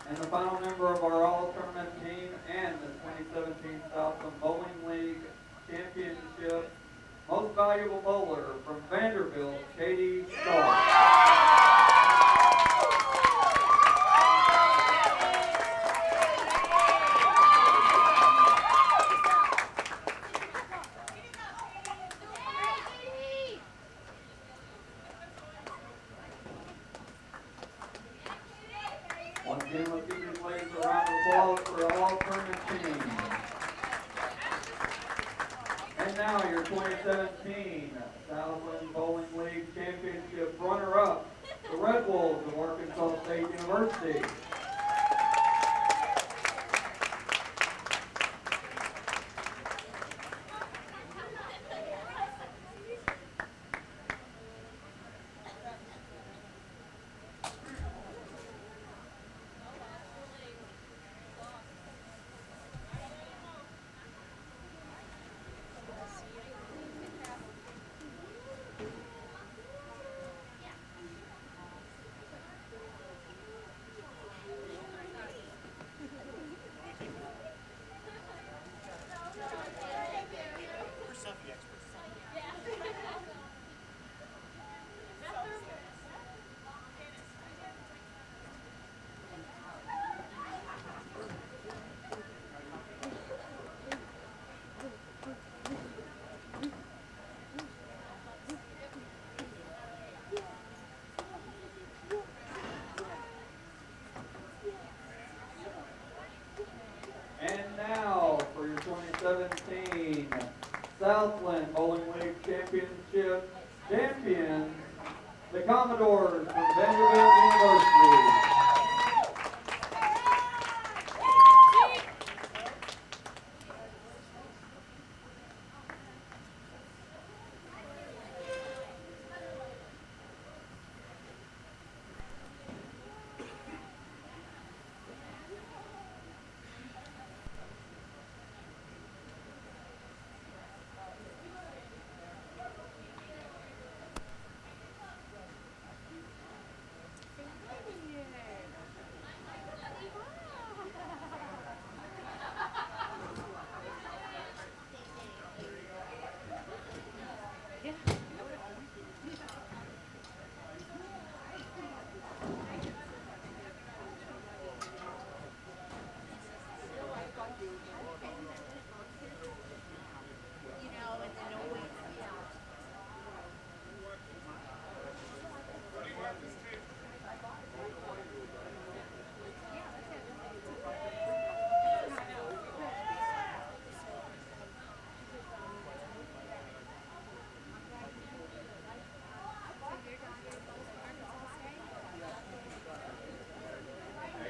And the final member of our all-tournament team and the 2017 Southland Bowling League Championship Most Valuable Bowler from Vanderbilt, Katie Starr. Once again, let's give these ladies a round of applause for the all-tournament team. And now your 2017 Southland Bowling League Championship runner-up, the Red Wolves of Arkansas State University. Bowling League Championship champions, the Commodores from Vanderbilt University.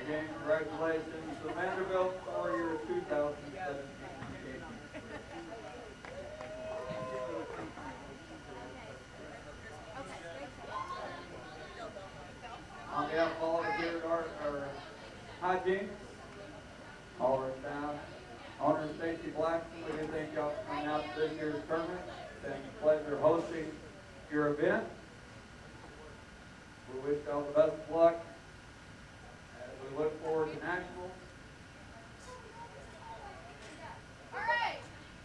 Again, congratulations to Vanderbilt for your 2017 championship. On behalf of all of you our Hijinx, all our staff, owner Stacy Blackson, we do thank y'all for coming out to this year's tournament. It's been a pleasure hosting your event. We wish y'all the best of luck as we look forward to nationals.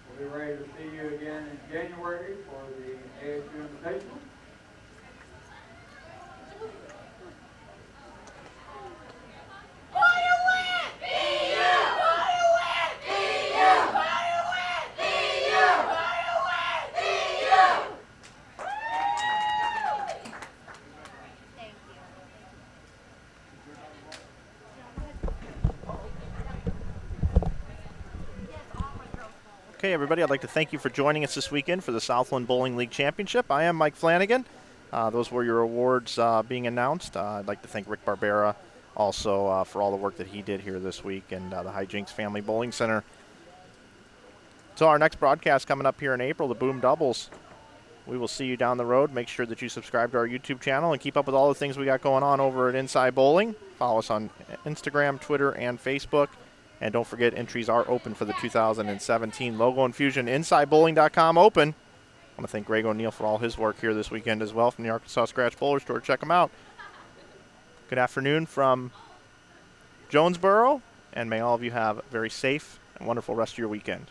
We'll be ready to see you again in January for the ASU Invitational. Okay, everybody, I'd like to thank you for joining us this weekend for the Southland Bowling League Championship. I am Mike Flanagan. Those were your awards being announced. I'd like to thank Rick Barbera also for all the work that he did here this week, and the Hijinx Family Bowling Center. So our next broadcast coming up here in April, the Boom Doubles. We will see you down the road. Make sure that you subscribe to our YouTube channel and keep up with all the things we got going on over at Inside Bowling. Follow us on Instagram, Twitter, and Facebook. And don't forget, entries are open for the 2017 Logo Infusion InsideBowling.com Open. I want to thank Greg O'Neill for all his work here this weekend as well from the Arkansas Scratch Bowler Store. Check them out. Good afternoon from Jonesboro, and may all of you have a very safe and wonderful rest of your weekend.